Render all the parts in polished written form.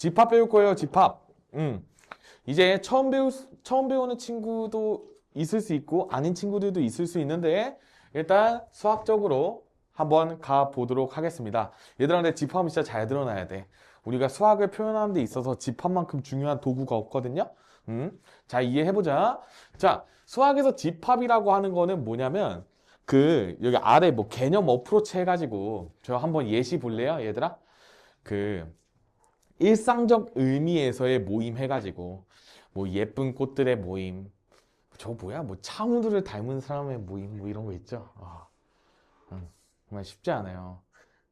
집합 배울 거예요, 집합. 이제 처음 배우는 친구도 있을 수 있고, 아닌 친구들도 있을 수 있는데, 일단 수학적으로 한번 가보도록 하겠습니다. 얘들아, 근데 집합은 진짜 잘 드러나야 돼. 우리가 수학을 표현하는 데 있어서 집합만큼 중요한 도구가 없거든요. 자, 이해해보자. 자, 수학에서 집합이라고 하는 거는 뭐냐면, 여기 아래 뭐 개념 어프로치 해가지고, 저 한번 예시 볼래요, 얘들아? 일상적 의미에서의 모임 해가지고 뭐 예쁜 꽃들의 모임, 저거 뭐야? 뭐 차은우를 닮은 사람의 모임 뭐 이런 거 있죠. 정말 쉽지 않아요.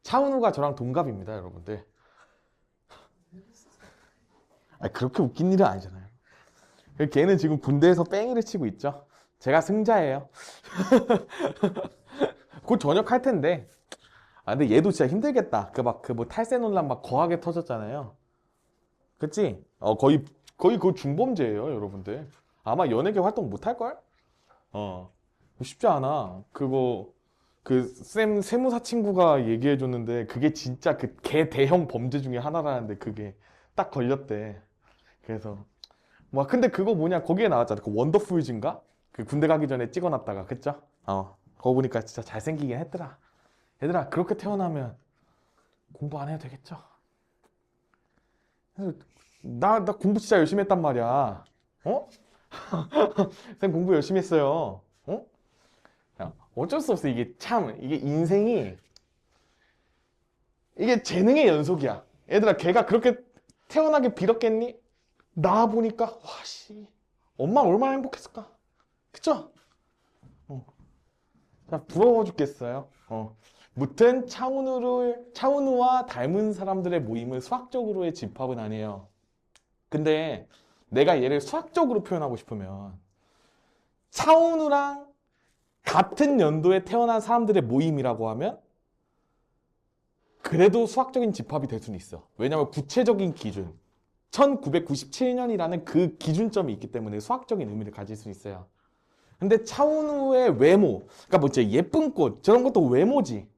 차은우가 저랑 동갑입니다, 여러분들. 그렇게 웃긴 일은 아니잖아요. 걔는 지금 군대에서 뺑이를 치고 있죠. 제가 승자예요. 곧 전역할 텐데. 근데 얘도 진짜 힘들겠다. 뭐 탈세 논란 막 거하게 터졌잖아요. 그치? 거의 그 중범죄예요, 여러분들. 아마 연예계 활동 못 할걸? 쉽지 않아. 세무사 친구가 얘기해줬는데, 그게 진짜 그 개 대형 범죄 중에 하나라는데, 그게 딱 걸렸대. 그래서, 근데 그거 뭐냐, 거기에 나왔잖아. 그 원더풀즈인가? 그 군대 가기 전에 찍어놨다가, 그쵸? 그거 보니까 진짜 잘생기긴 했더라. 얘들아, 그렇게 태어나면 공부 안 해도 되겠죠? 나 공부 진짜 열심히 했단 말이야. 어? 쌤 공부 열심히 했어요. 어? 야, 어쩔 수 없어. 이게 인생이, 이게 재능의 연속이야. 얘들아, 걔가 그렇게 태어나게 빌었겠니? 나 보니까, 와, 씨. 엄마 얼마나 행복했을까? 그쵸? 어. 자, 부러워 죽겠어요. 무튼, 차은우와 닮은 사람들의 모임은 수학적으로의 집합은 아니에요. 근데 내가 얘를 수학적으로 표현하고 싶으면 차은우랑 같은 연도에 태어난 사람들의 모임이라고 하면 그래도 수학적인 집합이 될 수는 있어. 왜냐하면 구체적인 기준 1997년이라는 그 기준점이 있기 때문에 수학적인 의미를 가질 수 있어요. 근데 차은우의 외모, 그러니까 뭐 진짜 예쁜 꽃 저런 것도 외모지.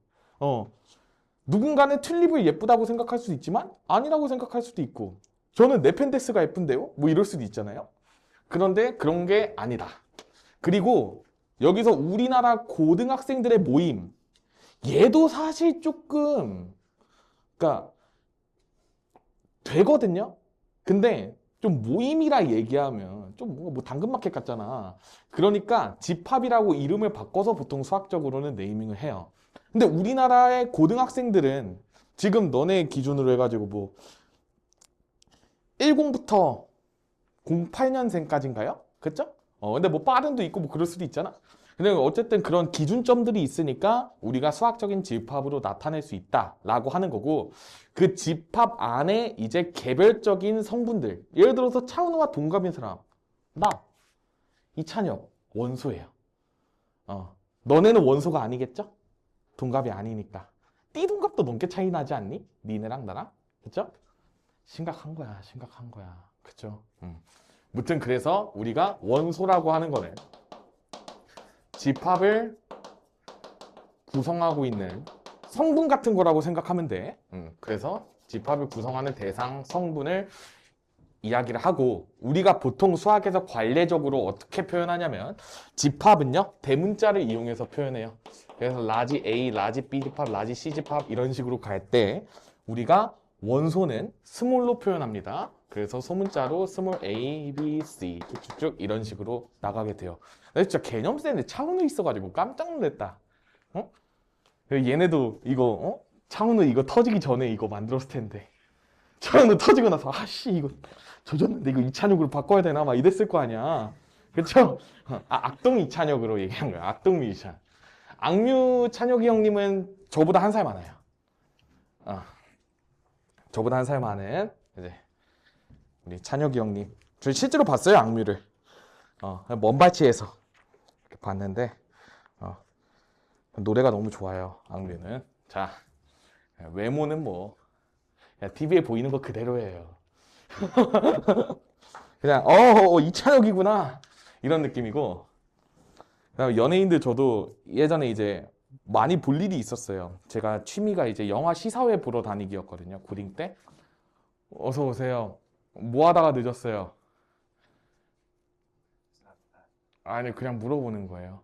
누군가는 튤립을 예쁘다고 생각할 수도 있지만 아니라고 생각할 수도 있고, 저는 네펜데스가 예쁜데요? 뭐 이럴 수도 있잖아요. 그런데 그런 게 아니다. 그리고 여기서 우리나라 고등학생들의 모임, 얘도 사실 조금, 그러니까 되거든요. 근데 좀 모임이라 얘기하면 좀 뭔가 뭐 당근마켓 같잖아. 그러니까 집합이라고 이름을 바꿔서 보통 수학적으로는 네이밍을 해요. 근데 우리나라의 고등학생들은 지금 너네 기준으로 해가지고 뭐 10부터 08년생까지인가요? 그쵸? 근데 뭐 빠른도 있고 뭐 그럴 수도 있잖아. 근데 어쨌든 그런 기준점들이 있으니까 우리가 수학적인 집합으로 나타낼 수 있다라고 하는 거고, 그 집합 안에 이제 개별적인 성분들, 예를 들어서 차은우와 동갑인 사람, 나 이찬혁 원소예요. 너네는 원소가 아니겠죠? 동갑이 아니니까. 띠동갑도 넘게 차이 나지 않니? 니네랑 나랑? 그쵸? 심각한 거야, 심각한 거야. 그쵸? 무튼 그래서 우리가 원소라고 하는 거는 집합을 구성하고 있는 성분 같은 거라고 생각하면 돼. 그래서 집합을 구성하는 대상, 성분을 이야기를 하고, 우리가 보통 수학에서 관례적으로 어떻게 표현하냐면 집합은요, 대문자를 이용해서 표현해요. 그래서 라지 A, 라지 B 집합, 라지 C 집합 이런 식으로 갈 때 우리가 원소는 스몰로 표현합니다. 그래서 소문자로 스몰 A, B, C 쭉쭉쭉 이런 식으로 나가게 돼요. 근데 진짜 개념센데 차은우 있어가지고 깜짝 놀랐다. 얘네도 이거 차은우 이거 터지기 전에 이거 만들었을 텐데, 차은우 터지고 나서 아씨 이거 조졌는데 이거 이찬혁으로 바꿔야 되나 막 이랬을 거 아니야. 그쵸? 악동 이찬혁으로 얘기한 거야. 악동 뮤지션. 악뮤 찬혁이 형님은 저보다 한 살 많아요. 저보다 한 살 많은 이제 우리 찬혁이 형님. 저 실제로 봤어요, 악뮤를. 먼발치에서 봤는데 노래가 너무 좋아요, 악뮤는. 자, 외모는 뭐 TV에 보이는 거 그대로예요. 그냥 이찬혁이구나 이런 느낌이고, 연예인들 저도 예전에 이제 많이 볼 일이 있었어요. 제가 취미가 이제 영화 시사회 보러 다니기였거든요, 고딩 때. 어서 오세요. 뭐 하다가 늦었어요? 아니, 그냥 물어보는 거예요.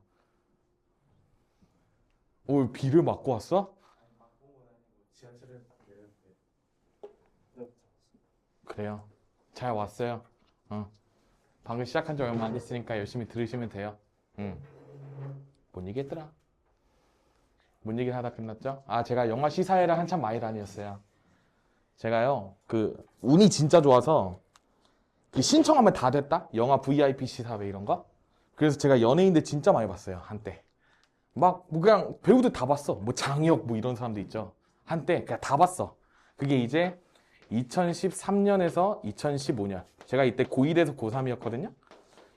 오, 비를 맞고 왔어? 그래요. 잘 왔어요. 어. 방금 시작한 지 얼마 안 됐으니까 열심히 들으시면 돼요. 응. 뭔 얘기했더라? 뭔 얘기를 하다 끝났죠? 아, 제가 영화 시사회를 한참 많이 다녔어요. 제가요, 운이 진짜 좋아서, 신청하면 다 됐다? 영화 VIP 시사회 이런 거? 그래서 제가 연예인들 진짜 많이 봤어요, 한때. 뭐 그냥 배우들 다 봤어. 뭐 장혁 뭐 이런 사람도 있죠. 한때 그냥 다 봤어. 그게 이제 2013년에서 2015년. 제가 이때 고1에서 고3이었거든요.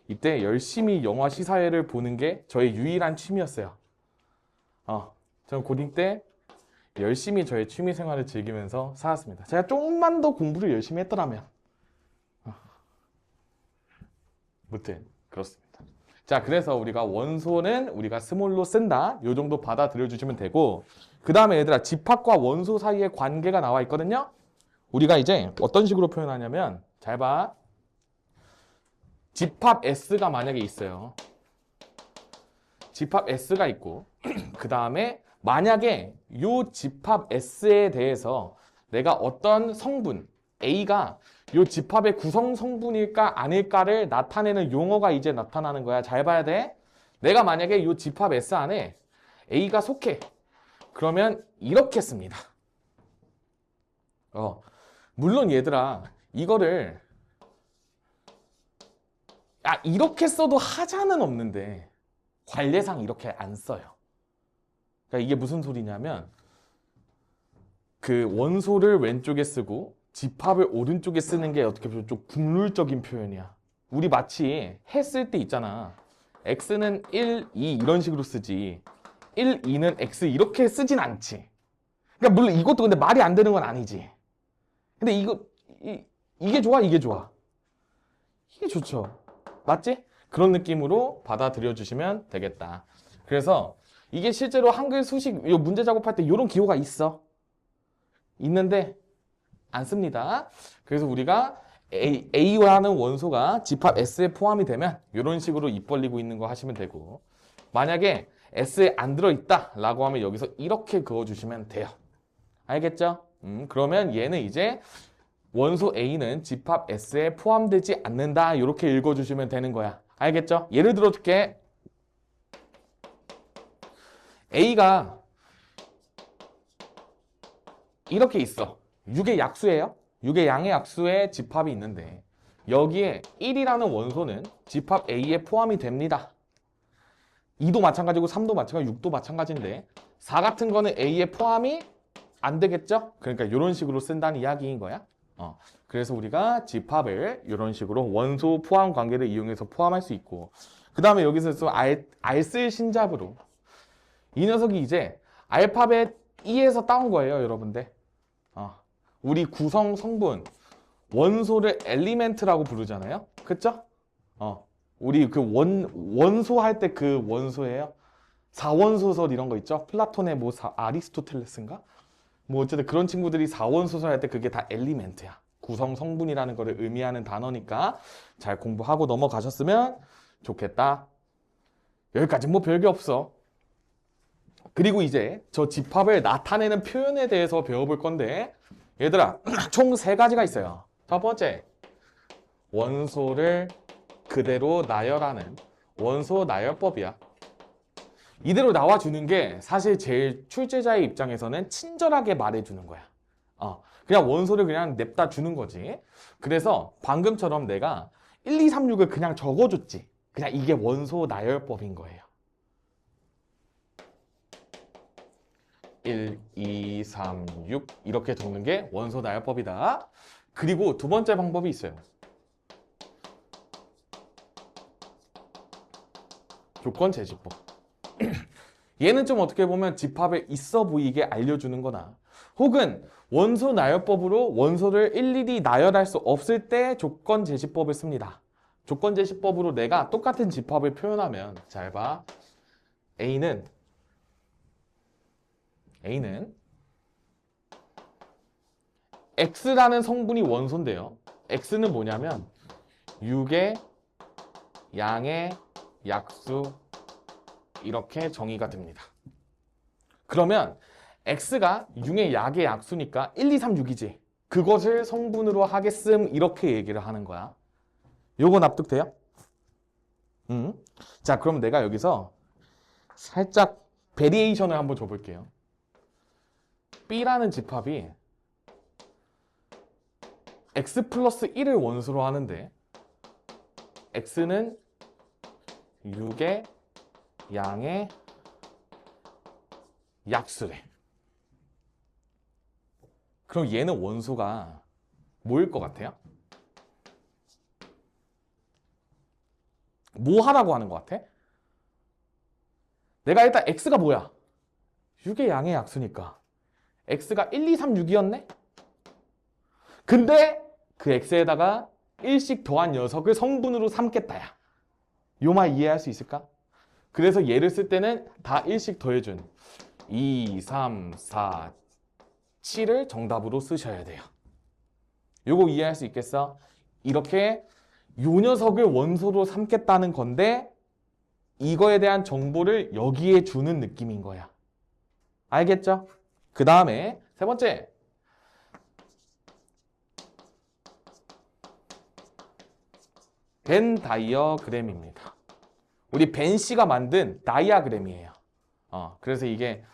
이때 열심히 영화 시사회를 보는 게 저의 유일한 취미였어요. 저는 고1 때 열심히 저의 취미 생활을 즐기면서 살았습니다. 제가 조금만 더 공부를 열심히 했더라면. 무튼 그렇습니다. 자, 그래서 우리가 원소는 우리가 스몰로 쓴다. 요 정도 받아들여 주시면 되고, 그 다음에 얘들아, 집합과 원소 사이의 관계가 나와 있거든요. 우리가 이제 어떤 식으로 표현하냐면, 잘 봐. 집합 S가 만약에 있어요. 집합 S가 있고, 그 다음에 만약에 요 집합 S에 대해서 내가 어떤 성분 A가 요 집합의 구성 성분일까 아닐까를 나타내는 용어가 이제 나타나는 거야. 잘 봐야 돼. 내가 만약에 요 집합 S 안에 A가 속해. 그러면 이렇게 씁니다. 물론 얘들아, 이거를 이렇게 써도 하자는 없는데 관례상 이렇게 안 써요. 그러니까 이게 무슨 소리냐면 그 원소를 왼쪽에 쓰고 집합을 오른쪽에 쓰는 게 어떻게 보면 좀 국룰적인 표현이야. 우리 마치 했을 때 있잖아. x는 1, 2 이런 식으로 쓰지. 1, 2는 x 이렇게 쓰진 않지. 그러니까 물론 이것도 근데 말이 안 되는 건 아니지. 근데 이게 좋아, 이게 좋아. 이게 좋죠. 맞지? 그런 느낌으로 받아들여 주시면 되겠다. 그래서 이게 실제로 한글 수식 문제 작업할 때 이런 기호가 있는데 안 씁니다. 그래서 우리가 A라는 원소가 집합 S에 포함이 되면 이런 식으로 입 벌리고 있는 거 하시면 되고, 만약에 S에 안 들어있다 라고 하면 여기서 이렇게 그어주시면 돼요. 알겠죠? 그러면 얘는 이제 원소 A는 집합 S에 포함되지 않는다 이렇게 읽어주시면 되는 거야. 알겠죠? 예를 들어줄게. A가 이렇게 있어. 6의 약수예요. 6의 양의 약수에 집합이 있는데 여기에 1이라는 원소는 집합 A에 포함이 됩니다. 2도 마찬가지고 3도 마찬가지고 6도 마찬가지인데 4 같은 거는 A에 포함이 안 되겠죠? 그러니까 이런 식으로 쓴다는 이야기인 거야. 그래서 우리가 집합을 이런 식으로 원소 포함 관계를 이용해서 포함할 수 있고, 그 다음에 여기서 또 알쓸 신잡으로 이 녀석이 이제 알파벳 E에서 따온 거예요, 여러분들. 우리 구성 성분 원소를 엘리멘트라고 부르잖아요. 그쵸? 우리 원소 할 때 그 원소예요. 사원소설 이런 거 있죠? 플라톤의 아리스토텔레스인가? 뭐 어쨌든 그런 친구들이 사원소설 할 때 그게 다 엘리멘트야. 구성 성분이라는 거를 의미하는 단어니까 잘 공부하고 넘어가셨으면 좋겠다. 여기까지 뭐 별게 없어. 그리고 이제 저 집합을 나타내는 표현에 대해서 배워볼 건데, 얘들아, 총 3가지가 있어요. 첫 번째, 원소를 그대로 나열하는 원소 나열법이야. 이대로 나와주는 게 사실 제일 출제자의 입장에서는 친절하게 말해주는 거야. 그냥 원소를 그냥 냅다 주는 거지. 그래서 방금처럼 내가 1, 2, 3, 6을 그냥 적어줬지. 그냥 이게 원소 나열법인 거예요. 1, 2, 3, 6 이렇게 적는 게 원소 나열법이다. 그리고 두 번째 방법이 있어요. 조건 제시법. 얘는 좀 어떻게 보면 집합에 있어 보이게 알려주는 거나, 혹은 원소 나열법으로 원소를 일일이 나열할 수 없을 때 조건 제시법을 씁니다. 조건 제시법으로 내가 똑같은 집합을 표현하면, 잘 봐. A는 x라는 성분이 원소인데요. x는 뭐냐면 6의 양의 약수 이렇게 정의가 됩니다. 그러면 x가 6의 약의 약수니까 1, 2, 3, 6이지. 그것을 성분으로 하겠음 이렇게 얘기를 하는 거야. 요거 납득돼요? 자, 그럼 내가 여기서 살짝 베리에이션을 한번 줘볼게요. B라는 집합이 x 플러스 1을 원소로 하는데 x는 6의 양의 약수래. 그럼 얘는 원소가 뭐일 것 같아요? 뭐 하라고 하는 것 같아? 내가 일단 x가 뭐야? 6의 양의 약수니까 x가 1, 2, 3, 6이었네? 근데 그 x에다가 1씩 더한 녀석을 성분으로 삼겠다야. 요 말 이해할 수 있을까? 그래서 얘를 쓸 때는 다 1씩 더해준 2, 3, 4, 7을 정답으로 쓰셔야 돼요. 요거 이해할 수 있겠어? 이렇게 요 녀석을 원소로 삼겠다는 건데 이거에 대한 정보를 여기에 주는 느낌인 거야. 알겠죠? 그 다음에 세 번째, 벤 다이어그램입니다. 우리 벤 씨가 만든 다이아그램이에요. 그래서 이게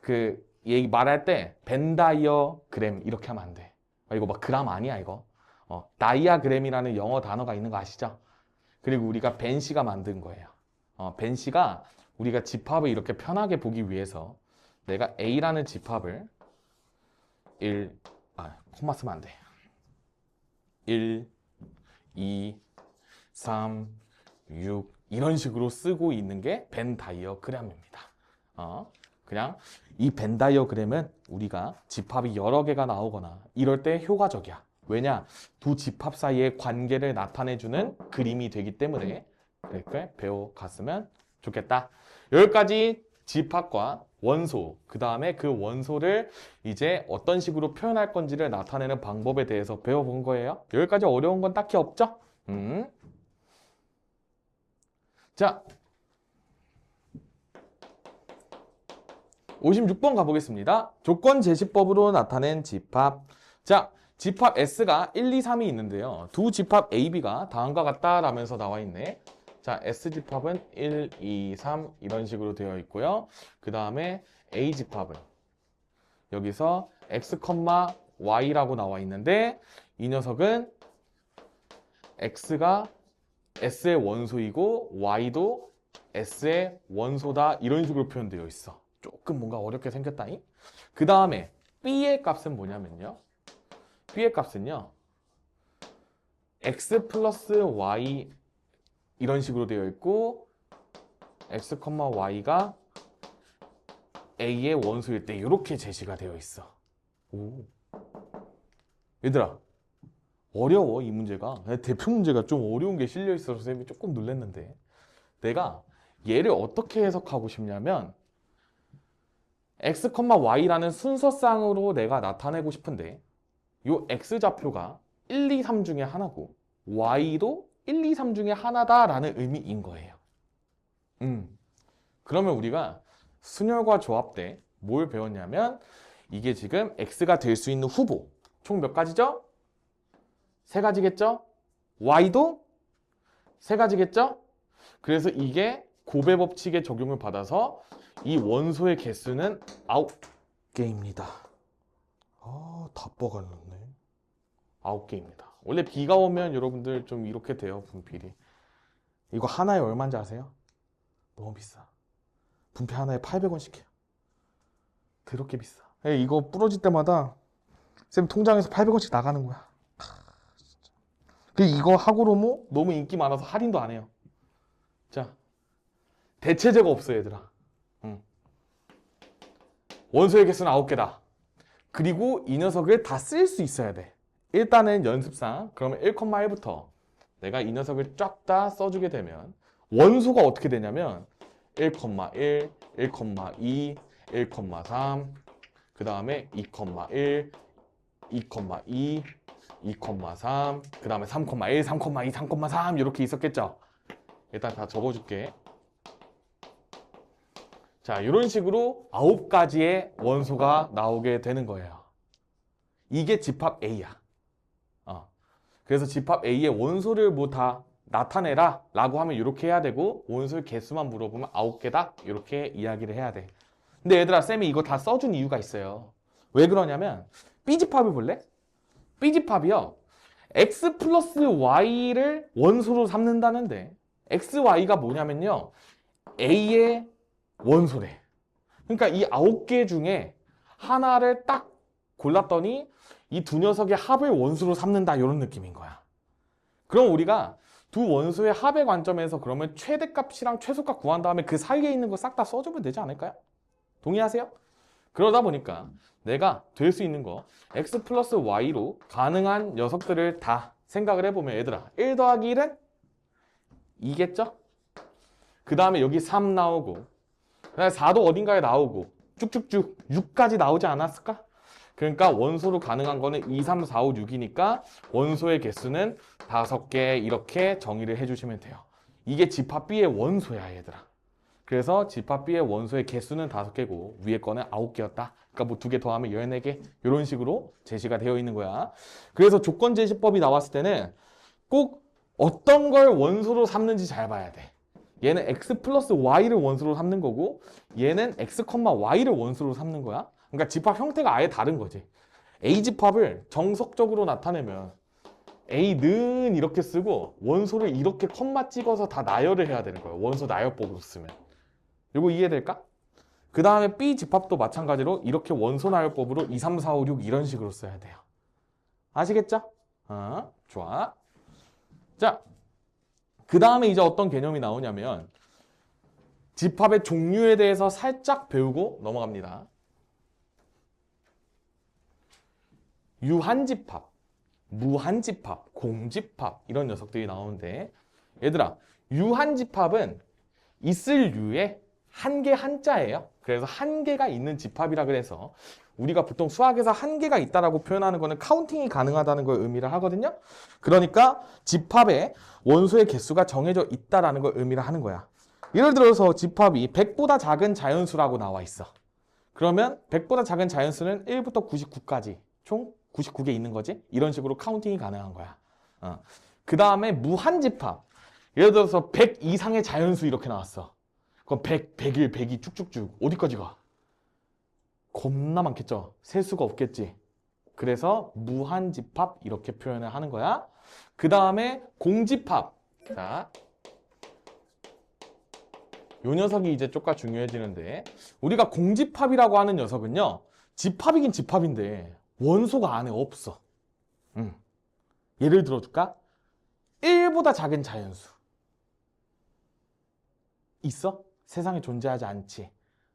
그 얘기 말할 때 벤 다이어그램 이렇게 하면 안 돼. 이거 막 그람 아니야 이거. 다이아그램이라는 영어 단어가 있는 거 아시죠? 그리고 우리가 벤 씨가 만든 거예요. 벤 씨가 우리가 집합을 이렇게 편하게 보기 위해서 내가 A라는 집합을 콤마 쓰면 안 돼. 1, 2, 3, 6 이런 식으로 쓰고 있는 게 벤 다이어그램입니다. 그냥 이 벤 다이어그램은 우리가 집합이 여러 개가 나오거나 이럴 때 효과적이야. 왜냐? 두 집합 사이의 관계를 나타내주는 그림이 되기 때문에 이렇게 배워갔으면 좋겠다. 여기까지 집합과 원소, 그 다음에 그 원소를 이제 어떤 식으로 표현할 건지를 나타내는 방법에 대해서 배워본 거예요. 여기까지 어려운 건 딱히 없죠? 자, 56번 가보겠습니다. 조건 제시법으로 나타낸 집합. 자, 집합 S가 1, 2, 3이 있는데요. 두 집합 A, B가 다음과 같다 라면서 나와 있네. 자, S집합은 1, 2, 3 이런 식으로 되어 있고요. 그 다음에 A집합은 여기서 X, Y라고 나와 있는데 이 녀석은 X가 S의 원소이고 Y도 S의 원소다 이런 식으로 표현되어 있어. 조금 뭔가 어렵게 생겼다니? 그 다음에 B의 값은 뭐냐면요. B의 값은요. X 플러스 Y 이런 식으로 되어 있고 X, Y가 A의 원소일 때 이렇게 제시가 되어 있어. 오. 얘들아 어려워 이 문제가. 대표 문제가 좀 어려운 게 실려 있어서 쌤이 조금 놀랐는데 내가 얘를 어떻게 해석하고 싶냐면 X, Y라는 순서상으로 내가 나타내고 싶은데 요 X좌표가 1, 2, 3 중에 하나고 Y도 1, 2, 3 중에 하나다라는 의미인 거예요. 그러면 우리가 순열과 조합 때 뭘 배웠냐면 이게 지금 X가 될 수 있는 후보 총 몇 가지죠? 세 가지겠죠? Y도 세 가지겠죠? 그래서 이게 고배 법칙의 적용을 받아서 이 원소의 개수는 9개입니다. 다 뻐갈렸네. 9개입니다. 원래 비가 오면 여러분들 좀 이렇게 돼요, 분필이. 이거 하나에 얼마인지 아세요? 너무 비싸. 분필 하나에 800원씩 해요. 그렇게 비싸. 이거 부러질 때마다 쌤 통장에서 800원씩 나가는 거야. 이거 하고로 뭐 너무 인기 많아서 할인도 안 해요. 자, 대체제가 없어 얘들아. 원소의 개수는 9개다. 그리고 이 녀석을 다 쓸 수 있어야 돼. 일단은 연습상 그러면 1,1부터 내가 이 녀석을 쫙 다 써주게 되면 원소가 어떻게 되냐면 1,1, 1,2, 1,3 그 다음에 2,1, 2,2, 2,3, 그 다음에 3,1, 3,2, 3,3 이렇게 있었겠죠? 일단 다 적어줄게. 자, 이런 식으로 9가지의 원소가 나오게 되는 거예요. 이게 집합 A야. 그래서 집합 A의 원소를 뭐 다 나타내라 라고 하면 이렇게 해야 되고, 원소의 개수만 물어보면 9개다 이렇게 이야기를 해야 돼. 근데 얘들아, 쌤이 이거 다 써준 이유가 있어요. 왜 그러냐면 B집합을 볼래? B집합이요, X 플러스 Y를 원소로 삼는다는데, X, Y가 뭐냐면요, A의 원소래. 그러니까 이 9개 중에 하나를 딱 골랐더니 이 두 녀석의 합을 원소로 삼는다, 이런 느낌인 거야. 그럼 우리가 두 원소의 합의 관점에서 그러면 최대값이랑 최소값 구한 다음에 그 사이에 있는 거 싹 다 써주면 되지 않을까요? 동의하세요? 그러다 보니까 내가 될 수 있는 거 x 플러스 y로 가능한 녀석들을 다 생각을 해보면, 얘들아, 1 더하기 1은 2겠죠? 그 다음에 여기 3 나오고, 그 다음에 4도 어딘가에 나오고, 쭉쭉쭉 6까지 나오지 않았을까? 그러니까 원소로 가능한 거는 2, 3, 4, 5, 6이니까 원소의 개수는 5개 이렇게 정의를 해주시면 돼요. 이게 집합 B의 원소야, 얘들아. 그래서 집합 B의 원소의 개수는 5개고 위에 거는 9개였다. 그러니까 뭐 2개 더하면 14개, 이런 식으로 제시가 되어 있는 거야. 그래서 조건 제시법이 나왔을 때는 꼭 어떤 걸 원소로 삼는지 잘 봐야 돼. 얘는 x 플러스 y를 원소로 삼는 거고, 얘는 x, y를 원소로 삼는 거야. 그러니까 집합 형태가 아예 다른 거지. A집합을 정석적으로 나타내면 A는 이렇게 쓰고 원소를 이렇게 컴마 찍어서 다 나열을 해야 되는 거예요. 원소 나열법으로 쓰면. 이거 이해될까? 그 다음에 B집합도 마찬가지로 이렇게 원소 나열법으로 2, 3, 4, 5, 6 이런 식으로 써야 돼요. 아시겠죠? 좋아. 자, 그 다음에 이제 어떤 개념이 나오냐면 집합의 종류에 대해서 살짝 배우고 넘어갑니다. 유한집합, 무한집합, 공집합 이런 녀석들이 나오는데, 얘들아, 유한집합은 있을 유에 한 개 한자예요. 그래서 한 개가 있는 집합이라 그래서 우리가 보통 수학에서 한 개가 있다라고 표현하는 거는 카운팅이 가능하다는 걸 의미를 하거든요. 그러니까 집합에 원소의 개수가 정해져 있다라는 걸 의미를 하는 거야. 예를 들어서 집합이 100보다 작은 자연수라고 나와 있어. 그러면 100보다 작은 자연수는 1부터 99까지 총 99개 있는 거지. 이런 식으로 카운팅이 가능한 거야. 그 다음에 무한집합. 예를 들어서 100 이상의 자연수 이렇게 나왔어. 그럼 100, 101, 102 쭉쭉쭉 어디까지 가? 겁나 많겠죠. 셀 수가 없겠지. 그래서 무한집합 이렇게 표현을 하는 거야. 그 다음에 공집합. 자, 요 녀석이 이제 쪼까 중요해지는데, 우리가 공집합이라고 하는 녀석은요, 집합이긴 집합인데 원소가 안에 없어. 예를 들어줄까? 1보다 작은 자연수 있어? 세상에 존재하지 않지.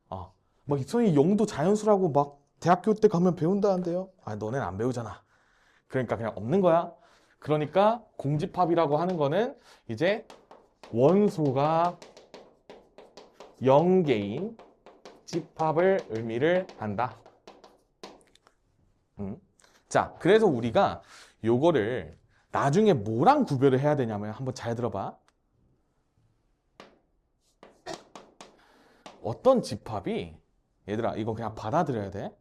막 이선이 0도 자연수라고 막 대학교 때 가면 배운다는데요. 너넨 안 배우잖아. 그러니까 그냥 없는 거야. 그러니까 공집합이라고 하는 거는 이제 원소가 0개인 집합을 의미를 한다. 자, 그래서 우리가 요거를 나중에 뭐랑 구별을 해야 되냐면, 한번 잘 들어봐. 어떤 집합이, 얘들아, 이거 그냥 받아들여야 돼.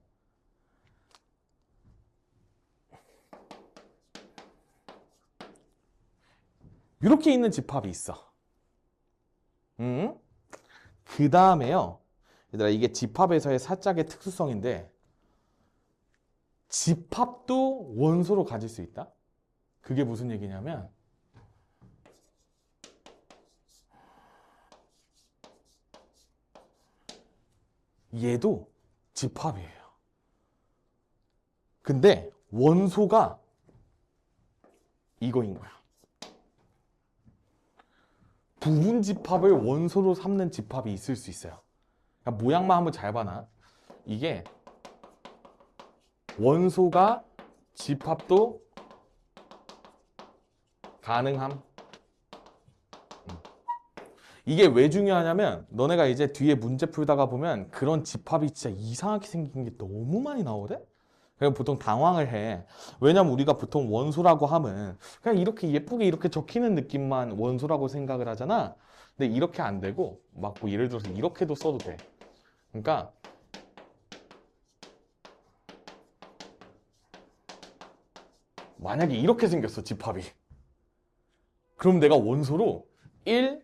이렇게 있는 집합이 있어. 그 다음에요, 얘들아, 이게 집합에서의 살짝의 특수성인데, 집합도 원소로 가질 수 있다? 그게 무슨 얘기냐면, 얘도 집합이에요. 근데 원소가 이거인 거야. 부분 집합을 원소로 삼는 집합이 있을 수 있어요. 그러니까 모양만 한번 잘 봐놔. 이게 원소가 집합도 가능함. 이게 왜 중요하냐면, 너네가 이제 뒤에 문제 풀다가 보면 그런 집합이 진짜 이상하게 생긴 게 너무 많이 나오거든? 그냥 보통 당황을 해. 왜냐면 우리가 보통 원소라고 하면 그냥 이렇게 예쁘게 이렇게 적히는 느낌만 원소라고 생각을 하잖아. 근데 이렇게 안 되고 막 뭐 예를 들어서 이렇게도 써도 돼. 그러니까 만약에 이렇게 생겼어, 집합이. 그럼 내가 원소로 1,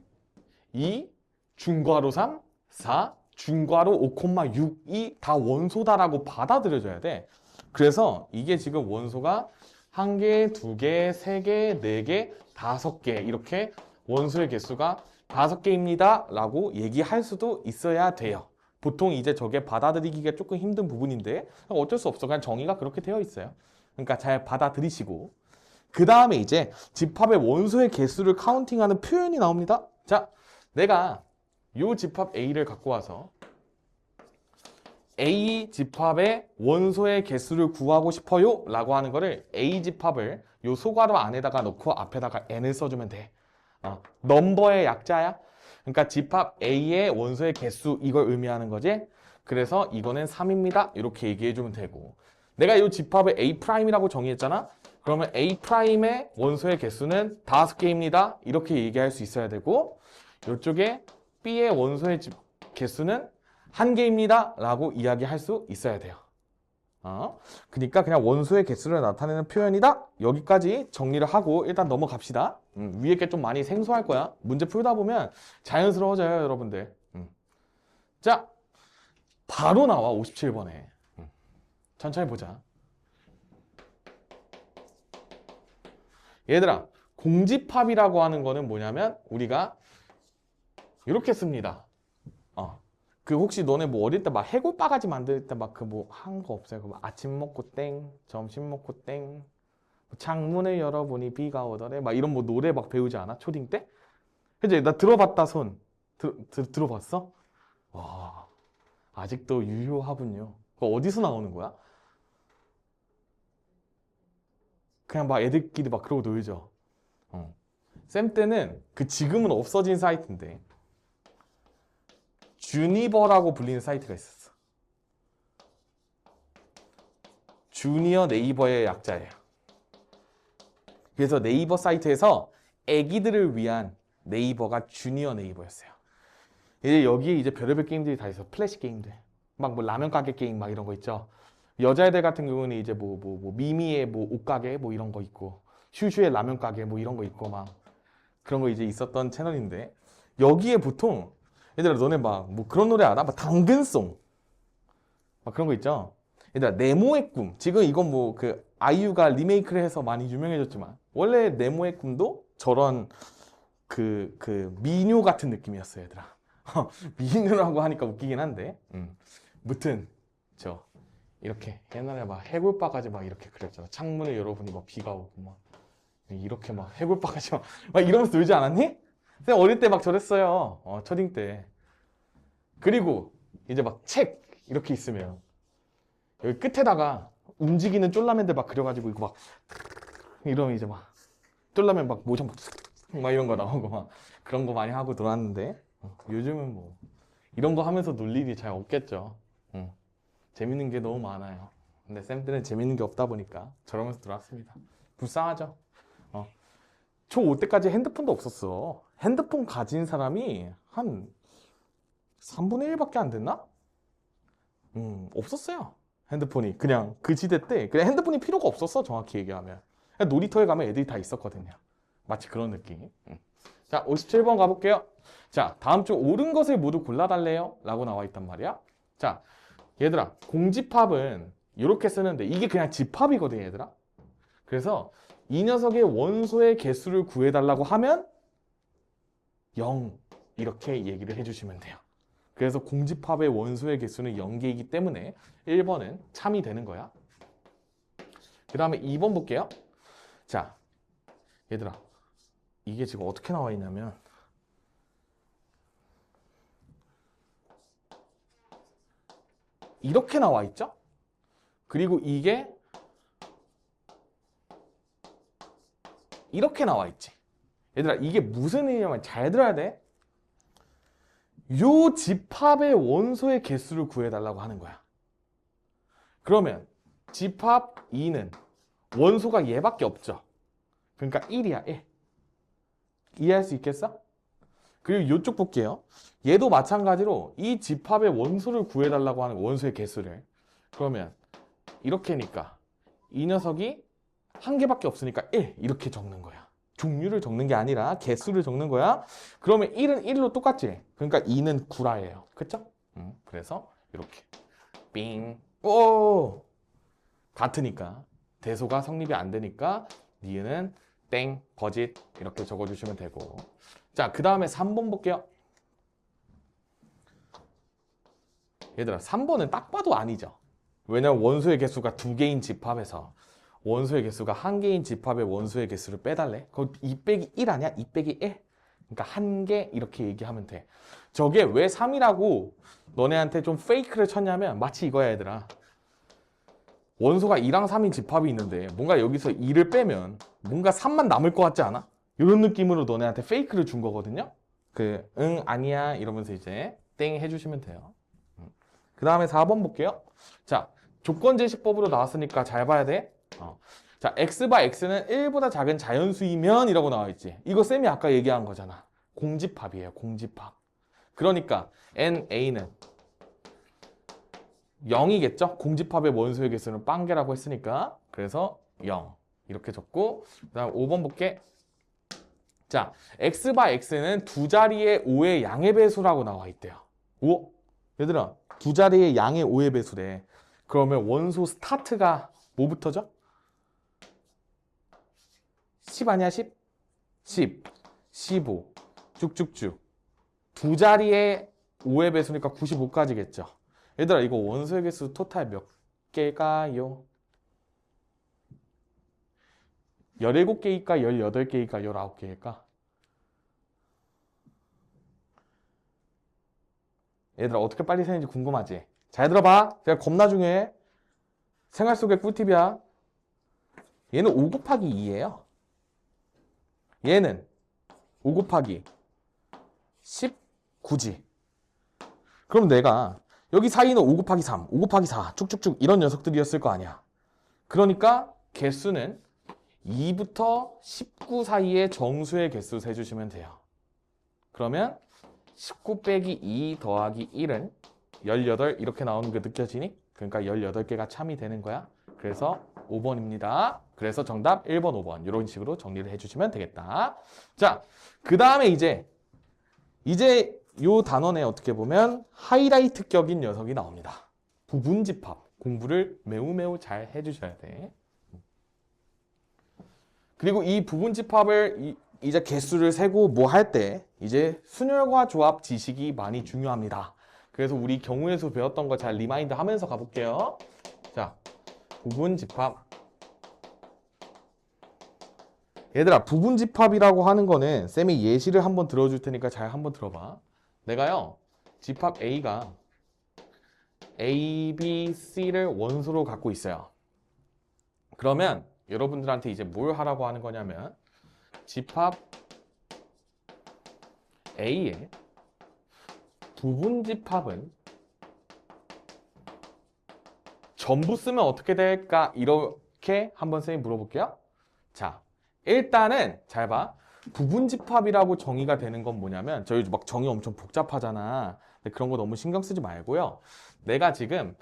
2, 중괄호 3, 4, 중괄호 5,6이 다 원소다라고 받아들여져야 돼. 그래서 이게 지금 원소가 1개, 2개, 3개, 4개, 5개 이렇게 원소의 개수가 5개입니다 라고 얘기할 수도 있어야 돼요. 보통 이제 저게 받아들이기가 조금 힘든 부분인데 어쩔 수 없어. 그냥 정의가 그렇게 되어 있어요. 그러니까 잘 받아들이시고 그 다음에 이제 집합의 원소의 개수를 카운팅하는 표현이 나옵니다. 자, 내가 요 집합 A를 갖고 와서 A 집합의 원소의 개수를 구하고 싶어요 라고 하는 거를 A 집합을 요 소괄호 안에다가 넣고 앞에다가 n을 써주면 돼. 넘버의 약자야. 그러니까 집합 A의 원소의 개수 이걸 의미하는 거지. 그래서 이거는 3입니다 이렇게 얘기해주면 되고, 내가 이 집합을 A'이라고 정의했잖아. 그러면 A'의 원소의 개수는 5개입니다 이렇게 얘기할 수 있어야 되고, 이쪽에 B의 원소의 개수는 1개입니다 라고 이야기할 수 있어야 돼요. 그러니까 그냥 원소의 개수를 나타내는 표현이다. 여기까지 정리를 하고 일단 넘어갑시다. 위에 게 좀 많이 생소할 거야. 문제 풀다 보면 자연스러워져요, 여러분들. 자, 바로 나와 57번에. 천천히 보자. 얘들아, 공집합이라고 하는 거는 뭐냐면 우리가 이렇게 씁니다. 그 혹시 너네 뭐 어릴 때 막 해골 바가지 만들 때 막 그 뭐 한 거 없어요? 그 막 아침 먹고 땡, 점심 먹고 땡, 창문을 열어보니 비가 오더래. 막 이런 뭐 노래 막 배우지 않아? 초딩 때? 그치? 나 들어봤다 손. 들어봤어? 와, 아직도 유효하군요. 그거 어디서 나오는 거야? 그냥 막 애들끼리 막 그러고 놀죠. 쌤 때는 그 지금은 없어진 사이트인데 주니버라고 불리는 사이트가 있었어. 주니어 네이버의 약자예요. 그래서 네이버 사이트에서 애기들을 위한 네이버가 주니어 네이버였어요. 이제 여기에 이제 별의별 게임들이 다 있어. 플래시 게임들. 막 뭐 라면 가게 게임 막 이런 거 있죠. 여자애들 같은 경우는 이제 미미의 뭐 옷가게 뭐 이런 거 있고, 슈슈의 라면 가게 뭐 이런 거 있고 막 그런 거 이제 있었던 채널인데, 여기에 보통 얘들아 너네 막 뭐 그런 노래 알아? 막 당근송 막 그런 거 있죠. 얘들아 네모의 꿈, 지금 이건 뭐 그 아이유가 리메이크를 해서 많이 유명해졌지만 원래 네모의 꿈도 저런 그 미녀 같은 느낌이었어요, 얘들아. 미녀라고 하니까 웃기긴 한데, 무튼 저 이렇게 옛날에 막 해골바가지 막 이렇게 그렸잖아. 창문을 열어보니 막 비가 오고 막 이렇게 막 해골바가지 막 이러면서 놀지 않았니? 쌤 어릴 때 막 저랬어요. 초딩 때. 그리고 이제 막 책 이렇게 있으면 여기 끝에다가 움직이는 쫄라맨들 막 그려가지고 이거 막 이러면 이제 막 쫄라맨 막 모션 막 이런 거 나오고 막 그런 거 많이 하고 놀았는데, 요즘은 뭐 이런 거 하면서 놀 일이 잘 없겠죠. 재밌는 게 너무 많아요. 근데 쌤 때는 재밌는 게 없다 보니까 저러면서 놀았습니다. 불쌍하죠. 초5 때까지 핸드폰도 없었어. 핸드폰 가진 사람이 한 3분의 1밖에 안 됐나? 없었어요. 핸드폰이 그냥 그 시대 때 그냥 핸드폰이 필요가 없었어, 정확히 얘기하면. 그냥 놀이터에 가면 애들이 다 있었거든요. 마치 그런 느낌. 자, 57번 가볼게요. 자, 다음 중 옳은 것을 모두 골라달래요 라고 나와 있단 말이야. 자, 얘들아, 공집합은 이렇게 쓰는데 이게 그냥 집합이거든, 얘들아. 그래서 이 녀석의 원소의 개수를 구해달라고 하면 0 이렇게 얘기를 해주시면 돼요. 그래서 공집합의 원소의 개수는 0개이기 때문에 1번은 참이 되는 거야. 그 다음에 2번 볼게요. 자, 얘들아, 이게 지금 어떻게 나와 있냐면 이렇게 나와 있죠? 그리고 이게 이렇게 나와 있지. 얘들아, 이게 무슨 의미냐면 잘 들어야 돼. 요 집합의 원소의 개수를 구해달라고 하는 거야. 그러면 집합 2는 원소가 얘밖에 없죠. 그러니까 1이야, 1. 이해할 수 있겠어? 그리고 이쪽 볼게요. 얘도 마찬가지로 이 집합의 원소를 구해달라고 하는 원소의 개수를. 그러면 이렇게니까 이 녀석이 한 개밖에 없으니까 1 이렇게 적는 거야. 종류를 적는 게 아니라 개수를 적는 거야. 그러면 1은 1로 똑같지? 그러니까 2는 구라예요. 그쵸? 그래서 이렇게 삥. 오! 같으니까 대소가 성립이 안 되니까 니은은 땡, 거짓 이렇게 적어주시면 되고. 자, 그 다음에 3번 볼게요. 얘들아, 3번은 딱 봐도 아니죠. 왜냐면 원소의 개수가 2개인 집합에서 원소의 개수가 1개인 집합의 원소의 개수를 빼달래. 그거 2 빼기 1 아니야? 2 빼기 1? 그러니까 1개 이렇게 얘기하면 돼. 저게 왜 3이라고 너네한테 좀 페이크를 쳤냐면 마치 이거야, 얘들아. 원소가 2랑 3인 집합이 있는데 뭔가 여기서 2를 빼면 뭔가 3만 남을 것 같지 않아? 이런 느낌으로 너네한테 페이크를 준 거거든요. 응, 아니야 이러면서 이제 땡 해주시면 돼요. 그 다음에 4번 볼게요. 자, 조건제시법으로 나왔으니까 잘 봐야 돼. 자, x바 x는 1보다 작은 자연수이면 이라고 나와 있지. 이거 쌤이 아까 얘기한 거잖아. 공집합이에요, 공집합. 그러니까 NA는 0이겠죠? 공집합의 원소의 개수는 빵개라고 했으니까. 그래서 0 이렇게 적고, 그 다음 5번 볼게. 자, x바 x는 두 자리의 5의 양의 배수라고 나와 있대요. 오? 얘들아, 두 자리의 양의 5의 배수래. 그러면 원소 스타트가 뭐부터죠? 10 아니야, 10? 10, 15, 쭉쭉쭉. 두 자리의 5의 배수니까 95까지겠죠. 얘들아, 이거 원소의 개수 토탈 몇 개일까요? 17개일까? 18개일까? 19개일까? 얘들아, 어떻게 빨리 세는지 궁금하지? 잘 들어봐. 제가 겁나 중요해. 생활 속의 꿀팁이야. 얘는 5 곱하기 2예요. 얘는 5 곱하기 19지. 그럼 내가 여기 사이는 5 곱하기 3, 5 곱하기 4 쭉쭉쭉 이런 녀석들이었을 거 아니야. 그러니까 개수는 2부터 19 사이의 정수의 개수 세주시면 돼요. 그러면 19 빼기 2 더하기 1은 18 이렇게 나오는 게 느껴지니? 그러니까 18개가 참이 되는 거야. 그래서 5번입니다. 그래서 정답 1번, 5번 이런 식으로 정리를 해주시면 되겠다. 자, 그 다음에 이제 요 단원에 어떻게 보면 하이라이트격인 녀석이 나옵니다. 부분집합. 공부를 매우 잘 해주셔야 돼. 그리고 이 부분집합을 이제 개수를 세고 뭐 할 때 이제 순열과 조합 지식이 많이 중요합니다. 그래서 우리 경우에서 배웠던 거 잘 리마인드 하면서 가볼게요. 자, 부분집합. 얘들아, 부분집합이라고 하는 거는 쌤이 예시를 한번 들어줄 테니까 잘 한번 들어봐. 내가요, 집합 A가 A, B, C를 원소로 갖고 있어요. 그러면 여러분들한테 이제 뭘 하라고 하는 거냐면 집합 A의 부분집합은 전부 쓰면 어떻게 될까? 이렇게 한번 쌤이 물어볼게요. 자, 일단은 잘 봐. 부분집합이라고 정의가 되는 건 뭐냐면 저희 막 정의 엄청 복잡하잖아. 근데 그런 거 너무 신경 쓰지 말고요. 내가 지금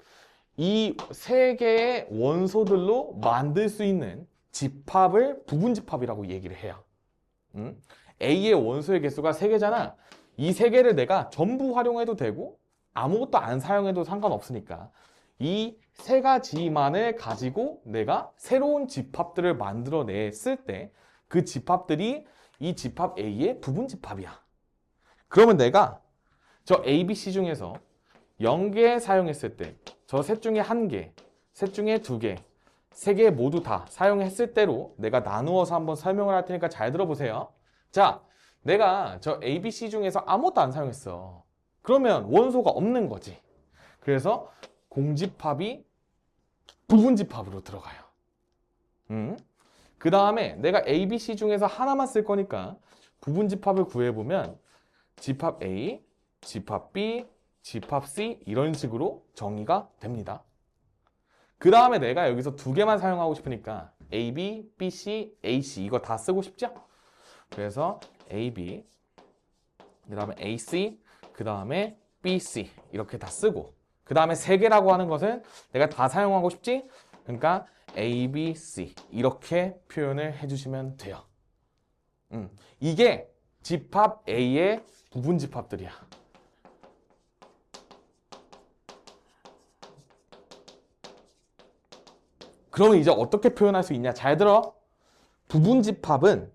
이 세 개의 원소들로 만들 수 있는 집합을 부분집합이라고 얘기를 해요. A의 원소의 개수가 3개잖아. 이 3개를 내가 전부 활용해도 되고 아무것도 안 사용해도 상관없으니까 이 3가지만을 가지고 내가 새로운 집합들을 만들어냈을 때 그 집합들이 이 집합 A의 부분집합이야. 그러면 내가 저 A, B, C 중에서 0개 사용했을 때 저 셋 중에 1개, 셋 중에 2개, 3개 모두 다 사용했을 때로 내가 나누어서 한번 설명을 할 테니까 잘 들어보세요. 자, 내가 저 A, B, C 중에서 아무것도 안 사용했어. 그러면 원소가 없는 거지. 그래서 공집합이 부분집합으로 들어가요. 그 다음에 내가 A, B, C 중에서 하나만 쓸 거니까 부분집합을 구해보면 집합 A, 집합 B, 집합 C 이런 식으로 정의가 됩니다. 그 다음에 내가 여기서 두 개만 사용하고 싶으니까 AB, BC, AC 이거 다 쓰고 싶죠? 그래서 AB, 그 다음에 AC, 그 다음에 BC 이렇게 다 쓰고 그 다음에 세 개라고 하는 것은 내가 다 사용하고 싶지? 그러니까 A, B, C 이렇게 표현을 해주시면 돼요. 이게 집합 A의 부분 집합들이야. 그러면 이제 어떻게 표현할 수 있냐? 잘 들어. 부분 집합은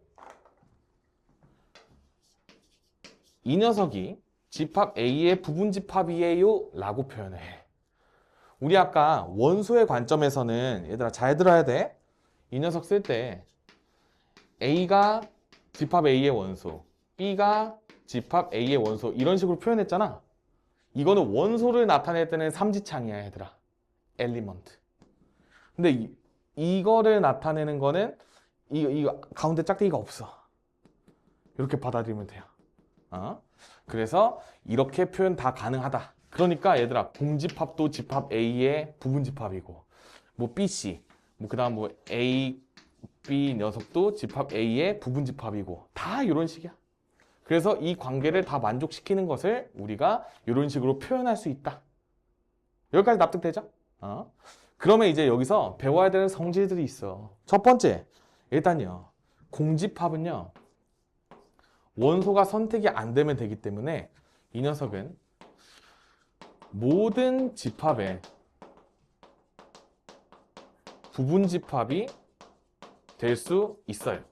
이 녀석이 집합 A의 부분 집합이에요 라고 표현을 해. 우리 아까 원소의 관점에서는 얘들아 잘 들어야 돼. 이 녀석 쓸 때 A가 집합 A의 원소, B가 집합 A의 원소 이런 식으로 표현했잖아. 이거는 원소를 나타낼 때는 삼지창이야 얘들아. 엘리먼트. 근데 이거를 나타내는 거는 이거 가운데 짝대기가 없어. 이렇게 받아들이면 돼요. 그래서 이렇게 표현 다 가능하다. 그러니까 얘들아 공집합도 집합 A의 부분 집합이고 뭐 BC 뭐 그다음 뭐 A, B 녀석도 집합 A의 부분 집합이고 다 이런 식이야. 그래서 이 관계를 다 만족시키는 것을 우리가 이런 식으로 표현할 수 있다. 여기까지 납득되죠? 그러면 이제 여기서 배워야 되는 성질들이 있어. 첫 번째, 일단요. 공집합은요. 원소가 선택이 안 되면 되기 때문에 이 녀석은 모든 집합의 부분 집합이 될 수 있어요.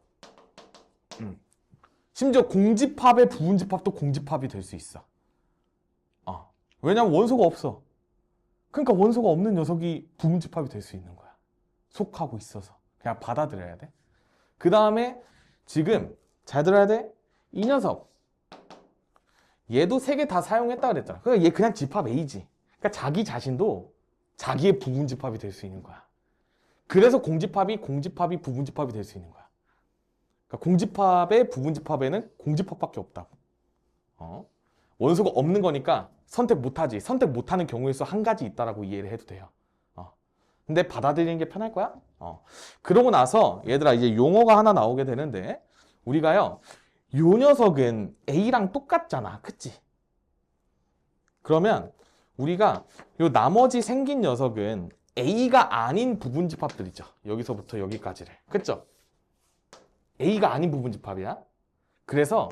심지어 공집합의 부분 집합도 공집합이 될 수 있어. 왜냐면 원소가 없어. 그러니까 원소가 없는 녀석이 부분 집합이 될 수 있는 거야. 속하고 있어서. 그냥 받아들여야 돼. 그 다음에 지금 잘 들어야 돼. 이 녀석. 얘도 세 개 다 사용했다 그랬잖아. 그러니까 얘 그냥 집합 A지. 그러니까 자기 자신도 자기의 부분 집합이 될 수 있는 거야. 그래서 공집합이 부분 집합이 될 수 있는 거야. 그러니까 공집합의 부분 집합에는 공집합밖에 없다고. 원소가 없는 거니까 선택 못하지. 선택 못하는 경우의 수 한 가지 있다라고 이해를 해도 돼요. 근데 받아들이는 게 편할 거야. 그러고 나서 얘들아 이제 용어가 하나 나오게 되는데 우리가요. 요 녀석은 A랑 똑같잖아. 그치? 그러면 우리가 요 나머지 생긴 녀석은 A가 아닌 부분 집합들이죠. 여기서부터 여기까지를. 그쵸? A가 아닌 부분 집합이야. 그래서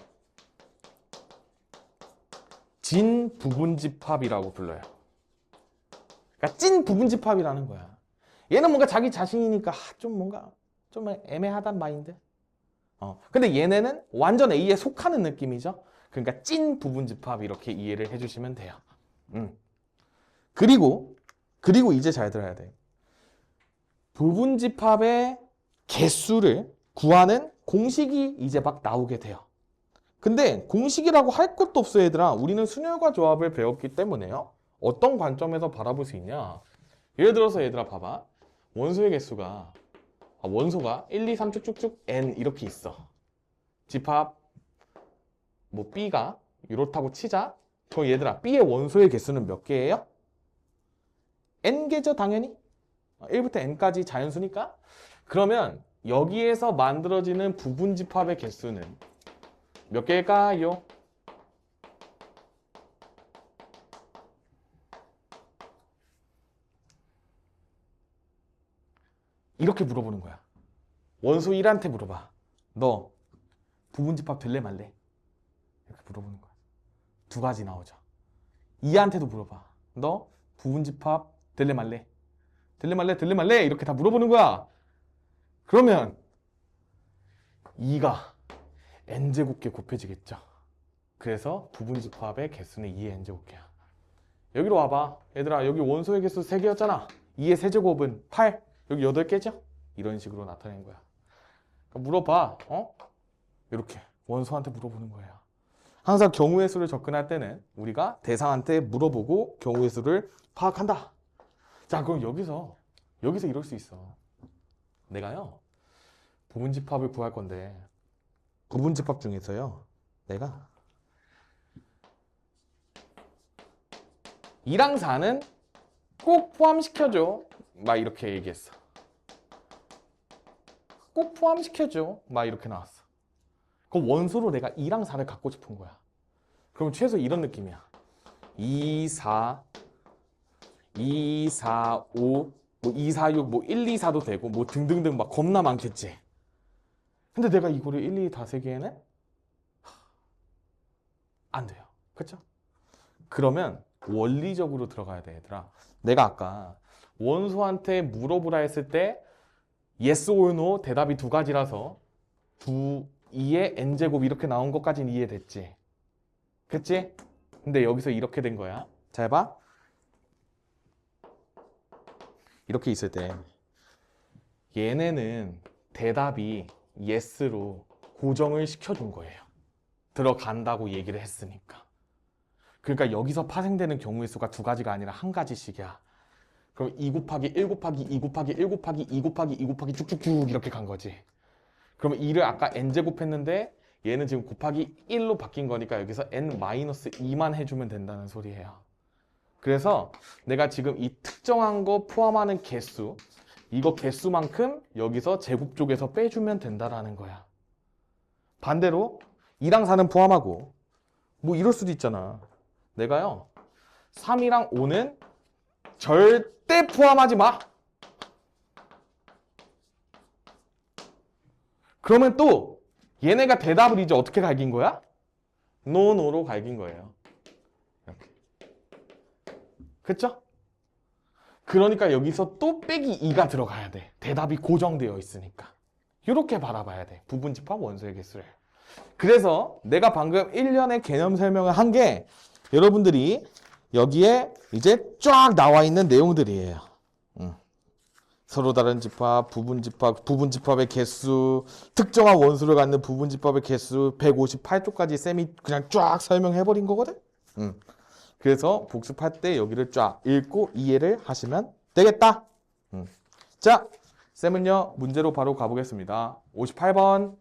진 부분 집합이라고 불러요. 그러니까 찐 부분 집합이라는 거야. 얘는 뭔가 자기 자신이니까 좀 뭔가 좀 애매하단 마인드. 근데 얘네는 완전 A에 속하는 느낌이죠. 그러니까 찐 부분 집합 이렇게 이해를 해주시면 돼요. 그리고 이제 잘 들어야 돼. 부분 집합의 개수를 구하는 공식이 이제 막 나오게 돼요. 근데 공식이라고 할 것도 없어 얘들아. 우리는 순열과 조합을 배웠기 때문에요. 어떤 관점에서 바라볼 수 있냐. 예를 들어서 얘들아 봐봐. 원소의 개수가 원소가 1, 2, 3 쭉쭉쭉 n 이렇게 있어. 집합 뭐 B가 이렇다고 치자. 그럼 얘들아 B의 원소의 개수는 몇 개예요? n개죠 당연히. 1부터 n까지 자연수니까. 그러면 여기에서 만들어지는 부분 집합의 개수는 몇 개일까요? 이렇게 물어보는 거야. 원소 1한테 물어봐. 너 부분 집합 될래 말래? 이렇게 물어보는 거야. 두 가지 나오죠. 2한테도 물어봐. 너 부분 집합 될래 말래? 될래 말래? 이렇게 다 물어보는 거야. 그러면 2가 n제곱개 곱해지겠죠. 그래서 부분 집합의 개수는 2의 n제곱개야. 여기로 와봐. 얘들아 여기 원소의 개수 3개였잖아. 2의 세제곱은 8. 여기 8개죠? 이런 식으로 나타낸 거야. 그러니까 물어봐. 이렇게 원소한테 물어보는 거예요. 항상 경우의 수를 접근할 때는 우리가 대상한테 물어보고 경우의 수를 파악한다. 자 그럼 여기서 이럴 수 있어. 내가요 부분 집합을 구할 건데 부분 집합 중에서요 내가 2랑 4는 꼭 포함시켜줘. 막 이렇게 얘기했어. 꼭 포함시켜줘. 막 이렇게 나왔어. 그럼 원소로 내가 2랑 4를 갖고 싶은 거야. 그럼 최소 이런 느낌이야. 2, 4, 2, 4, 5, 뭐 2, 4, 6, 뭐 1, 2, 4도 되고 뭐 등등등 막 겁나 많겠지. 근데 내가 이거를 1, 2 다 세기에는 안 돼요. 그쵸? 그러면 원리적으로 들어가야 돼, 얘들아. 내가 아까 원소한테 물어보라 했을 때 yes or no 대답이 두 가지라서 2의 n제곱 이렇게 나온 것까지는 이해됐지? 그치? 근데 여기서 이렇게 된 거야. 잘 봐. 이렇게 있을 때 얘네는 대답이 yes로 고정을 시켜준 거예요. 들어간다고 얘기를 했으니까. 그러니까 여기서 파생되는 경우의 수가 두 가지가 아니라 한 가지씩이야. 그럼 2 곱하기 1 곱하기 2 곱하기 1 곱하기 2 곱하기 2 곱하기 쭉쭉쭉 이렇게 간 거지. 그러면 2를 아까 n제곱 했는데 얘는 지금 곱하기 1로 바뀐 거니까 여기서 n-2만 해주면 된다는 소리예요. 그래서 내가 지금 이 특정한 거 포함하는 개수, 이거 개수만큼 여기서 제곱 쪽에서 빼주면 된다라는 거야. 반대로 2랑 4는 포함하고 뭐 이럴 수도 있잖아. 내가요 3이랑 5는 절대 포함하지 마. 그러면 또 얘네가 대답을 이제 어떻게 갈긴 거야? 노노로 갈긴 거예요. 이렇게. 그쵸? 그러니까 여기서 또 빼기 2가 들어가야 돼. 대답이 고정되어 있으니까. 이렇게 바라봐야 돼. 부분집합 원소의 개수를. 그래서 내가 방금 1년의 개념 설명을 한 게 여러분들이 여기에 이제 쫙 나와 있는 내용들이에요. 서로 다른 집합, 부분집합, 부분집합의 개수, 특정한 원소를 갖는 부분집합의 개수 158쪽까지 쌤이 그냥 쫙 설명해버린 거거든? 그래서 복습할 때 여기를 쫙 읽고 이해를 하시면 되겠다. 자, 쌤은요, 문제로 바로 가보겠습니다. 58번.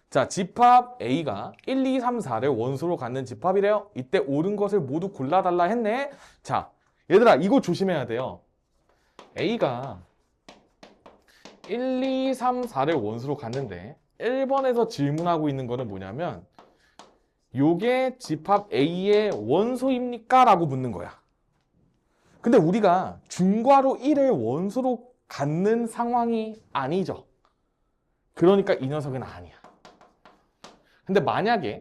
자, 집합 A가 1, 2, 3, 4를 원소로 갖는 집합이래요. 이때 옳은 것을 모두 골라달라 했네. 자, 얘들아, 이거 조심해야 돼요. A가 1, 2, 3, 4를 원소로 갖는데 1번에서 질문하고 있는 거는 뭐냐면 요게 집합 A의 원소입니까? 라고 묻는 거야. 근데 우리가 중괄호 1을 원소로 갖는 상황이 아니죠. 그러니까 이 녀석은 아니야. 근데 만약에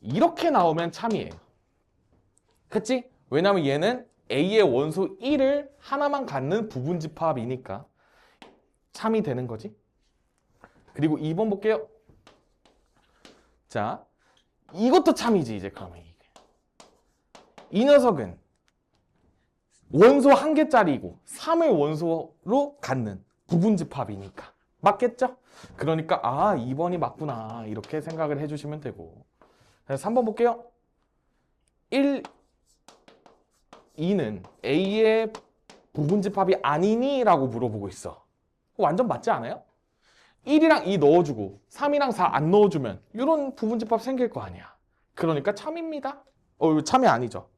이렇게 나오면 참이에요. 그치? 왜냐면 얘는 A의 원소 1을 하나만 갖는 부분집합이니까 참이 되는 거지. 그리고 2번 볼게요. 자, 이것도 참이지 이제 그러면 이게. 이 녀석은 원소 1개짜리이고 3을 원소로 갖는 부분집합이니까 맞겠죠? 그러니까 2번이 맞구나 이렇게 생각을 해주시면 되고. 3번 볼게요. 1, 2는 A의 부분집합이 아니니? 라고 물어보고 있어. 완전 맞지 않아요? 1이랑 2 넣어주고 3이랑 4 안 넣어주면 이런 부분집합 생길 거 아니야. 그러니까 참입니다. 이거 참이 아니죠.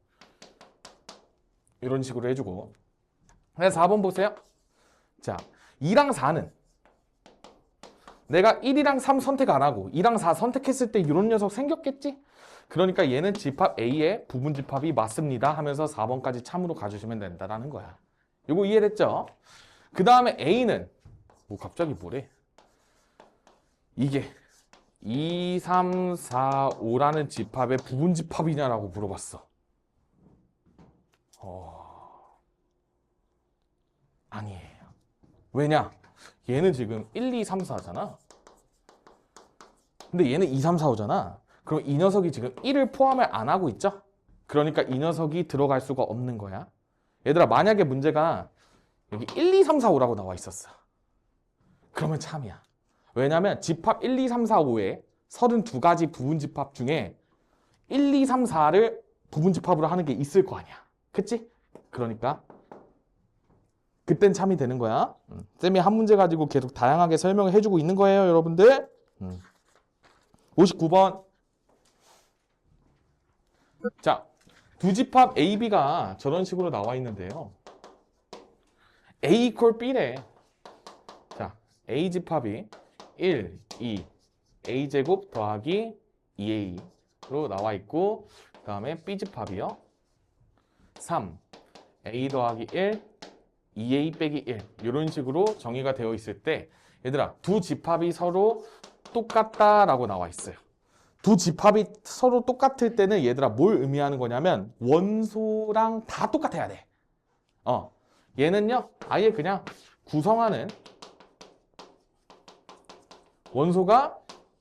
이런 식으로 해주고. 그래서 4번 보세요. 자, 2랑 4는 내가 1이랑 3 선택 안 하고 2랑 4 선택했을 때 이런 녀석 생겼겠지? 그러니까 얘는 집합 A의 부분집합이 맞습니다 하면서 4번까지 참으로 가주시면 된다라는 거야. 이거 이해됐죠? 그 다음에 A는 뭐 갑자기 뭐래? 이게 2, 3, 4, 5라는 집합의 부분집합이냐라고 물어봤어. 아니에요. 왜냐? 얘는 지금 1, 2, 3, 4잖아. 근데 얘는 2, 3, 4, 5잖아. 그럼 이 녀석이 지금 1을 포함을 안 하고 있죠? 그러니까 이 녀석이 들어갈 수가 없는 거야. 얘들아, 만약에 문제가 여기 1, 2, 3, 4, 5라고 나와 있었어. 그러면 참이야. 왜냐면 집합 1, 2, 3, 4, 5에 32가지 부분집합 중에 1, 2, 3, 4를 부분집합으로 하는 게 있을 거 아니야. 그치? 그러니까 그땐 참이 되는 거야. 쌤이 한 문제 가지고 계속 다양하게 설명을 해주고 있는 거예요, 여러분들. 59번. 자, 두 집합 AB가 저런 식으로 나와 있는데요. A equal B래. 자, A 집합이 1, 2, A제곱 더하기 2A로 나와 있고, 그 다음에 B 집합이요. 3, A 더하기 1, 2A 빼기 1. 이런 식으로 정의가 되어 있을 때, 얘들아, 두 집합이 서로 똑같다라고 나와 있어요. 두 집합이 서로 똑같을 때는 얘들아 뭘 의미하는 거냐면 원소랑 다 똑같아야 돼. 얘는요 아예 그냥 구성하는 원소가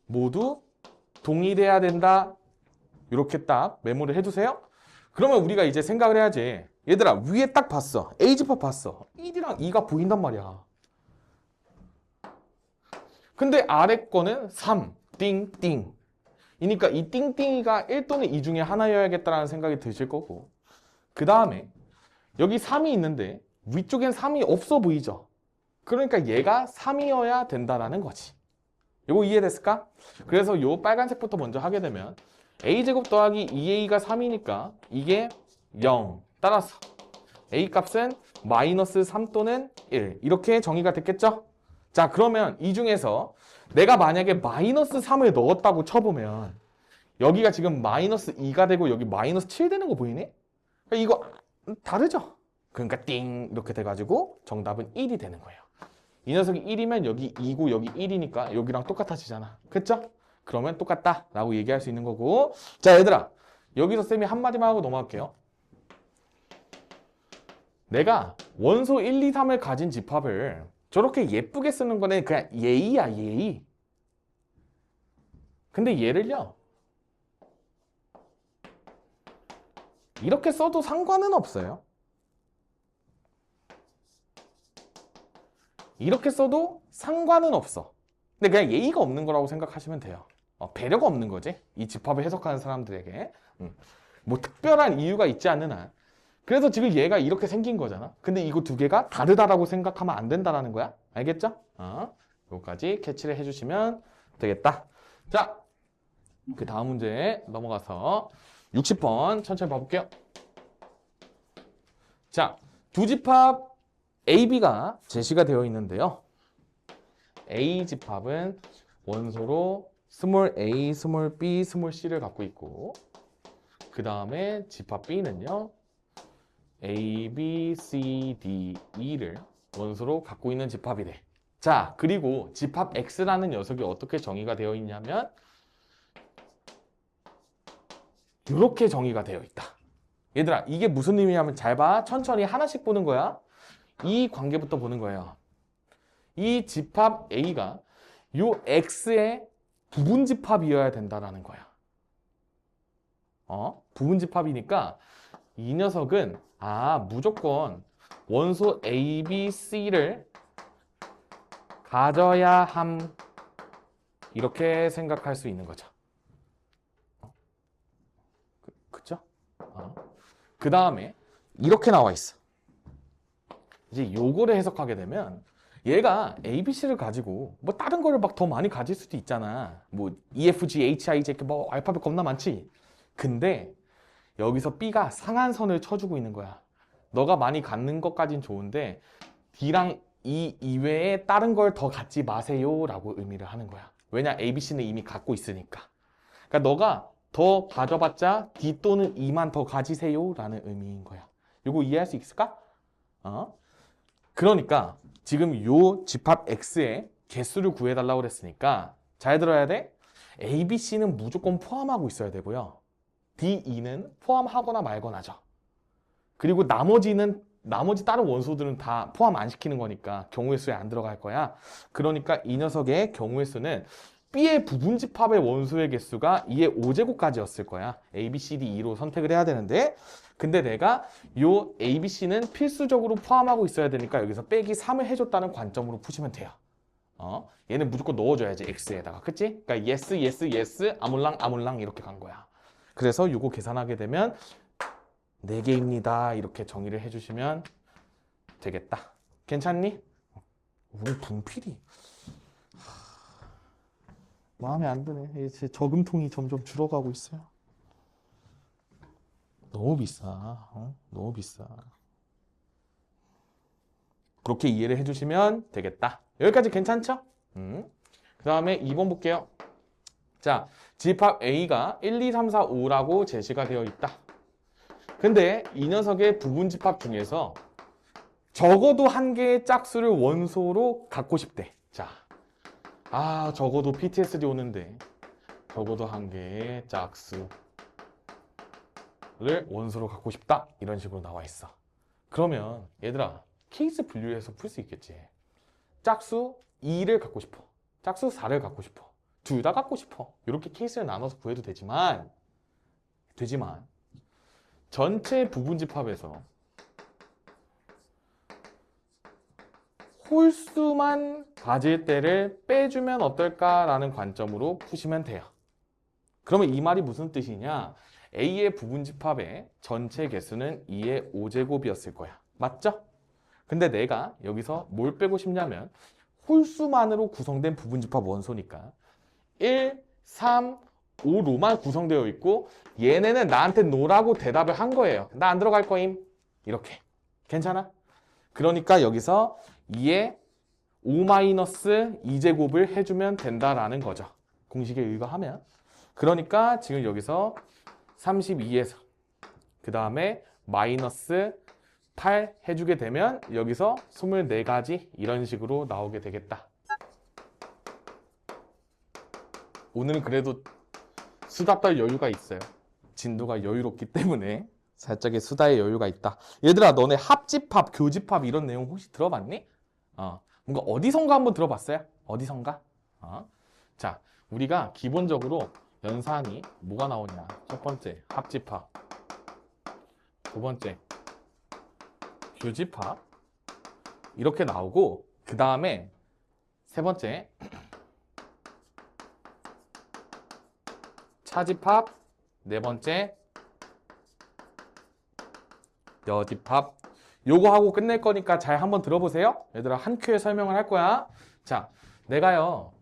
모두 동일해야 된다. 이렇게 딱 메모를 해두세요. 그러면 우리가 이제 생각을 해야지. 얘들아 위에 딱 봤어. A집합 봤어. 1이랑 2가 보인단 말이야. 근데 아래 거는 3, 띵띵. 이니까 이 띵띵이가 1 또는 2 중에 하나여야겠다라는 생각이 드실 거고, 그 다음에 여기 3이 있는데 위쪽엔 3이 없어 보이죠? 그러니까 얘가 3이어야 된다라는 거지. 이거 이해됐을까? 그래서 요 빨간색부터 먼저 하게 되면 A제곱 더하기 2A가 3이니까 이게 0. 따라서 A 값은 마이너스 3 또는 1. 이렇게 정의가 됐겠죠? 자, 그러면 이 중에서 내가 만약에 마이너스 3을 넣었다고 쳐보면 여기가 지금 마이너스 2가 되고 여기 마이너스 7 되는 거 보이네? 이거 다르죠? 그러니까 띵 이렇게 돼가지고 정답은 1이 되는 거예요. 이 녀석이 1이면 여기 2고 여기 1이니까 여기랑 똑같아지잖아. 그쵸? 그러면 똑같다 라고 얘기할 수 있는 거고, 자 얘들아 여기서 쌤이 한마디만 하고 넘어갈게요. 내가 원소 1, 2, 3을 가진 집합을 저렇게 예쁘게 쓰는 거는 그냥 예의야, 예의. 근데 얘를요 이렇게 써도 상관은 없어요. 이렇게 써도 상관은 없어. 근데 그냥 예의가 없는 거라고 생각하시면 돼요. 배려가 없는 거지. 이 집합을 해석하는 사람들에게. 뭐 특별한 이유가 있지 않는 한. 그래서 지금 얘가 이렇게 생긴 거잖아. 근데 이거 두 개가 다르다라고 생각하면 안 된다라는 거야. 알겠죠? 요거까지 캐치를 해주시면 되겠다. 자, 그 다음 문제 넘어가서 60번 천천히 봐볼게요. 자, 두 집합 AB가 제시가 되어 있는데요. A 집합은 원소로 스몰 a, 스몰 b, 스몰 c를 갖고 있고, 그 다음에 집합 B는요. A, B, C, D, E를 원소로 갖고 있는 집합이래. 자, 그리고 집합 X라는 녀석이 어떻게 정의가 되어 있냐면 이렇게 정의가 되어 있다. 얘들아, 이게 무슨 의미냐면 잘 봐. 천천히 하나씩 보는 거야. 이 관계부터 보는 거예요. 이 집합 A가 요 X의 부분집합이어야 된다라는 거야. 부분집합이니까 이 녀석은 무조건 원소 A, B, C를 가져야 함. 이렇게 생각할 수 있는 거죠. 그쵸? 그 다음에 이렇게 나와 있어. 이제 요거를 해석하게 되면 얘가 A, B, C를 가지고 뭐 다른 거를 막 더 많이 가질 수도 있잖아. 뭐 E, F, G, H, I, J 뭐 알파벳 겁나 많지. 근데 여기서 B가 상한선을 쳐주고 있는 거야. 너가 많이 갖는 것까진 좋은데 D랑 E 이외에 다른 걸 더 갖지 마세요 라고 의미를 하는 거야. 왜냐? A, B, C는 이미 갖고 있으니까. 그러니까 너가 더 가져봤자 D 또는 E만 더 가지세요 라는 의미인 거야. 이거 이해할 수 있을까? 그러니까 지금 요 집합 X의 개수를 구해달라고 그랬으니까 잘 들어야 돼. A, B, C는 무조건 포함하고 있어야 되고요. D, E는 포함하거나 말거나죠. 그리고 나머지 다른 원소들은 다 포함 안 시키는 거니까 경우의 수에 안 들어갈 거야. 그러니까 이 녀석의 경우의 수는 B의 부분집합의 원소의 개수가 2의 5제곱까지였을 거야. A, B, C, D, E로 선택을 해야 되는데, 근데 내가 요 A, B, C는 필수적으로 포함하고 있어야 되니까 여기서 빼기 3을 해줬다는 관점으로 푸시면 돼요. 얘는 무조건 넣어줘야지 X에다가. 그치? 그러니까 yes, yes, yes, 아몰랑, 아몰랑 이렇게 간 거야. 그래서 요거 계산하게 되면 4개입니다. 이렇게 정의를 해주시면 되겠다. 괜찮니? 우리 분필이 마음에 안 드네. 제 저금통이 점점 줄어가고 있어요. 너무 비싸. 너무 비싸. 그렇게 이해를 해주시면 되겠다. 여기까지 괜찮죠? 그 다음에 2번 볼게요. 자, 집합 A가 1, 2, 3, 4, 5라고 제시가 되어 있다. 근데 이 녀석의 부분 집합 중에서 적어도 한 개의 짝수를 원소로 갖고 싶대. 자, 적어도 PTSD 오는데 적어도 한 개의 짝수를 원소로 갖고 싶다. 이런 식으로 나와 있어. 그러면 얘들아, 케이스 분류해서 풀 수 있겠지. 짝수 2를 갖고 싶어. 짝수 4를 갖고 싶어. 둘 다 갖고 싶어. 이렇게 케이스를 나눠서 구해도 되지만 전체 부분 집합에서 홀수만 가질 때를 빼주면 어떨까라는 관점으로 푸시면 돼요. 그러면 이 말이 무슨 뜻이냐? A의 부분 집합의 전체 개수는 2의 5제곱이었을 거야. 맞죠? 근데 내가 여기서 뭘 빼고 싶냐면 홀수만으로 구성된 부분 집합 원소니까 1, 3, 5로만 구성되어 있고 얘네는 나한테 노라고 대답을 한 거예요. 나 안 들어갈 거임. 이렇게. 괜찮아? 그러니까 여기서 2의 5-2제곱을 해주면 된다라는 거죠. 공식에 의거하면. 그러니까 지금 여기서 32에서 그 다음에 마이너스 8 해주게 되면 여기서 24가지 이런 식으로 나오게 되겠다. 오늘은 그래도 수다 떨 여유가 있어요. 진도가 여유롭기 때문에 살짝의 수다의 여유가 있다. 얘들아, 너네 합집합, 교집합 이런 내용 혹시 들어봤니? 뭔가 어디선가 한번 들어봤어요? 어디선가? 자, 우리가 기본적으로 연산이 뭐가 나오냐? 첫 번째 합집합, 두 번째 교집합 이렇게 나오고 그 다음에 세 번째 차집합, 네 번째 여집합. 요거 하고 끝낼 거니까 잘 한번 들어보세요. 얘들아, 한 큐에 설명을 할 거야. 자, 내가요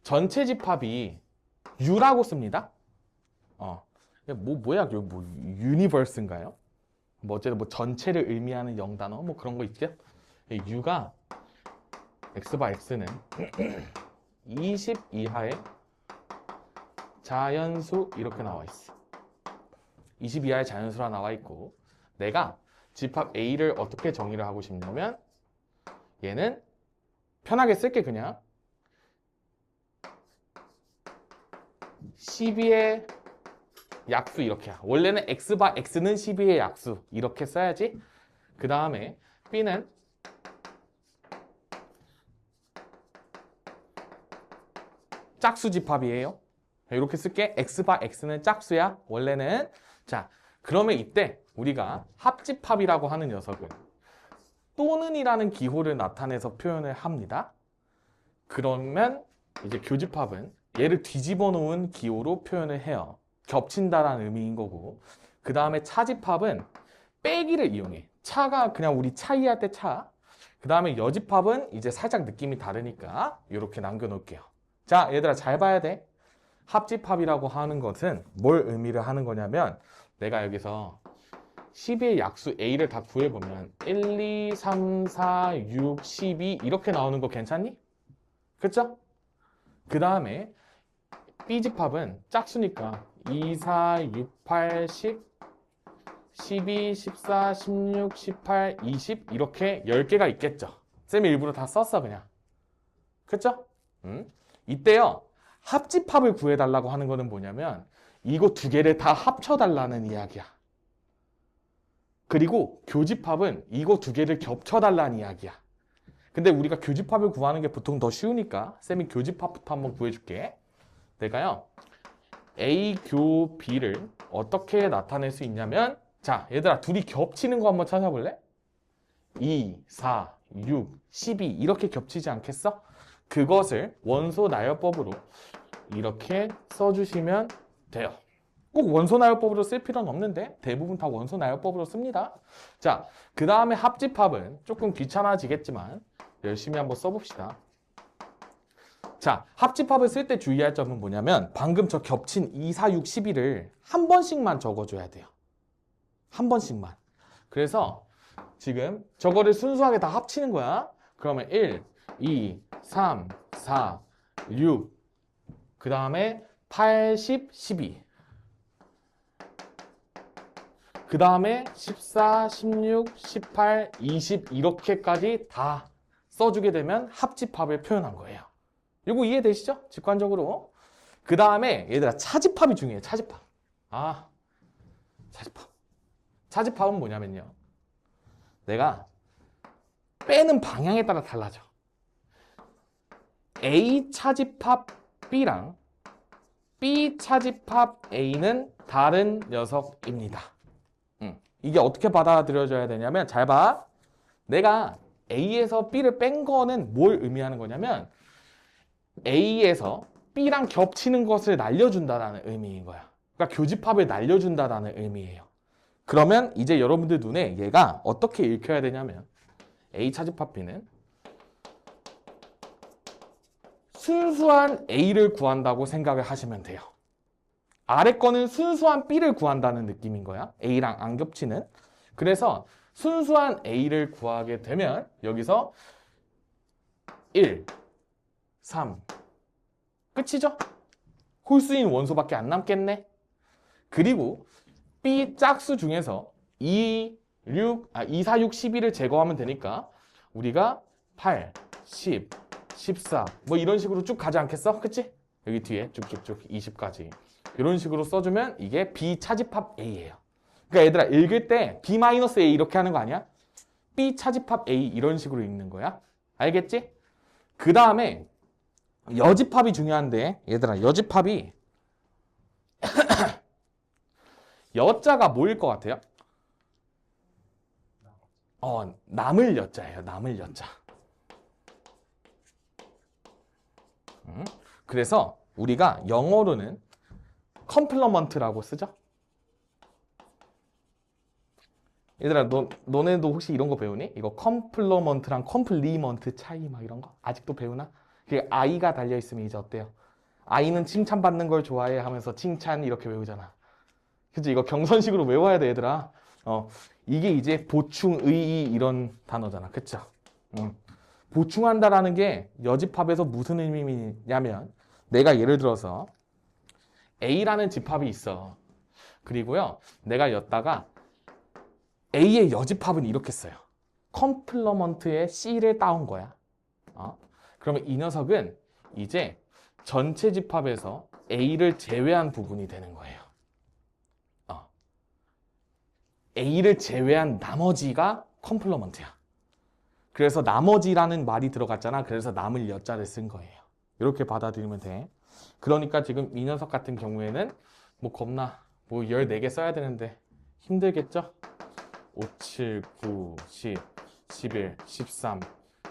전체 집합이 U라고 씁니다. 뭐야, 뭐 유니버스인가요? 뭐 어쨌든 뭐 전체를 의미하는 영단어 뭐 그런 거 있죠? U가 x/x는 20 이하의 자연수 이렇게 나와 있어. 20 이하의 자연수라 나와 있고 내가 집합 A를 어떻게 정의를 하고 싶냐면 얘는 편하게 쓸게 그냥 12의 약수 이렇게. 원래는 x/x는 12의 약수 이렇게 써야지. 그 다음에 B는 짝수 집합이에요. 이렇게 쓸게. x/x는 짝수야 원래는. 자, 그러면 이때 우리가 합집합이라고 하는 녀석은 또는이라는 기호를 나타내서 표현을 합니다. 그러면 이제 교집합은 얘를 뒤집어 놓은 기호로 표현을 해요. 겹친다라는 의미인 거고. 그 다음에 차집합은 빼기를 이용해. 차가 그냥 우리 차이할 때 차. 그 다음에 여집합은 이제 살짝 느낌이 다르니까 이렇게 남겨놓을게요. 자, 얘들아 잘 봐야 돼. 합집합이라고 하는 것은 뭘 의미를 하는 거냐면 내가 여기서 12의 약수 A를 다 구해보면 1, 2, 3, 4, 6, 12 이렇게 나오는 거 괜찮니? 그쵸? 그 다음에 B집합은 짝수니까 2, 4, 6, 8, 10, 12, 14, 16, 18, 20 이렇게 10개가 있겠죠. 쌤이 일부러 다 썼어 그냥. 그쵸? 이때요 합집합을 구해달라고 하는 거는 뭐냐면 이거 두 개를 다 합쳐달라는 이야기야. 그리고 교집합은 이거 두 개를 겹쳐달라는 이야기야. 근데 우리가 교집합을 구하는 게 보통 더 쉬우니까 쌤이 교집합부터 한번 구해줄게. 내가요 A 교 B를 어떻게 나타낼 수 있냐면 자, 얘들아 둘이 겹치는 거 한번 찾아볼래? 2, 4, 6, 12 이렇게 겹치지 않겠어? 그것을 원소 나열법으로 이렇게 써주시면 돼요. 꼭 원소 나열법으로 쓸 필요는 없는데 대부분 다 원소 나열법으로 씁니다. 자, 그 다음에 합집합은 조금 귀찮아지겠지만 열심히 한번 써봅시다. 자, 합집합을 쓸 때 주의할 점은 뭐냐면 방금 저 겹친 2, 4, 6, 12를 한 번씩만 적어줘야 돼요. 한 번씩만. 그래서 지금 저거를 순수하게 다 합치는 거야. 그러면 1, 2, 3, 4, 6, 그 다음에 8, 10, 12. 그 다음에 14, 16, 18, 20 이렇게까지 다 써주게 되면 합집합을 표현한 거예요. 이거 이해되시죠? 직관적으로. 그 다음에 얘들아 차집합이 중요해요. 차집합. 차집합. 차집합은 뭐냐면요. 내가 빼는 방향에 따라 달라져. A 차집합 B랑 B 차집합 A는 다른 녀석입니다. 이게 어떻게 받아들여져야 되냐면 잘 봐. 내가 A에서 B를 뺀 거는 뭘 의미하는 거냐면 A에서 B랑 겹치는 것을 날려준다는 의미인 거야. 그러니까 교집합을 날려준다는 의미예요. 그러면 이제 여러분들 눈에 얘가 어떻게 읽혀야 되냐면 A 차집합 B는 순수한 A를 구한다고 생각을 하시면 돼요. 아래 거는 순수한 B를 구한다는 느낌인 거야. A랑 안 겹치는. 그래서 순수한 A를 구하게 되면 여기서 1, 3 끝이죠? 홀수인 원소밖에 안 남겠네. 그리고 B 짝수 중에서 2, 4, 6, 12를 제거하면 되니까 우리가 8, 10, 14 뭐 이런 식으로 쭉 가지 않겠어? 그치? 여기 뒤에 쭉쭉쭉 20까지 이런 식으로 써주면 이게 B 차집합 A예요. 그러니까 얘들아 읽을 때 B-A 이렇게 하는 거 아니야? B 차집합 A 이런 식으로 읽는 거야. 알겠지? 그 다음에 여집합이 중요한데 얘들아 여집합이 여자가 뭐일 것 같아요? 남을 여자예요. 남을 여자. 그래서 우리가 영어로는 컴플러먼트라고 쓰죠. 얘들아 너네도 혹시 이런 거 배우니? 이거 컴플러먼트랑 컴플리먼트 차이 막 이런 거 아직도 배우나? 그게 I가 달려있으면 이제 어때요? I는 칭찬받는 걸 좋아해 하면서 칭찬 이렇게 외우잖아. 그치? 이거 경선식으로 외워야 돼 얘들아. 이게 이제 보충, 의의 이런 단어잖아. 그쵸? 보충한다라는 게 여집합에서 무슨 의미냐면 내가 예를 들어서 A라는 집합이 있어. 그리고요 내가 였다가 A의 여집합은 이렇게 써요. 컴플러먼트의 C를 따온 거야. 그러면 이 녀석은 이제 전체 집합에서 A를 제외한 부분이 되는 거예요. A를 제외한 나머지가 컴플러먼트야. 그래서 나머지라는 말이 들어갔잖아. 그래서 남을 여자를 쓴 거예요. 이렇게 받아들이면 돼. 그러니까 지금 이 녀석 같은 경우에는 뭐 겁나 뭐 14개 써야 되는데 힘들겠죠? 5, 7, 9, 10, 11, 13,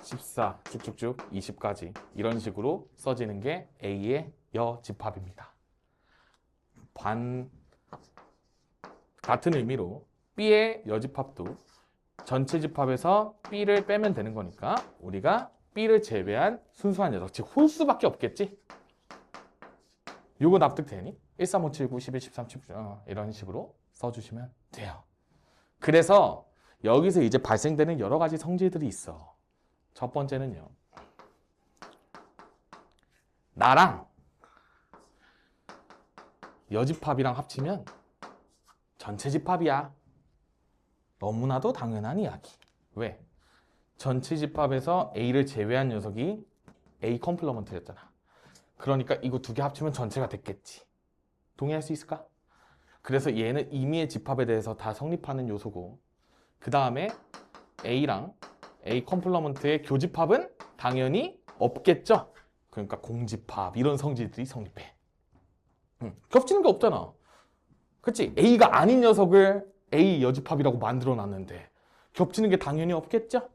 14 쭉쭉쭉 20까지 이런 식으로 써지는 게 A의 여집합입니다. 같은 의미로 B의 여집합도 전체 집합에서 B를 빼면 되는 거니까 우리가 B를 제외한 순수한 녀석, 즉 홀수밖에 없겠지? 요거 납득되니? 1, 3, 5, 7, 9, 11, 13, 17 이런 식으로 써주시면 돼요. 그래서 여기서 이제 발생되는 여러 가지 성질들이 있어. 첫 번째는요. 나랑 여집합이랑 합치면 전체 집합이야. 너무나도 당연한 이야기. 왜? 전체 집합에서 A를 제외한 녀석이 A 컴플러먼트였잖아. 그러니까 이거 두 개 합치면 전체가 됐겠지. 동의할 수 있을까? 그래서 얘는 임의의 집합에 대해서 다 성립하는 요소고 그 다음에 A랑 A 컴플러먼트의 교집합은 당연히 없겠죠. 그러니까 공집합 이런 성질들이 성립해. 겹치는 게 없잖아. 그치? A가 아닌 녀석을 A 여집합이라고 만들어 놨는데 겹치는 게 당연히 없겠죠?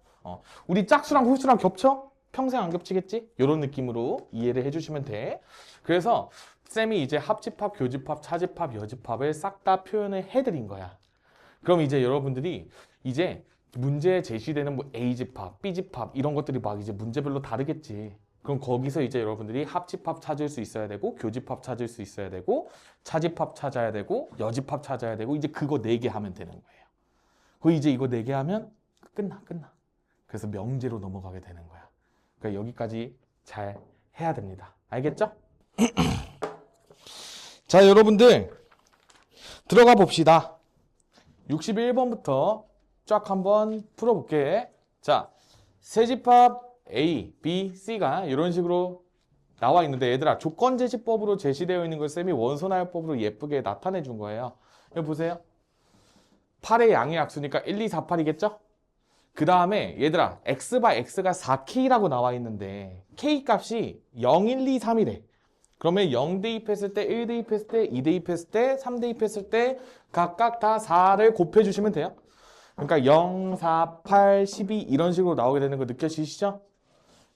우리 짝수랑 홀수랑 겹쳐? 평생 안 겹치겠지? 이런 느낌으로 이해를 해주시면 돼. 그래서 쌤이 이제 합집합, 교집합, 차집합, 여집합을 싹 다 표현을 해드린 거야. 그럼 이제 여러분들이 이제 문제에 제시되는 뭐 A집합, B집합 이런 것들이 막 이제 문제별로 다르겠지. 그럼 거기서 이제 여러분들이 합집합 찾을 수 있어야 되고, 교집합 찾을 수 있어야 되고, 차집합 찾아야 되고, 여집합 찾아야 되고, 이제 그거 4개 하면 되는 거예요. 그 이제 이거 4개 하면 끝나. 그래서 명제로 넘어가게 되는 거야. 그러니까 여기까지 잘 해야 됩니다. 알겠죠? 자, 여러분들 들어가 봅시다. 61번부터 쫙 한번 풀어볼게. 자, 세집합 A, B, C가 이런 식으로 나와 있는데 얘들아 조건제시법으로 제시되어 있는 걸 쌤이 원소나열법으로 예쁘게 나타내 준 거예요. 여기 보세요. 8의 양의 약수니까 1, 2, 4, 8이겠죠? 그 다음에 얘들아 X바 X가 4K라고 나와 있는데 K 값이 0, 1, 2, 3이래. 그러면 0 대입했을 때, 1 대입했을 때, 2 대입했을 때, 3 대입했을 때 각각 다 4를 곱해주시면 돼요. 그러니까 0, 4, 8, 12 이런 식으로 나오게 되는 거 느껴지시죠?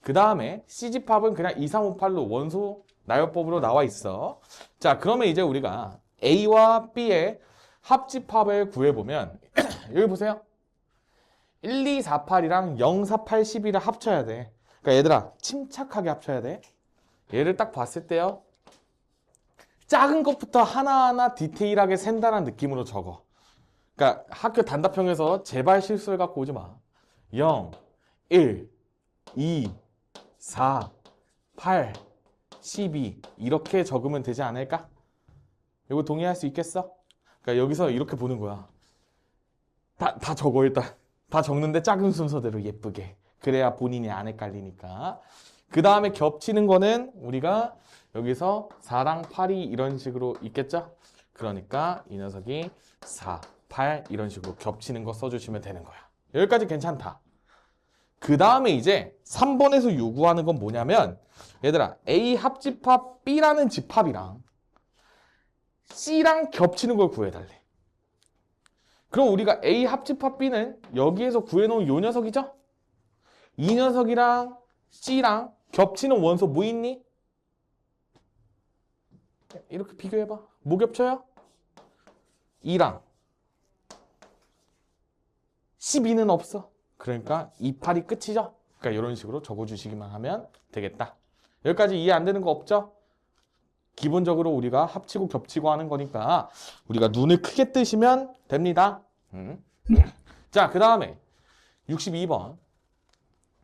그 다음에 C집합은 그냥 2, 3, 5, 8로 원소 나열법으로 나와 있어. 자, 그러면 이제 우리가 A와 B의 합집합을 구해보면 여기 보세요. 1, 2, 4, 8이랑 0, 4, 8, 12를 합쳐야 돼. 그러니까 얘들아 침착하게 합쳐야 돼. 얘를 딱 봤을 때요. 작은 것부터 하나하나 디테일하게 센다는 느낌으로 적어. 그러니까 학교 단답형에서 제발 실수를 갖고 오지 마. 0, 1, 2, 4, 8, 12 이렇게 적으면 되지 않을까? 이거 동의할 수 있겠어? 그러니까 여기서 이렇게 보는 거야. 다 적어 일단. 다 적는데 작은 순서대로 예쁘게. 그래야 본인이 안 헷갈리니까. 그 다음에 겹치는 거는 우리가 여기서 4랑 8이 이런 식으로 있겠죠? 그러니까 이 녀석이 4, 8 이런 식으로 겹치는 거 써주시면 되는 거야. 여기까지 괜찮다. 그 다음에 이제 3번에서 요구하는 건 뭐냐면 얘들아 A 합집합 B라는 집합이랑 C랑 겹치는 걸 구해달래. 그럼 우리가 A 합집합 B는 여기에서 구해놓은 요 녀석이죠? 이 녀석이랑 C랑 겹치는 원소 뭐 있니? 이렇게 비교해봐. 뭐 겹쳐요? 2랑 12는 없어. 그러니까 2, 8이 끝이죠? 그러니까 이런 식으로 적어주시기만 하면 되겠다. 여기까지 이해 안 되는 거 없죠? 기본적으로 우리가 합치고 겹치고 하는 거니까 우리가 눈을 크게 뜨시면 됩니다. 자, 그 다음에 62번.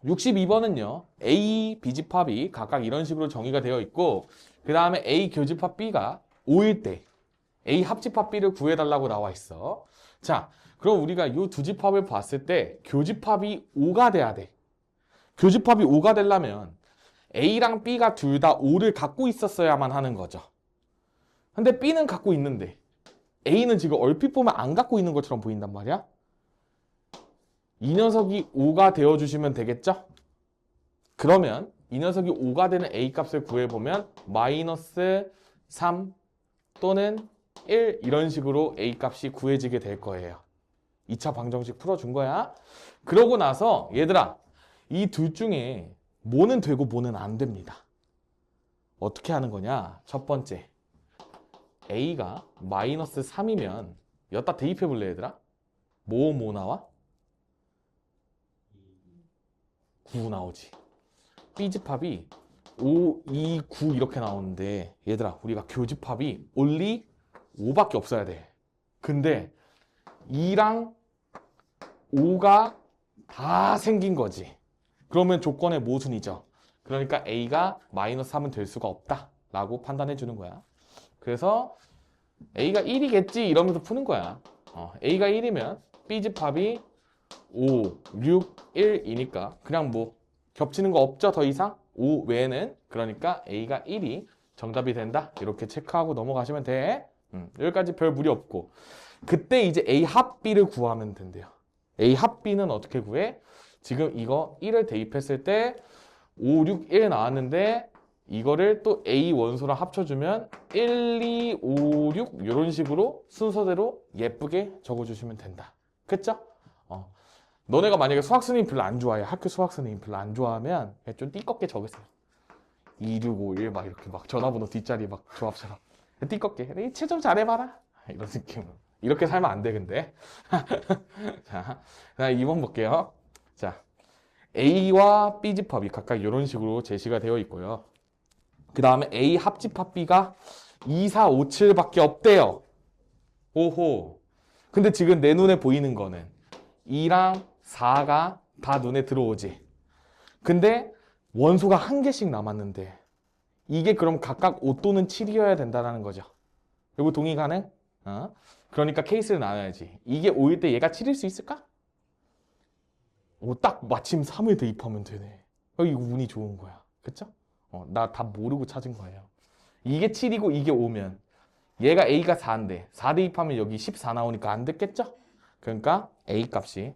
62번은요. A, B집합이 각각 이런 식으로 정의가 되어 있고 그 다음에 A 교집합 B가 5일 때 A 합집합 B를 구해달라고 나와 있어. 자, 그럼 우리가 이 두 집합을 봤을 때 교집합이 5가 돼야 돼. 교집합이 5가 되려면 A랑 B가 둘 다 5를 갖고 있었어야만 하는 거죠. 근데 B는 갖고 있는데 A는 지금 얼핏 보면 안 갖고 있는 것처럼 보인단 말이야. 이 녀석이 5가 되어주시면 되겠죠? 그러면 이 녀석이 5가 되는 A 값을 구해보면 마이너스 3 또는 1 이런 식으로 A 값이 구해지게 될 거예요. 2차 방정식 풀어준 거야. 그러고 나서 얘들아 이 둘 중에 뭐는 되고 뭐는 안 됩니다. 어떻게 하는 거냐? 첫 번째 A가 마이너스 3이면 여기다 대입해 볼래 얘들아? 뭐 나와? 9 나오지. B집합이 5, 2, 9 이렇게 나오는데 얘들아 우리가 교집합이 only 5밖에 없어야 돼. 근데 2랑 5가 다 생긴 거지. 그러면 조건의 모순이죠. 그러니까 A가 마이너스 3은 될 수가 없다 라고 판단해 주는 거야. 그래서 A가 1이겠지 이러면서 푸는 거야. A가 1이면 B집합이 5, 6, 1이니까 그냥 뭐 겹치는 거 없죠 더 이상? 5 외에는. 그러니까 A가 1이 정답이 된다. 이렇게 체크하고 넘어가시면 돼. 여기까지 별 무리 없고 그때 이제 A 합 B를 구하면 된대요. A 합 B는 어떻게 구해? 지금 이거 1을 대입했을 때 5, 6, 1 나왔는데 이거를 또 A 원소랑 합쳐주면 1, 2, 5, 6 이런 식으로 순서대로 예쁘게 적어주시면 된다. 그쵸? 너네가 만약에 수학 선생님 별로 안 좋아해. 학교 수학 선생님 별로 안 좋아하면 좀 띠껍게 적으세요. 2, 6, 5, 1 막 이렇게 막 전화번호 뒷자리 막 조합처럼 띠껍게. 채 좀 잘해봐라. 이런 느낌으로. 이렇게 살면 안 돼 근데. 자, 2번 볼게요. 자, A와 B 집합이 각각 이런 식으로 제시가 되어 있고요. 그 다음에 A 합집합 B가 2, 4, 5, 7밖에 없대요. 오호. 근데 지금 내 눈에 보이는 거는 2랑 4가 다 눈에 들어오지. 근데 원소가 한 개씩 남았는데 이게 그럼 각각 5 또는 7이어야 된다는 거죠. 이거 동의 가능? 그러니까 케이스를 나눠야지. 이게 5일 때 얘가 7일 수 있을까? 딱 마침 3을 대입하면 되네. 이거 운이 좋은 거야. 그쵸? 나 다 모르고 찾은 거예요. 이게 7이고 이게 5면 얘가 A가 4인데 4 대입하면 여기 14 나오니까 안 됐겠죠? 그러니까 A 값이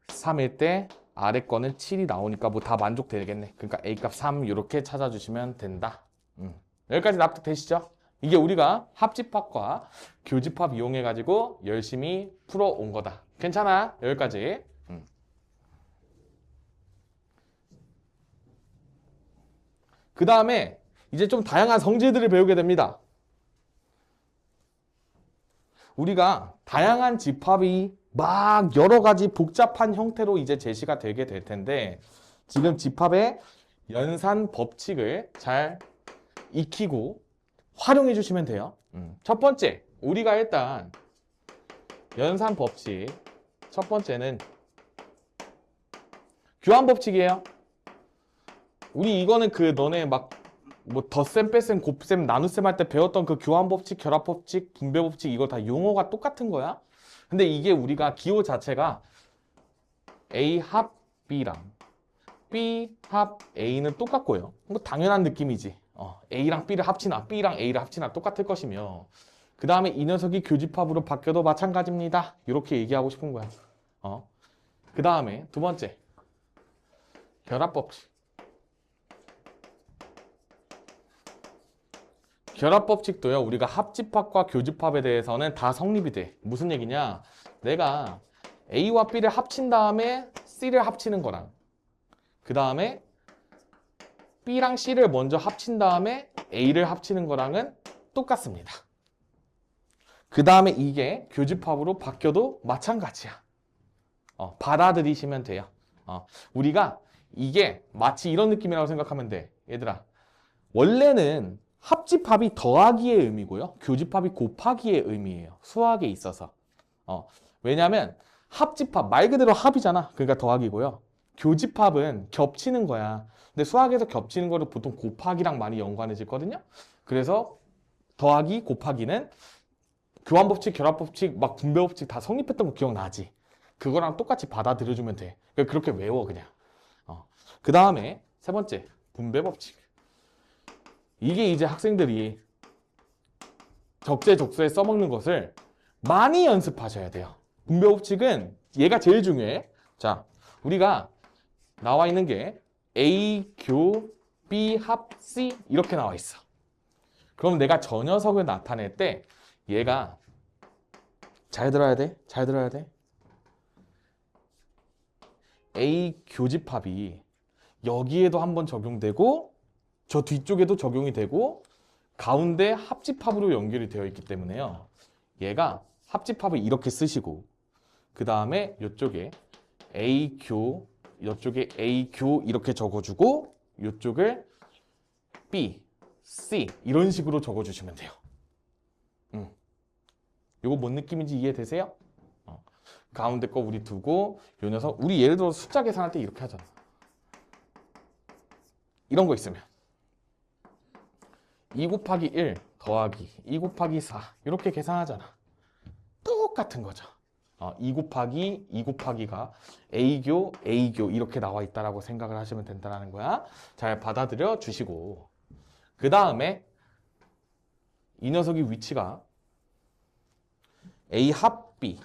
3일 때 아래 거는 7이 나오니까 뭐 다 만족되겠네. 그러니까 A 값 3 이렇게 찾아주시면 된다. 여기까지 납득되시죠? 이게 우리가 합집합과 교집합 이용해가지고 열심히 풀어온 거다. 괜찮아? 여기까지. 그 다음에 이제 좀 다양한 성질들을 배우게 됩니다. 우리가 다양한 집합이 막 여러 가지 복잡한 형태로 이제 제시가 되게 될 텐데 지금 집합의 연산 법칙을 잘 익히고 활용해 주시면 돼요. 첫 번째, 우리가 일단 연산 법칙 첫 번째는 교환 법칙이에요. 우리 이거는 그 너네 막 뭐 덧셈, 뺄셈, 곱셈, 나눗셈 할 때 배웠던 그 교환 법칙, 결합 법칙, 분배 법칙 이거 다 용어가 똑같은 거야. 근데 이게 우리가 기호 자체가 A 합 B랑 B 합 A는 똑같고요. 뭐 당연한 느낌이지. A랑 B를 합치나 B랑 A를 합치나 똑같을 것이며 그 다음에 이 녀석이 교집합으로 바뀌어도 마찬가지입니다. 이렇게 얘기하고 싶은 거야. 그 다음에 두 번째 결합 법칙. 결합 법칙도요. 우리가 합집합과 교집합에 대해서는 다 성립이 돼. 무슨 얘기냐? 내가 A와 B를 합친 다음에 C를 합치는 거랑 그 다음에 B랑 C를 먼저 합친 다음에 A를 합치는 거랑은 똑같습니다. 그 다음에 이게 교집합으로 바뀌어도 마찬가지야. 받아들이시면 돼요. 우리가 이게 마치 이런 느낌이라고 생각하면 돼. 얘들아, 원래는 합집합이 더하기의 의미고요. 교집합이 곱하기의 의미예요. 수학에 있어서. 왜냐하면 합집합, 말 그대로 합이잖아. 그러니까 더하기고요. 교집합은 겹치는 거야. 근데 수학에서 겹치는 거를 보통 곱하기랑 많이 연관해지거든요. 그래서 더하기, 곱하기는 교환법칙, 결합법칙, 막 분배법칙 다 성립했던 거 기억나지? 그거랑 똑같이 받아들여주면 돼. 그렇게 외워 그냥. 그 다음에 세 번째, 분배법칙. 이게 이제 학생들이 적재적소에 써먹는 것을 많이 연습하셔야 돼요. 분배법칙은 얘가 제일 중요해. 자, 우리가 나와 있는 게 A, 교, B, 합, C 이렇게 나와 있어. 그럼 내가 저 녀석을 나타낼 때 얘가 잘 들어야 돼. 잘 들어야 돼. A 교집합이 여기에도 한번 적용되고 저 뒤쪽에도 적용이 되고 가운데 합집합으로 연결이 되어 있기 때문에요. 얘가 합집합을 이렇게 쓰시고 그 다음에 이쪽에 A교, 이쪽에 A교 이렇게 적어주고 이쪽을 B, C 이런 식으로 적어주시면 돼요. 이거 뭔 느낌인지 이해되세요? 가운데 거 우리 두고 요 녀석 우리 예를 들어 숫자 계산할 때 이렇게 하잖아. 이런 거 있으면 2 곱하기 1 더하기 2 곱하기 4 이렇게 계산하잖아. 똑같은 거죠. 2 곱하기 2 곱하기가 A교 A교 이렇게 나와 있다라고 생각을 하시면 된다는 거야. 잘 받아들여 주시고 그 다음에 이 녀석이 위치가 A 합 B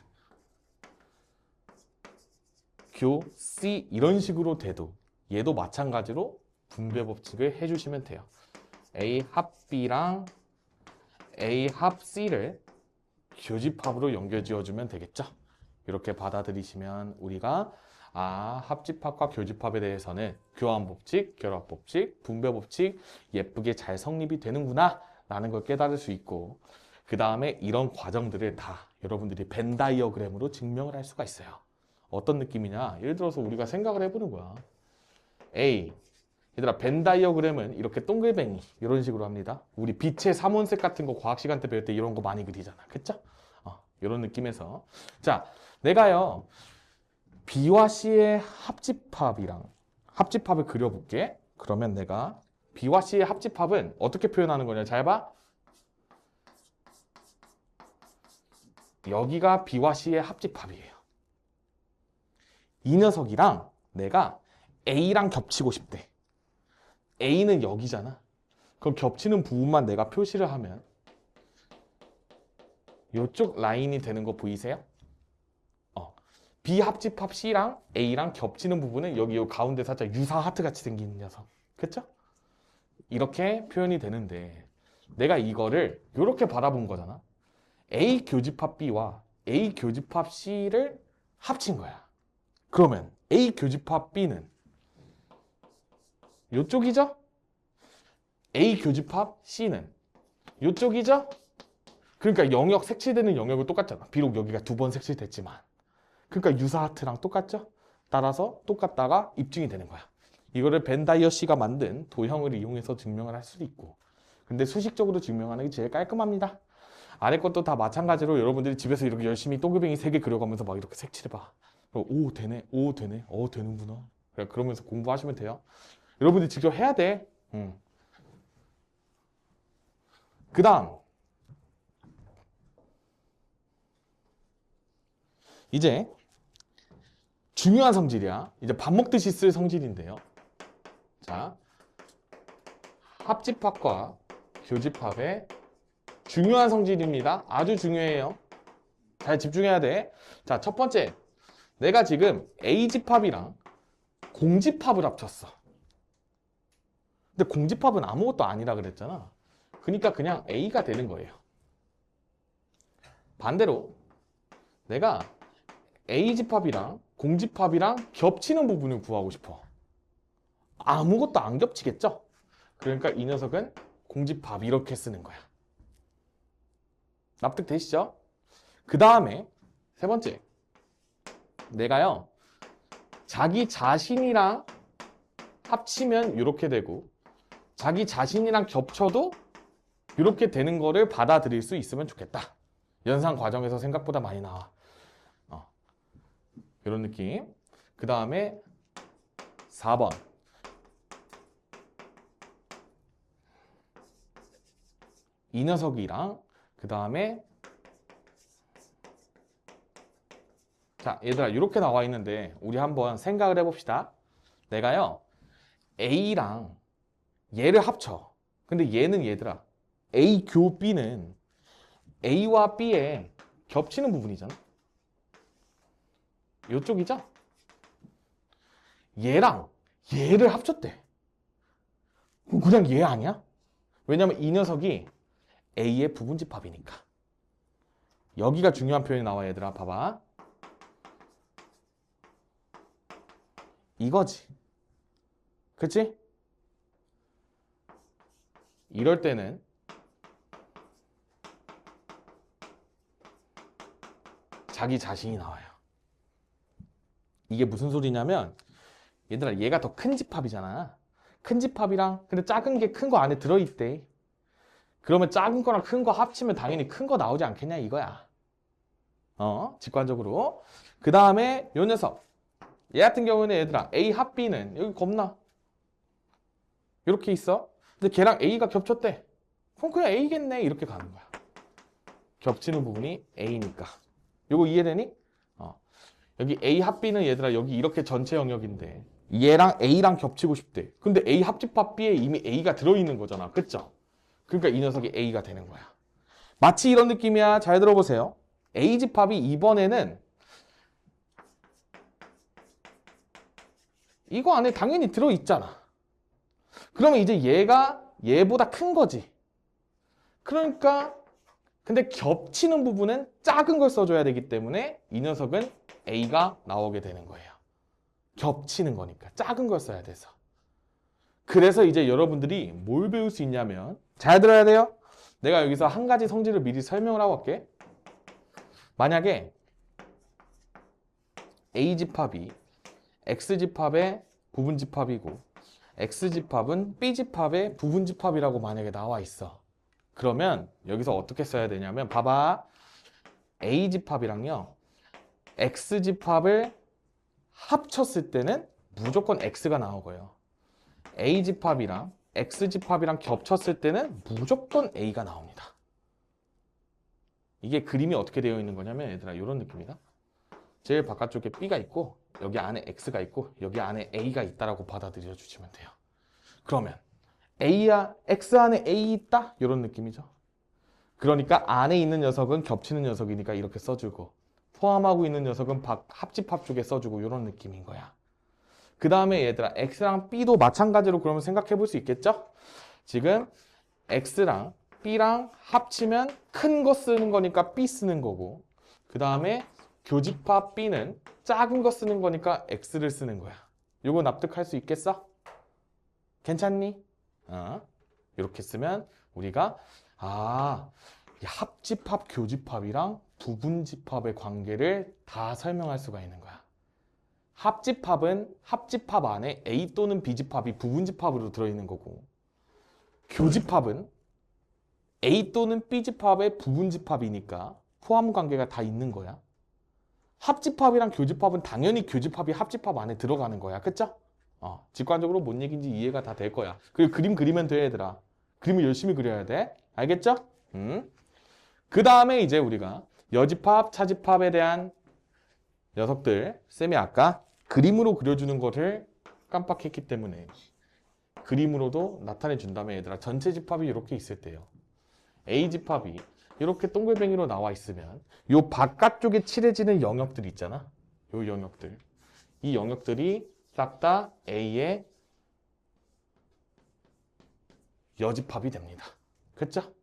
교 C 이런 식으로 돼도 얘도 마찬가지로 분배 법칙을 해주시면 돼요. A 합 B랑 A 합 C를 교집합으로 연결 지어주면 되겠죠. 이렇게 받아들이시면 우리가 합집합과 교집합에 대해서는 교환법칙, 결합법칙, 분배법칙 예쁘게 잘 성립이 되는구나 라는 걸 깨달을 수 있고 그 다음에 이런 과정들을 다 여러분들이 벤 다이어그램으로 증명을 할 수가 있어요. 어떤 느낌이냐? 예를 들어서 우리가 생각을 해보는 거야. A. 얘들아, 벤 다이어그램은 이렇게 동글뱅이 이런 식으로 합니다. 우리 빛의 삼원색 같은 거 과학 시간 때 배울 때 이런 거 많이 그리잖아. 그쵸? 이런 느낌에서. 자, 내가요. B와 C의 합집합을 그려볼게. 그러면 내가 B와 C의 합집합은 어떻게 표현하는 거냐? 잘 봐. 여기가 B와 C의 합집합이에요. 이 녀석이랑 내가 A랑 겹치고 싶대. A는 여기잖아. 그럼 겹치는 부분만 내가 표시를 하면 이쪽 라인이 되는 거 보이세요? B 합집합 C랑 A랑 겹치는 부분은 여기 요 가운데 살짝 유사 하트 같이 생긴 녀석. 그쵸? 이렇게 표현이 되는데 내가 이거를 이렇게 바라본 거잖아. A 교집합 B와 A 교집합 C를 합친 거야. 그러면 A 교집합 B는 이쪽이죠? A 교집합 C는 이쪽이죠? 그러니까 영역 색칠되는 영역은 똑같잖아. 비록 여기가 2번 색칠됐지만. 그러니까 유사 하트랑 똑같죠? 따라서 똑같다가 입증이 되는 거야. 이거를 벤 다이어 씨가 만든 도형을 이용해서 증명을 할 수도 있고. 근데 수식적으로 증명하는 게 제일 깔끔합니다. 아래 것도 다 마찬가지로 여러분들이 집에서 이렇게 열심히 동글뱅이 3개 그려가면서 막 이렇게 색칠해봐. 오 되네, 오 되네, 되는구나. 그러면서 공부하시면 돼요. 여러분들이 직접 해야 돼. 그 다음 이제 중요한 성질이야. 이제 밥 먹듯이 쓸 성질인데요. 자, 합집합과 교집합의 중요한 성질입니다. 아주 중요해요. 잘 집중해야 돼. 자, 첫 번째. 내가 지금 A집합이랑 공집합을 합쳤어. 근데 공집합은 아무것도 아니라 그랬잖아. 그러니까 그냥 A가 되는 거예요. 반대로 내가 A집합이랑 공집합이랑 겹치는 부분을 구하고 싶어. 아무것도 안 겹치겠죠? 그러니까 이 녀석은 공집합 이렇게 쓰는 거야. 납득되시죠? 그 다음에 세 번째. 내가요. 자기 자신이랑 합치면 이렇게 되고 자기 자신이랑 겹쳐도 이렇게 되는 거를 받아들일 수 있으면 좋겠다. 연상 과정에서 생각보다 많이 나와. 이런 느낌. 그 다음에 4번. 이 녀석이랑 그 다음에 자, 얘들아 이렇게 나와 있는데 우리 한번 생각을 해봅시다. 내가요 A랑 얘를 합쳐. 근데 얘는 얘들아 A 교 B는 A와 B에 겹치는 부분이잖아. 이쪽이죠? 얘랑 얘를 합쳤대. 그럼 그냥 얘 아니야? 왜냐면 이 녀석이 A의 부분집합이니까. 여기가 중요한 표현이 나와 얘들아. 봐봐. 이거지. 그치? 이럴 때는 자기 자신이 나와요. 이게 무슨 소리냐면 얘들아 얘가 더 큰 집합이잖아. 큰 집합이랑 근데 작은 게 큰 거 안에 들어있대. 그러면 작은 거랑 큰 거 합치면 당연히 큰 거 나오지 않겠냐 이거야. 직관적으로. 그 다음에 요 녀석 얘 같은 경우는 얘들아 A 합 B는 여기 겁나 이렇게 있어. 근데 걔랑 A가 겹쳤대. 그럼 그냥 A겠네 이렇게 가는 거야. 겹치는 부분이 A니까. 요거 이해되니? 여기 A 합 B는 얘들아 여기 이렇게 전체 영역인데 얘랑 A랑 겹치고 싶대. 근데 A 합집합 B에 이미 A가 들어있는 거잖아. 그쵸? 그러니까 이 녀석이 A가 되는 거야. 마치 이런 느낌이야. 잘 들어보세요. A집합이 이번에는 이거 안에 당연히 들어있잖아. 그러면 이제 얘가 얘보다 큰 거지. 그러니까 근데 겹치는 부분은 작은 걸 써줘야 되기 때문에 이 녀석은 A가 나오게 되는 거예요. 겹치는 거니까 작은 걸 써야 돼서. 그래서 이제 여러분들이 뭘 배울 수 있냐면 잘 들어야 돼요. 내가 여기서 한 가지 성질을 미리 설명을 하고 갈게. 만약에 A집합이 X집합의 부분집합이고 X집합은 B집합의 부분집합이라고 만약에 나와 있어. 그러면 여기서 어떻게 써야 되냐면 봐봐. A집합이랑요 X집합을 합쳤을 때는 무조건 X가 나오고요. A집합이랑 X집합이랑 겹쳤을 때는 무조건 A가 나옵니다. 이게 그림이 어떻게 되어 있는 거냐면 얘들아 이런 느낌이다. 제일 바깥쪽에 B가 있고 여기 안에 X가 있고 여기 안에 A가 있다라고 받아들여 주시면 돼요. 그러면 X 안에 A 있다? 이런 느낌이죠. 그러니까 안에 있는 녀석은 겹치는 녀석이니까 이렇게 써주고 포함하고 있는 녀석은 합집합 쪽에 써주고 이런 느낌인 거야. 그 다음에 얘들아 X랑 B도 마찬가지로 그러면 생각해 볼 수 있겠죠? 지금 X랑 B랑 합치면 큰 거 쓰는 거니까 B 쓰는 거고 그 다음에 교집합 B는 작은 거 쓰는 거니까 X를 쓰는 거야. 이거 납득할 수 있겠어? 괜찮니? 이렇게 쓰면 우리가 이 합집합, 교집합이랑 부분집합의 관계를 다 설명할 수가 있는 거야. 합집합은 합집합 안에 A 또는 B집합이 부분집합으로 들어있는 거고 교집합은 A 또는 B집합의 부분집합이니까 포함 관계가 다 있는 거야. 합집합이랑 교집합은 당연히 교집합이 합집합 안에 들어가는 거야. 그쵸? 직관적으로 뭔 얘기인지 이해가 다 될 거야. 그리고 그림 그리면 돼, 얘들아. 그림을 열심히 그려야 돼. 알겠죠? 그 다음에 이제 우리가 여집합, 차집합에 대한 녀석들, 쌤이 아까 그림으로 그려주는 거를 깜빡했기 때문에 그림으로도 나타내 준다면 얘들아 전체 집합이 이렇게 있을 때요. A집합이 이렇게 동글뱅이로 나와 있으면 요 바깥쪽에 칠해지는 영역들 있잖아. 요 영역들. 이 영역들이 싹 다 A의 여집합이 됩니다. 그쵸?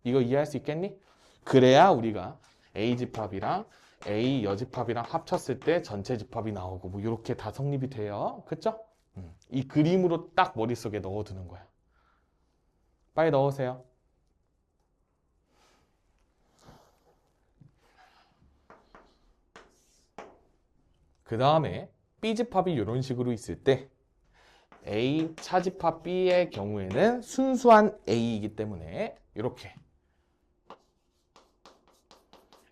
이거 이해할 수 있겠니? 그래야 우리가 A집합이랑 A 여집합이랑 합쳤을 때 전체 집합이 나오고 뭐 이렇게 다 성립이 돼요. 그쵸? 이 그림으로 딱 머릿속에 넣어두는 거야. 빨리 넣으세요. 그 다음에 B집합이 이런 식으로 있을 때 A 차집합 B의 경우에는 순수한 A이기 때문에 이렇게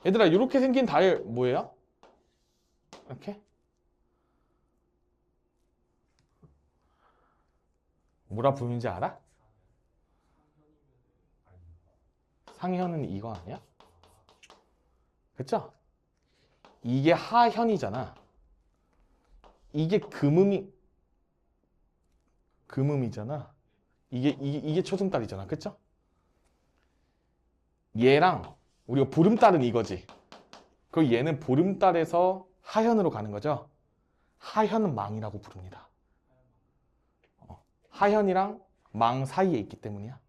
얘들아 이렇게 생긴 달 뭐예요? 이렇게? 뭐라 부르는지 알아? 상현은 이거 아니야? 그쵸? 이게 하현이잖아. 이게 금음이잖아. 이게 초승달이잖아. 그쵸? 얘랑 우리가 보름달은 이거지. 그리고 얘는 보름달에서 하현으로 가는 거죠. 하현은 망이라고 부릅니다. 하현이랑 망 사이에 있기 때문이야.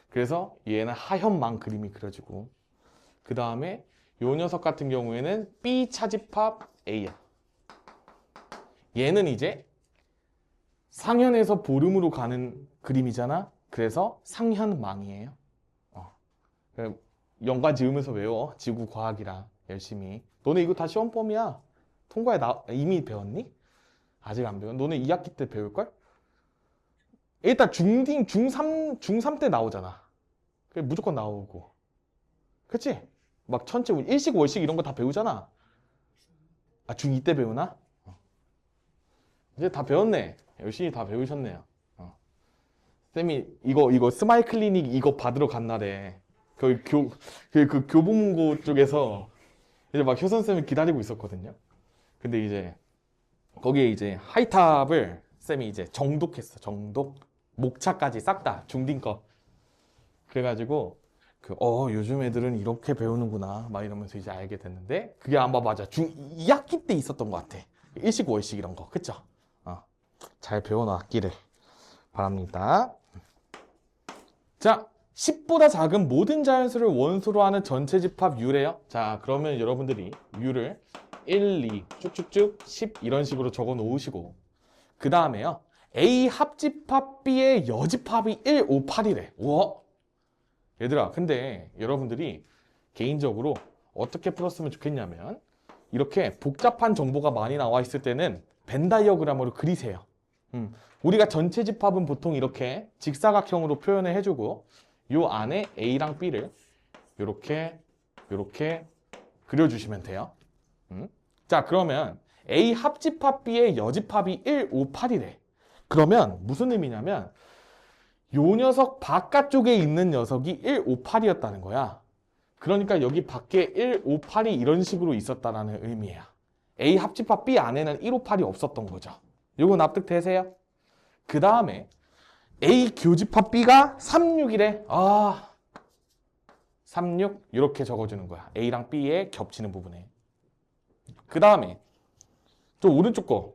그래서 얘는 하현망 그림이 그려지고 그 다음에 요 녀석 같은 경우에는 B 차집합 A야. 얘는 이제 상현에서 보름으로 가는 그림이잖아. 그래서 상현망이에요. 연관 지으면서 외워. 지구 과학이랑 열심히. 너네 이거 다 시험범위야. 통과에 이미 배웠니? 아직 안 배웠. 너네 2학기 때 배울걸? 일단 중3 때 나오잖아. 무조건 나오고. 그치? 막 천체, 일식, 월식 이런 거 다 배우잖아. 중2 때 배우나? 이제 다 배웠네. 열심히 다 배우셨네요. 쌤이 이거 스마일 클리닉 이거 받으러 간 날에 그 교보문고 쪽에서 이제 막 효선쌤이 기다리고 있었거든요. 근데 이제 거기에 이제 하이탑을 쌤이 이제 정독했어. 정독. 목차까지 싹 다 중딩 거. 그래가지고 요즘 애들은 이렇게 배우는구나 막 이러면서 이제 알게 됐는데 그게 아마 맞아. 중2학기 때 있었던 것 같아. 일식 월식 이런 거. 그쵸? 잘 배워놨기를 바랍니다. 자, 10보다 작은 모든 자연수를 원소로 하는 전체 집합 U래요. 자, 그러면 여러분들이 U를 1, 2 쭉쭉쭉 10 이런 식으로 적어 놓으시고 그 다음에요. A 합집합 B의 여집합이 1, 5, 8이래. 우와! 얘들아, 근데 여러분들이 개인적으로 어떻게 풀었으면 좋겠냐면 이렇게 복잡한 정보가 많이 나와 있을 때는 벤 다이어그램으로 그리세요. 우리가 전체 집합은 보통 이렇게 직사각형으로 표현을 해주고 요 안에 A랑 B를 이렇게 그려주시면 돼요. 자, 그러면 A 합집합 B의 여집합이 1, 5, 8이래. 그러면 무슨 의미냐면 요 녀석 바깥쪽에 있는 녀석이 1, 5, 8이었다는 거야. 그러니까 여기 밖에 1, 5, 8이 이런 식으로 있었다는 의미예요. A 합집합 B 안에는 1, 5, 8이 없었던 거죠. 요거 납득되세요? 그 다음에 A 교집합 B가 3, 6이래. 3, 6 이렇게 적어주는 거야. A랑 B에 겹치는 부분에. 그 다음에 또 오른쪽 거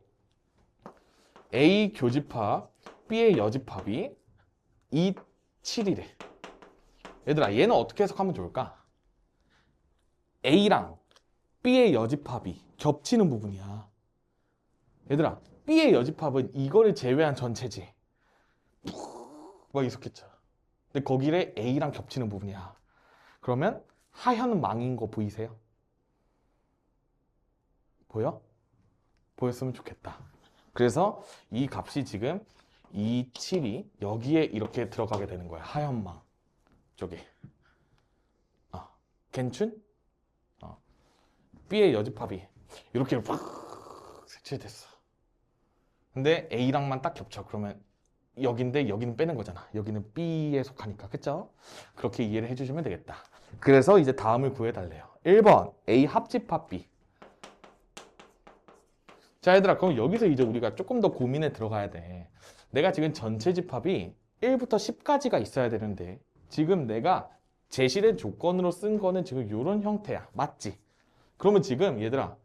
A 교집합 B의 여집합이 2, 7이래. 얘들아, 얘는 어떻게 해석하면 좋을까? A랑 B의 여집합이 겹치는 부분이야. 얘들아, B의 여집합은 이거를 제외한 전체지. 막 이렇겠죠. 근데 거기에 A랑 겹치는 부분이야. 그러면 하현 망인 거 보이세요? 보여? 보였으면 좋겠다. 그래서 이 값이 지금 2, 7이 여기에 이렇게 들어가게 되는 거야. 하현망 쪽에. 괜춘? B의 여집합이 이렇게 확 색칠됐어. 근데 A랑만 딱 겹쳐. 그러면 여긴데 여기는 빼는 거잖아. 여기는 B에 속하니까. 그쵸? 그렇게 이해를 해주시면 되겠다. 그래서 이제 다음을 구해달래요. 1번 A 합집합 B. 자, 얘들아, 그럼 여기서 이제 우리가 조금 더 고민에 들어가야 돼. 내가 지금 전체 집합이 1부터 10까지가 있어야 되는데 지금 내가 제시된 조건으로 쓴 거는 지금 이런 형태야. 맞지? 그러면 지금 얘들아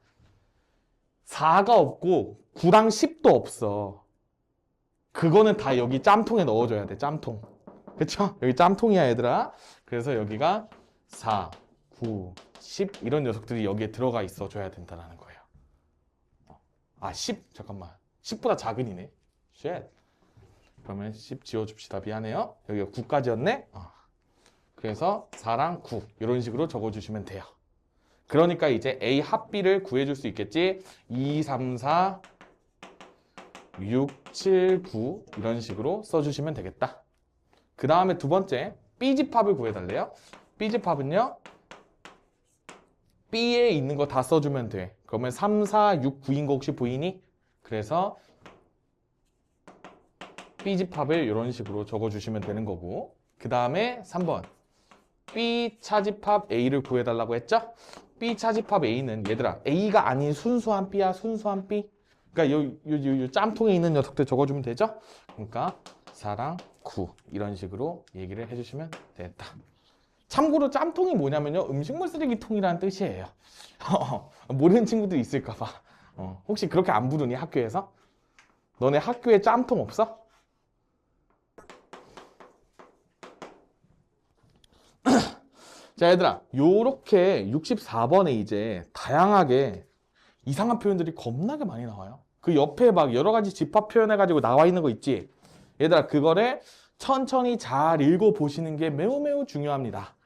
4가 없고 9랑 10도 없어. 그거는 다 여기 짬통에 넣어줘야 돼. 짬통. 그쵸? 여기 짬통이야, 얘들아. 그래서 여기가 4, 9, 10 이런 녀석들이 여기에 들어가 있어 줘야 된다는 거예요. 10 잠깐만. 10보다 작은 이네. 쉣. 그러면 10 지워줍시다. 미안해요. 여기가 9까지였네. 그래서 4랑 9 이런 식으로 적어주시면 돼요. 그러니까 이제 A 합 B를 구해줄 수 있겠지. 2, 3, 4, 6, 7, 9 이런 식으로 써주시면 되겠다. 그 다음에 두 번째 B집합을 구해달래요. B집합은요. B에 있는 거 다 써주면 돼. 그러면 3, 4, 6, 9인 거 혹시 보이니? 그래서 B집합을 이런 식으로 적어주시면 되는 거고 그 다음에 3번 B 차집합 A를 구해달라고 했죠? B 차집합 A는 얘들아 A가 아닌 순수한 B야. 순수한 B. 그러니까 요 짬통에 있는 녀석들 적어주면 되죠? 그러니까 4랑 9 이런 식으로 얘기를 해주시면 되겠다. 참고로 짬통이 뭐냐면요. 음식물 쓰레기통이라는 뜻이에요. 모르는 친구들이 있을까 봐. 혹시 그렇게 안 부르니 학교에서? 너네 학교에 짬통 없어? 자, 얘들아, 요렇게 64번에 이제 다양하게 이상한 표현들이 겁나게 많이 나와요. 그 옆에 막 여러 가지 집합 표현해가지고 나와 있는 거 있지? 얘들아, 그거를 천천히 잘 읽어보시는 게 매우 매우 중요합니다.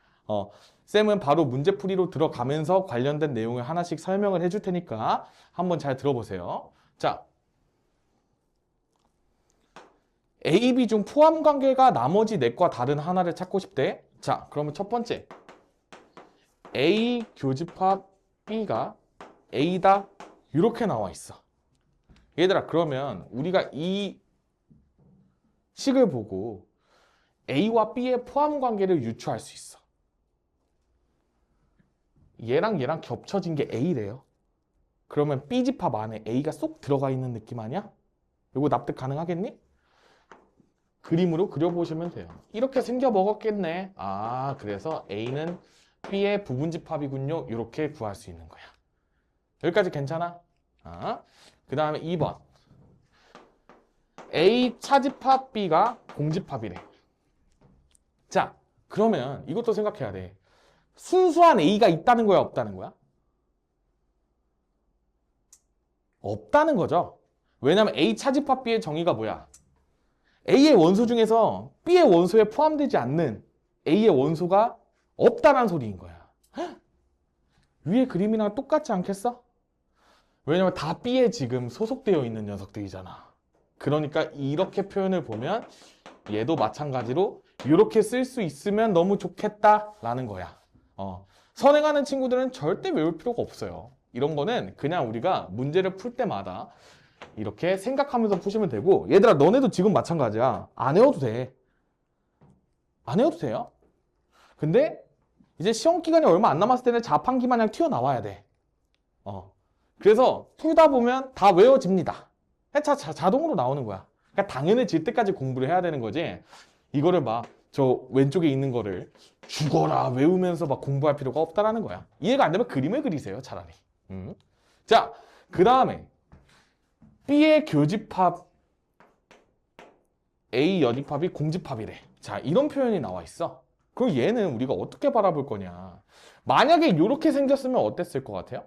쌤은 바로 문제풀이로 들어가면서 관련된 내용을 하나씩 설명을 해줄 테니까 한번 잘 들어보세요. 자, A, B 중 포함 관계가 나머지 넷과 다른 하나를 찾고 싶대. 자, 그러면 첫 번째. A 교집합 B가 A다 이렇게 나와 있어. 얘들아, 그러면 우리가 이 식을 보고 A와 B의 포함 관계를 유추할 수 있어. 얘랑 얘랑 겹쳐진 게 A래요. 그러면 B집합 안에 A가 쏙 들어가 있는 느낌 아니야? 이거 납득 가능하겠니? 그림으로 그려보시면 돼요. 이렇게 생겨 먹었겠네. 그래서 A는 B의 부분집합이군요. 이렇게 구할 수 있는 거야. 여기까지 괜찮아? 그 다음에 2번. A 차집합 B가 공집합이래. 자, 그러면 이것도 생각해야 돼. 순수한 A가 있다는 거야, 없다는 거야? 없다는 거죠. 왜냐면 A 차집합 B의 정의가 뭐야? A의 원소 중에서 B의 원소에 포함되지 않는 A의 원소가 없다는 소리인 거야. 헉? 위에 그림이랑 똑같지 않겠어? 왜냐면 다 B에 지금 소속되어 있는 녀석들이잖아. 그러니까 이렇게 표현을 보면 얘도 마찬가지로 이렇게 쓸 수 있으면 너무 좋겠다라는 거야. 선행하는 친구들은 절대 외울 필요가 없어요. 이런 거는 그냥 우리가 문제를 풀 때마다 이렇게 생각하면서 푸시면 되고, 얘들아 너네도 지금 마찬가지야. 안 외워도 돼. 안 외워도 돼요. 근데 이제 시험 기간이 얼마 안 남았을 때는 자판기 마냥 튀어나와야 돼. 그래서 풀다 보면 다 외워집니다. 자동으로 나오는 거야. 그러니까 당연해질 때까지 공부를 해야 되는 거지. 이거를 막 저 왼쪽에 있는 거를 죽어라 외우면서 막 공부할 필요가 없다라는 거야. 이해가 안 되면 그림을 그리세요, 차라리. 자, 그 다음에 B의 교집합 A 여집합이 공집합이래. 자, 이런 표현이 나와 있어. 그럼 얘는 우리가 어떻게 바라볼 거냐. 만약에 이렇게 생겼으면 어땠을 것 같아요?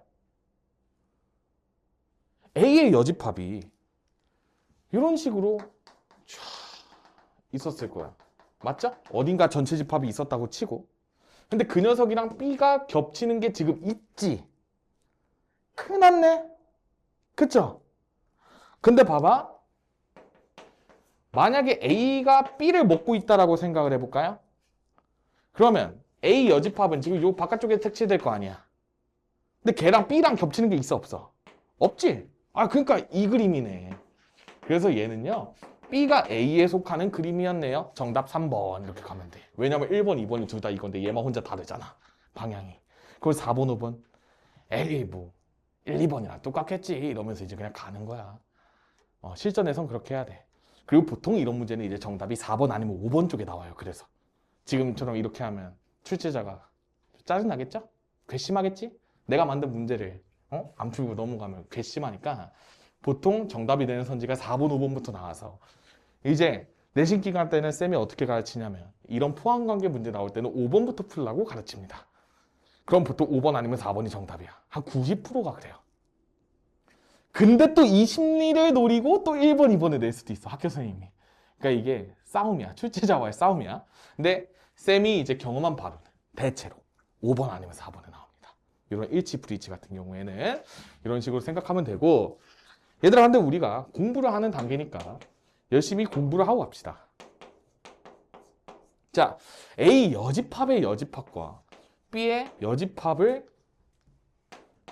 A의 여집합이 이런 식으로 쫙 있었을 거야. 맞죠? 어딘가 전체 집합이 있었다고 치고. 근데 그 녀석이랑 B가 겹치는 게 지금 있지. 큰일 났네. 그쵸? 근데 봐봐. 만약에 A가 B를 먹고 있다라고 생각을 해볼까요? 그러면 A 여집합은 지금 요 바깥쪽에 색칠될 거 아니야. 근데 걔랑 B랑 겹치는 게 있어, 없어? 없지? 그러니까 이 그림이네. 그래서 얘는요, B가 A에 속하는 그림이었네요. 정답 3번 이렇게 가면 돼. 왜냐면 1번, 2번이 둘 다 이건데 얘만 혼자 다르잖아, 방향이. 그걸 4번, 5번 에이 뭐 1, 2번이랑 똑같겠지 이러면서 이제 그냥 가는 거야. 실전에선 그렇게 해야 돼. 그리고 보통 이런 문제는 이제 정답이 4번 아니면 5번 쪽에 나와요. 그래서 지금처럼 이렇게 하면 출제자가 짜증나겠죠? 괘씸하겠지? 내가 만든 문제를 안 풀고 넘어가면 괘씸하니까 보통 정답이 되는 선지가 4번, 5번부터 나와서 이제 내신 기간 때는 쌤이 어떻게 가르치냐면 이런 포함관계 문제 나올 때는 5번부터 풀라고 가르칩니다. 그럼 보통 5번 아니면 4번이 정답이야. 한 90%가 그래요. 근데 또 이 심리를 노리고 또 1번, 2번을 낼 수도 있어, 학교 선생님이. 그러니까 이게 싸움이야. 출제자와의 싸움이야. 근데 쌤이 이제 경험한 바로는 대체로 5번 아니면 4번에 나옵니다. 이런 일치, 불일치 같은 경우에는 이런 식으로 생각하면 되고, 얘들아 근데 우리가 공부를 하는 단계니까 열심히 공부를 하고 갑시다. 자, A 여집합의 여집합과 B의 여집합을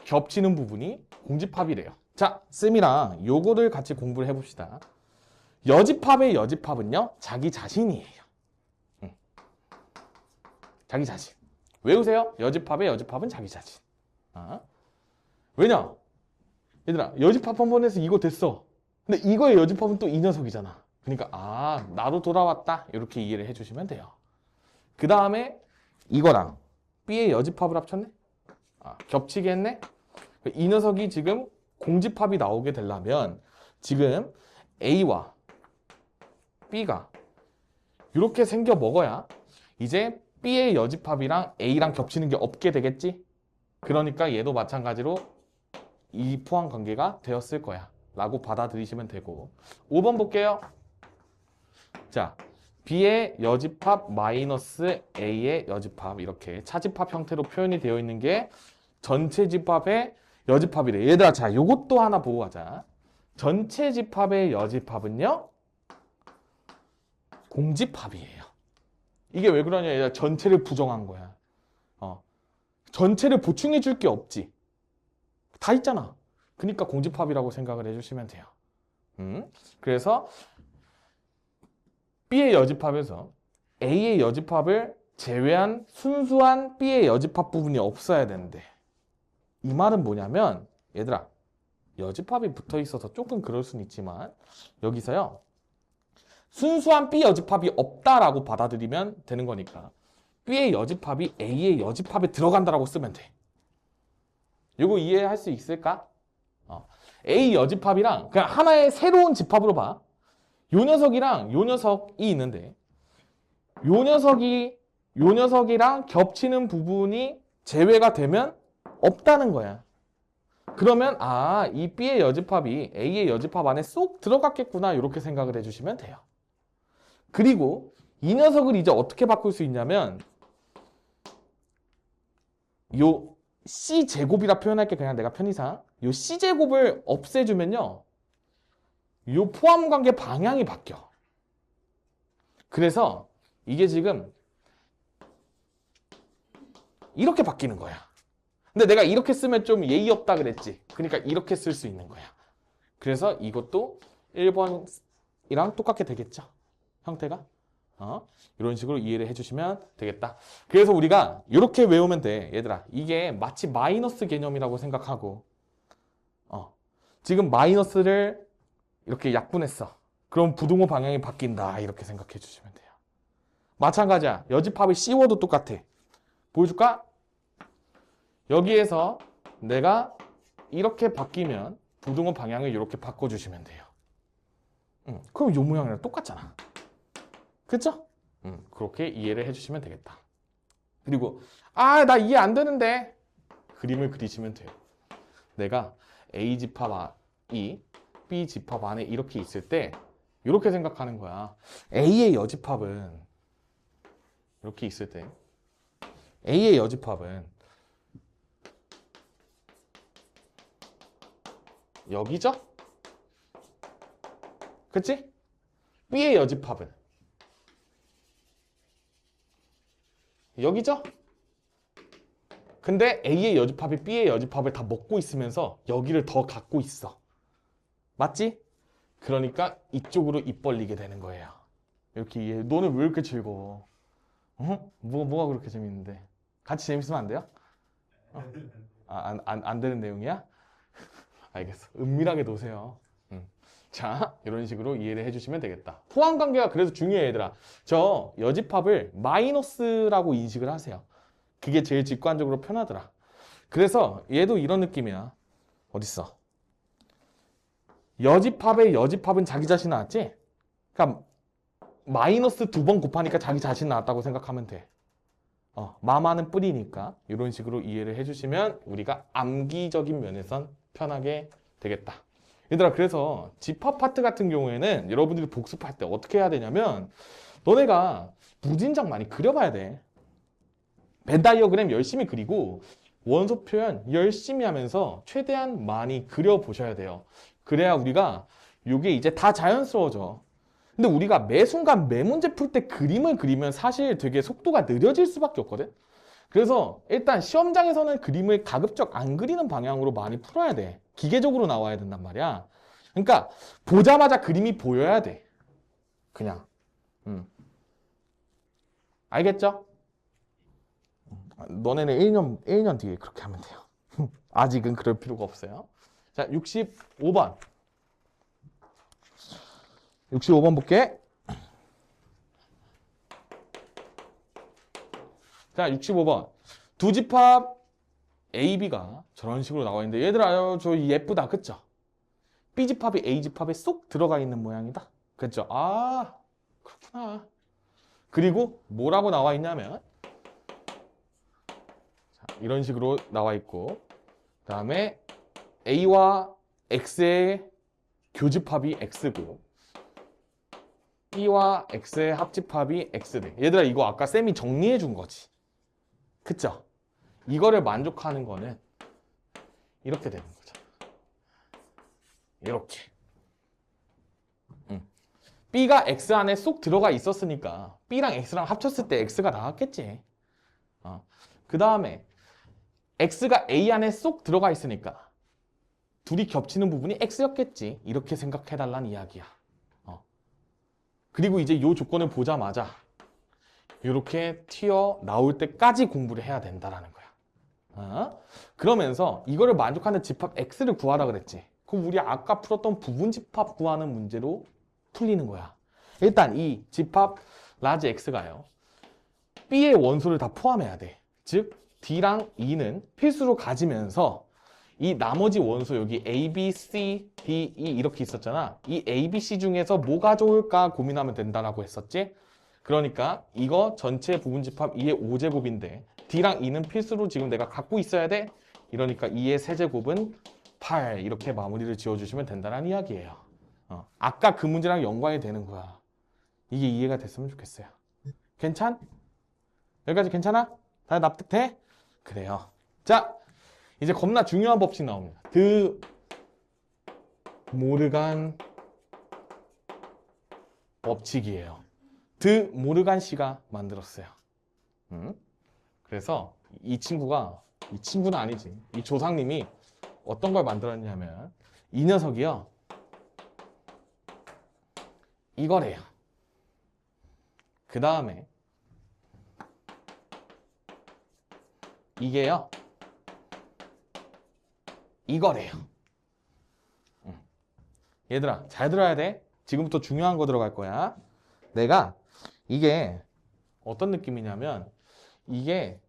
겹치는 부분이 공집합이래요. 자, 쌤이랑 요거를 같이 공부를 해봅시다. 여집합의 여집합은요, 자기 자신이에요. 자기 자신. 외우세요. 여집합의 여집합은 자기 자신. 왜냐? 얘들아, 여집합 한 번 해서 이거 됐어. 근데 이거의 여집합은 또 이 녀석이잖아. 그러니까 나도 돌아왔다 이렇게 이해를 해주시면 돼요. 그 다음에 이거랑 B의 여집합을 합쳤네. 겹치게 했네. 이 녀석이 지금 공집합이 나오게 되려면 지금 A와 B가 이렇게 생겨 먹어야 이제 B의 여집합이랑 A랑 겹치는 게 없게 되겠지. 그러니까 얘도 마찬가지로 이 포함 관계가 되었을 거야 라고 받아들이시면 되고, 5번 볼게요. 자, B의 여집합 마이너스 A의 여집합, 이렇게 차집합 형태로 표현이 되어 있는 게 전체 집합의 여집합이래. 얘들아, 자, 요것도 하나 보고 가자. 전체 집합의 여집합은요, 공집합이에요. 이게 왜 그러냐, 얘들아, 전체를 부정한 거야. 전체를 보충해 줄 게 없지. 다 있잖아. 그러니까 공집합이라고 생각을 해주시면 돼요. 그래서 B의 여집합에서 A의 여집합을 제외한 순수한 B의 여집합 부분이 없어야 되는데, 이 말은 뭐냐면 얘들아, 여집합이 붙어 있어서 조금 그럴 수는 있지만 여기서요, 순수한 B 여집합이 없다라고 받아들이면 되는 거니까 B의 여집합이 A의 여집합에 들어간다라고 쓰면 돼. 이거 이해할 수 있을까? A 여집합이랑 그냥 하나의 새로운 집합으로 봐. 요 녀석이랑 요 녀석이 있는데 요 녀석이랑 겹치는 부분이 제외가 되면 없다는 거야. 그러면 이 B의 여집합이 A의 여집합 안에 쏙 들어갔겠구나 이렇게 생각을 해주시면 돼요. 그리고 이 녀석을 이제 어떻게 바꿀 수 있냐면 요 C제곱이라 표현할게. 그냥 내가 편의상. 요 C제곱을 없애주면요. 요 포함관계 방향이 바뀌어. 그래서 이게 지금 이렇게 바뀌는 거야. 근데 내가 이렇게 쓰면 좀 예의 없다 그랬지. 그러니까 이렇게 쓸 수 있는 거야. 그래서 이것도 1번이랑 똑같게 되겠죠. 형태가. 이런 식으로 이해를 해주시면 되겠다. 그래서 우리가 이렇게 외우면 돼. 얘들아, 이게 마치 마이너스 개념이라고 생각하고 지금 마이너스를 이렇게 약분했어. 그럼 부등호 방향이 바뀐다. 이렇게 생각해 주시면 돼요. 마찬가지야. 여집합의 C5도 똑같아. 보여줄까? 여기에서 내가 이렇게 바뀌면 부등호 방향을 이렇게 바꿔주시면 돼요. 그럼 이 모양이랑 똑같잖아. 그쵸? 그렇게 이해를 해주시면 되겠다. 그리고 나 이해 안 되는데 그림을 그리시면 돼요. 내가 A집합이 B집합 안에 이렇게 있을 때 이렇게 생각하는 거야. A의 여집합은 이렇게 있을 때 A의 여집합은 여기죠? 그치? B의 여집합은 여기죠? 근데 A의 여집합이 B의 여집합을 다 먹고 있으면서 여기를 더 갖고 있어. 맞지? 그러니까 이쪽으로 입 벌리게 되는 거예요. 이렇게 이해. 너는 왜 이렇게 즐거워? 뭐가 그렇게 재밌는데? 같이 재밌으면 안 돼요? 안 되는 내용이야? 알겠어. 은밀하게 놓으세요. 자, 이런 식으로 이해를 해주시면 되겠다. 포함관계가 그래서 중요해, 얘들아. 저 여집합을 마이너스라고 인식을 하세요. 그게 제일 직관적으로 편하더라. 그래서 얘도 이런 느낌이야. 어딨어? 여집합의 여집합은 자기 자신 나왔지? 그러니까 마이너스 2번 곱하니까 자기 자신 나왔다고 생각하면 돼. 마마는 뿌리니까 이런 식으로 이해를 해주시면 우리가 암기적인 면에선 편하게 되겠다. 얘들아, 그래서 집합 파트 같은 경우에는 여러분들이 복습할 때 어떻게 해야 되냐면 너네가 무진장 많이 그려봐야 돼. 벤 다이어그램 열심히 그리고 원소 표현 열심히 하면서 최대한 많이 그려보셔야 돼요. 그래야 우리가 이게 이제 다 자연스러워져. 근데 우리가 매 순간 매 문제 풀 때 그림을 그리면 사실 되게 속도가 느려질 수밖에 없거든. 그래서 일단 시험장에서는 그림을 가급적 안 그리는 방향으로 많이 풀어야 돼. 기계적으로 나와야 된단 말이야. 그러니까 보자마자 그림이 보여야 돼. 그냥. 알겠죠? 너네는 1년 뒤에 그렇게 하면 돼요. 아직은 그럴 필요가 없어요. 자, 65번. 65번 볼게. 자, 65번. 두 집합 A, B가 저런 식으로 나와 있는데 얘들아, 저 예쁘다. 그쵸? B집합이 A집합에 쏙 들어가 있는 모양이다. 그쵸? 그렇구나. 그리고 뭐라고 나와 있냐면 자, 이런 식으로 나와 있고 그 다음에 A와 X의 교집합이 X고 B와 X의 합집합이 X돼. 얘들아, 이거 아까 쌤이 정리해 준 거지. 그쵸? 이거를 만족하는 거는 이렇게 되는 거죠. 이렇게. B가 X 안에 쏙 들어가 있었으니까 B랑 X랑 합쳤을 때 X가 나왔겠지. 그 다음에 X가 A 안에 쏙 들어가 있으니까 둘이 겹치는 부분이 X였겠지. 이렇게 생각해달라는 이야기야. 그리고 이제 이 조건을 보자마자 이렇게 튀어나올 때까지 공부를 해야 된다는 거야. 그러면서 이거를 만족하는 집합 X를 구하라 그랬지. 그럼 우리 아까 풀었던 부분집합 구하는 문제로 풀리는 거야. 일단 이 집합 라지 X가요. B의 원소를 다 포함해야 돼. 즉 D랑 E는 필수로 가지면서 이 나머지 원소 여기 A, B, C, D, E 이렇게 있었잖아. 이 A, B, C 중에서 뭐가 좋을까 고민하면 된다라고 했었지. 그러니까 이거 전체 부분집합 2의 5제곱인데 D랑 E는 필수로 지금 내가 갖고 있어야 돼. 이러니까 2의 세제곱은 8 이렇게 마무리를 지어주시면 된다는 이야기예요. 아까 그 문제랑 연관이 되는 거야. 이게 이해가 됐으면 좋겠어요. 괜찮? 여기까지 괜찮아? 다 납득돼? 그래요. 자, 이제 겁나 중요한 법칙 나옵니다. 드 모르간 법칙이에요. 드 모르간 씨가 만들었어요. 그래서 이 친구는 아니지. 이 조상님이 어떤 걸 만들었냐면 이 녀석이요. 이거래요. 그 다음에 이게요. 이거래요. 얘들아, 잘 들어야 돼. 지금부터 중요한 거 들어갈 거야. 내가 이게 어떤 느낌이냐면 이게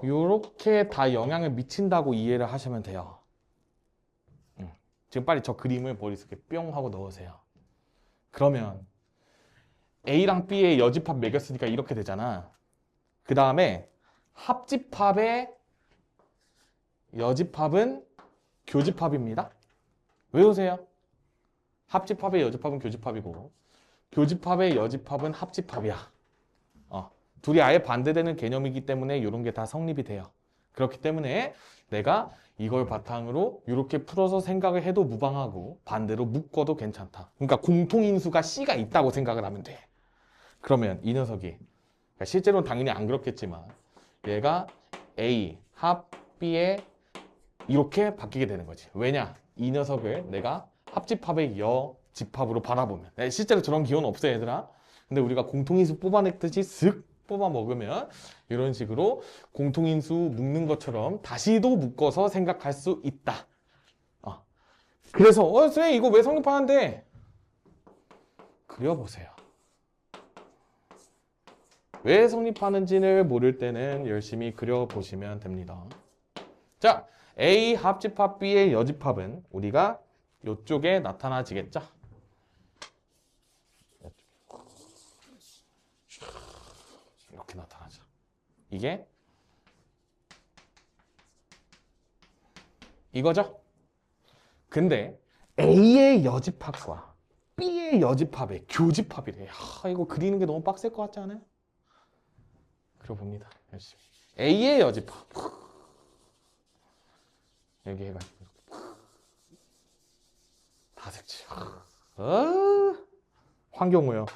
요렇게 다 영향을 미친다고 이해를 하시면 돼요. 지금 빨리 저 그림을 머릿속에 뿅 하고 넣으세요. 그러면 A랑 B의 여집합 매겼으니까 이렇게 되잖아. 그 다음에 합집합의 여집합은 교집합입니다. 외우세요. 합집합의 여집합은 교집합이고 교집합의 여집합은 합집합이야. 둘이 아예 반대되는 개념이기 때문에 이런 게 다 성립이 돼요. 그렇기 때문에 내가 이걸 바탕으로 이렇게 풀어서 생각을 해도 무방하고 반대로 묶어도 괜찮다. 그러니까 공통인수가 C가 있다고 생각을 하면 돼. 그러면 이 녀석이 그러니까 실제로는 당연히 안 그렇겠지만 얘가 A 합 B에 이렇게 바뀌게 되는 거지. 왜냐? 이 녀석을 내가 합집합의 여집합으로 바라보면 실제로 저런 기호는 없어요, 얘들아. 근데 우리가 공통인수 뽑아냈듯이 쓱 뽑아 먹으면 이런 식으로 공통인수 묶는 것처럼 다시도 묶어서 생각할 수 있다. 그래서 선생님 이거 왜 성립하는데? 그려보세요. 왜 성립하는지를 모를 때는 열심히 그려보시면 됩니다. 자, A 합집합 B의 여집합은 우리가 이쪽에 나타나지겠죠? 이렇게 나타나죠. 이게 이거죠? 근데 A의 여집합과 B의 여집합의 교집합이래. 이거 그리는 게 너무 빡셀 것 같지 않아요? 그려봅니다. 열심히. A의 여집합. 여기 해가지고 다 색칠. 환경오염.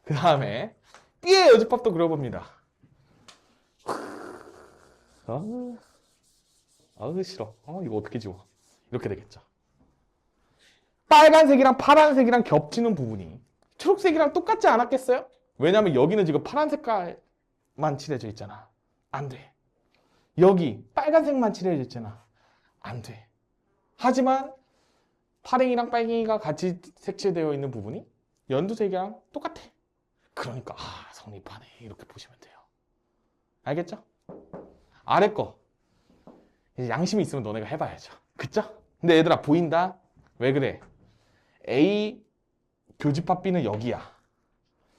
그 다음에 B의 여집합도 그려봅니다. 싫어. 이거 어떻게 지워? 이렇게 되겠죠. 빨간색이랑 파란색이랑 겹치는 부분이 초록색이랑 똑같지 않았겠어요? 왜냐면 여기는 지금 파란 색깔만 칠해져 있잖아. 안 돼. 여기 빨간색만 칠해져 있잖아. 안 돼. 하지만 파랭이랑 빨갱이가 같이 색칠되어 있는 부분이 연두색이랑 똑같아. 그러니까 성립하네. 이렇게 보시면 돼요. 알겠죠? 아래 거 이제 양심이 있으면 너네가 해봐야죠. 그쵸? 근데 얘들아 보인다? 왜 그래? A 교집합 B는 여기야.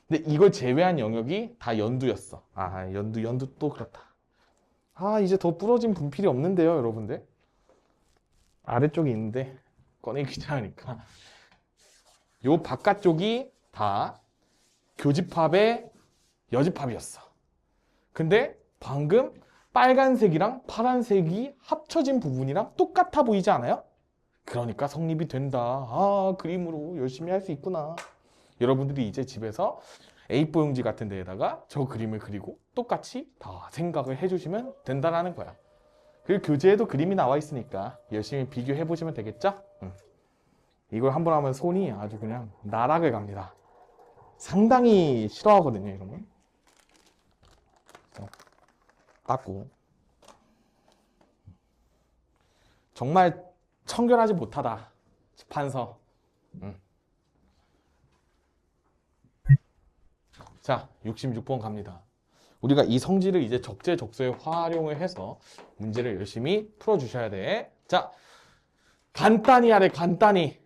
근데 이걸 제외한 영역이 다 연두였어. 연두 또 그렇다. 이제 더 부러진 분필이 없는데요, 여러분들. 아래쪽이 있는데 꺼내기 귀찮으니까. 요 바깥쪽이 다 교집합의 여집합이었어. 근데 방금 빨간색이랑 파란색이 합쳐진 부분이랑 똑같아 보이지 않아요? 그러니까 성립이 된다. 그림으로 열심히 할 수 있구나. 여러분들이 이제 집에서 A4 용지 같은 데에다가 저 그림을 그리고 똑같이 다 생각을 해주시면 된다라는 거야. 그리고 교재에도 그림이 나와 있으니까 열심히 비교해 보시면 되겠죠? 이걸 한번 하면 손이 아주 그냥 나락을 갑니다. 상당히 싫어하거든요, 이런 거. 닦고. 정말 청결하지 못하다. 판서. 자, 66번 갑니다. 우리가 이 성질을 이제 적재적소에 활용을 해서 문제를 열심히 풀어주셔야 돼. 자, 간단히 하래, 간단히.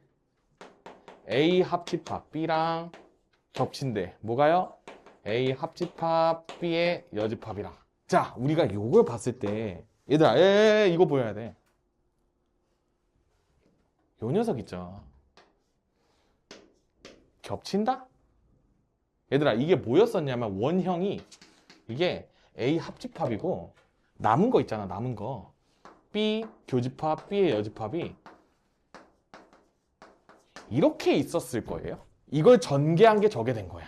A 합집합 B랑 겹친데 뭐가요? A 합집합 B의 여집합이랑. 자, 우리가 이걸 봤을 때 얘들아, 이거 보여야 돼. 요 녀석 있죠. 겹친다? 얘들아, 이게 뭐였었냐면 원형이 이게 A 합집합이고 남은 거 있잖아, 남은 거. B 교집합 B의 여집합이 이렇게 있었을 거예요. 이걸 전개한 게 저게 된 거야.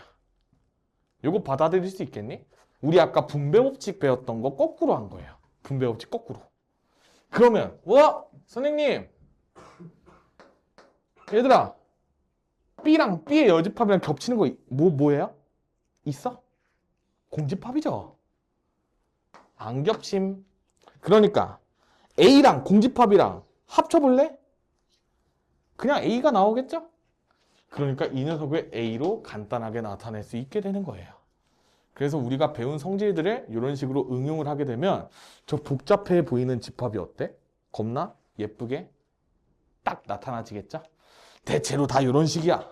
요거 받아들일 수 있겠니? 우리 아까 분배 법칙 배웠던 거 거꾸로 한 거예요. 분배 법칙 거꾸로. 그러면 와 선생님 얘들아 B랑 B의 여집합이랑 겹치는 거 뭐예요? 있어? 공집합이죠. 안 겹침. 그러니까 A랑 공집합이랑 합쳐볼래? 그냥 A가 나오겠죠? 그러니까 이 녀석을 A로 간단하게 나타낼 수 있게 되는 거예요. 그래서 우리가 배운 성질들을 이런 식으로 응용을 하게 되면 저 복잡해 보이는 집합이 어때? 겁나 예쁘게 딱 나타나지겠죠? 대체로 다 이런 식이야.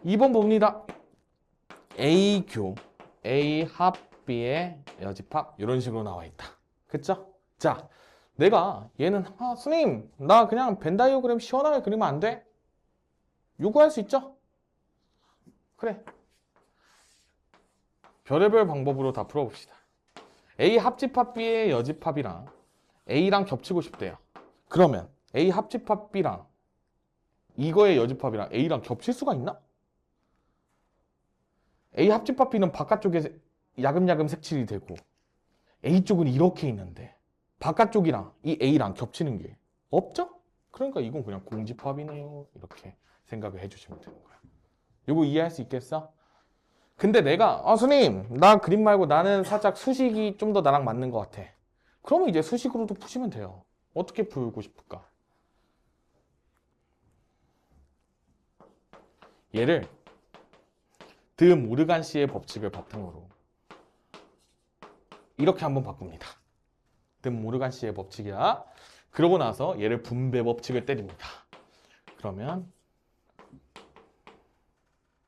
2번 봅니다. A 교, A 합 B의 여집합 이런 식으로 나와 있다. 그쵸? 자, 내가 얘는 선생님 나 그냥 벤 다이어그램 시원하게 그리면 안 돼? 요구할 수 있죠? 그래. 별의별 방법으로 다 풀어봅시다. A 합집합 B의 여집합이랑 A랑 겹치고 싶대요. 그러면 A 합집합 B랑 이거의 여집합이랑 A랑 겹칠 수가 있나? A 합집합 B는 바깥쪽에 야금야금 색칠이 되고 A 쪽은 이렇게 있는데 바깥쪽이랑 이 A랑 겹치는 게 없죠? 그러니까 이건 그냥 공집합이네요. 이렇게 생각을 해주시면 되는 거야. 이거 이해할 수 있겠어? 근데 내가 선생님 나 그림 말고 나는 살짝 수식이 좀 더 나랑 맞는 것 같아. 그러면 이제 수식으로도 푸시면 돼요. 어떻게 풀고 싶을까? 얘를 드 모르간시의 법칙을 바탕으로 이렇게 한번 바꿉니다. 드 모르간시의 법칙이야. 그러고 나서 얘를 분배 법칙을 때립니다. 그러면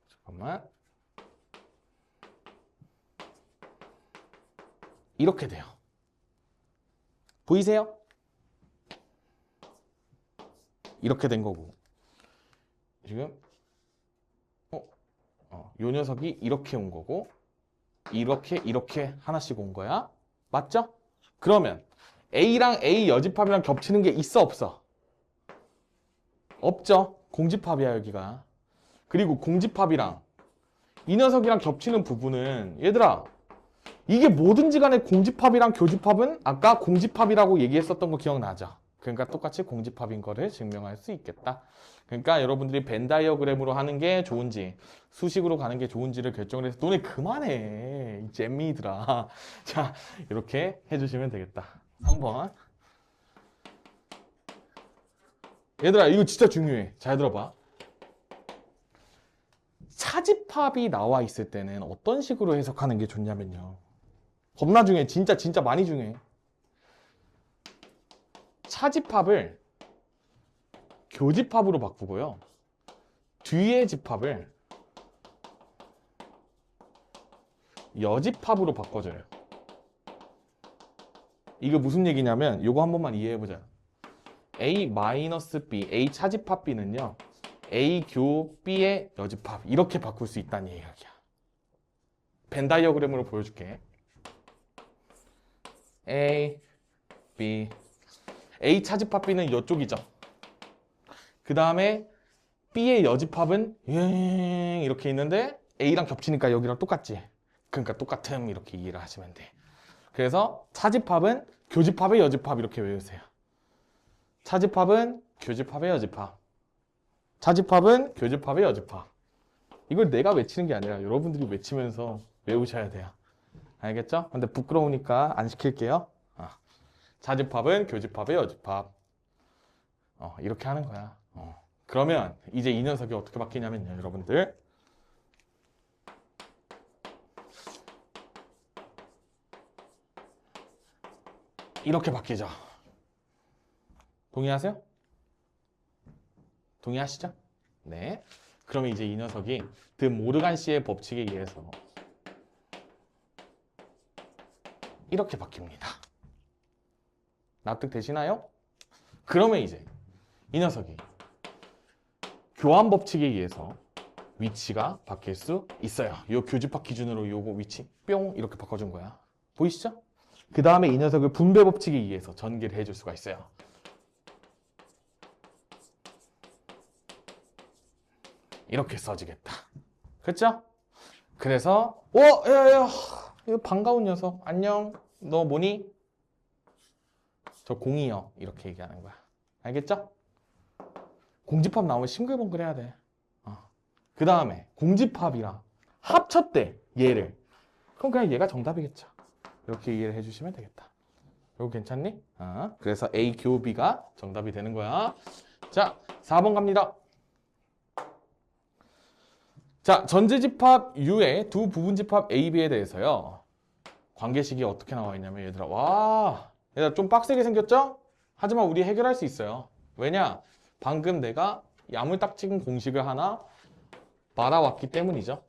잠깐만 이렇게 돼요. 보이세요? 이렇게 된 거고 지금 요 녀석이 이렇게 온 거고 이렇게 하나씩 온 거야. 맞죠? 그러면 A랑 A 여집합이랑 겹치는 게 있어 없어? 없죠. 공집합이야 여기가. 그리고 공집합이랑 이 녀석이랑 겹치는 부분은 얘들아 이게 뭐든지 간에 공집합이랑 교집합은 아까 공집합이라고 얘기했었던 거 기억나죠? 그러니까 똑같이 공집합인 거를 증명할 수 있겠다. 그러니까 여러분들이 벤 다이어그램으로 하는 게 좋은지 수식으로 가는 게 좋은지를 결정을 해서 너네 그만해 이 잼미들아. 자 이렇게 해주시면 되겠다. 3번 얘들아 이거 진짜 중요해. 잘 들어봐. 차집합이 나와 있을 때는 어떤 식으로 해석하는 게 좋냐면요. 겁나 중요해. 진짜 많이 중요해. 차집합을 교집합으로 바꾸고요. 뒤의 집합을 여집합으로 바꿔줘요. 이거 무슨 얘기냐면 이거 한 번만 이해해보자. A-B, A 차집합 B는요. A 교 B의 여집합 이렇게 바꿀 수 있다는 얘기야. 벤 다이어그램으로 보여줄게. A, B A 차집합 B는 이쪽이죠. 그 다음에 B의 여집합은 이렇게 있는데 A랑 겹치니까 여기랑 똑같지. 그러니까 똑같음 이렇게 이해를 하시면 돼. 그래서 차집합은 교집합의 여집합 이렇게 외우세요. 차집합은 교집합의 여집합. 차집합은 교집합의 여집합. 이걸 내가 외치는 게 아니라 여러분들이 외치면서 외우셔야 돼요. 알겠죠? 근데 부끄러우니까 안 시킬게요. 차집합은 교집합의 여집합. 이렇게 하는 거야. 그러면 이제 이 녀석이 어떻게 바뀌냐면요, 여러분들. 이렇게 바뀌죠. 동의하세요? 동의하시죠? 네. 그러면 이제 이 녀석이 드 모르간시의 법칙에 의해서 이렇게 바뀝니다. 납득되시나요? 그러면 이제 이 녀석이 교환 법칙에 의해서 위치가 바뀔 수 있어요. 이 교집합 기준으로 요거 위치 뿅 이렇게 바꿔준 거야. 보이시죠? 그 다음에 이 녀석을 분배 법칙에 의해서 전개를 해줄 수가 있어요. 이렇게 써지겠다. 그렇죠? 그래서 야, 이거 반가운 녀석. 안녕. 너 뭐니? 저 공이요. 이렇게 얘기하는 거야. 알겠죠? 공집합 나오면 싱글벙글 해야 돼. 그 다음에 공집합이랑 합쳤대. 얘를. 그럼 그냥 얘가 정답이겠죠. 이렇게 이해를 해주시면 되겠다. 이거 괜찮니? 그래서 A, Q, B가 정답이 되는 거야. 자, 4번 갑니다. 자, 전제집합 U의 두 부분집합 A, B에 대해서요. 관계식이 어떻게 나와 있냐면 얘들아 좀 빡세게 생겼죠? 하지만 우리 해결할 수 있어요. 왜냐? 방금 내가 야물딱지근 공식을 하나 말아왔기 때문이죠.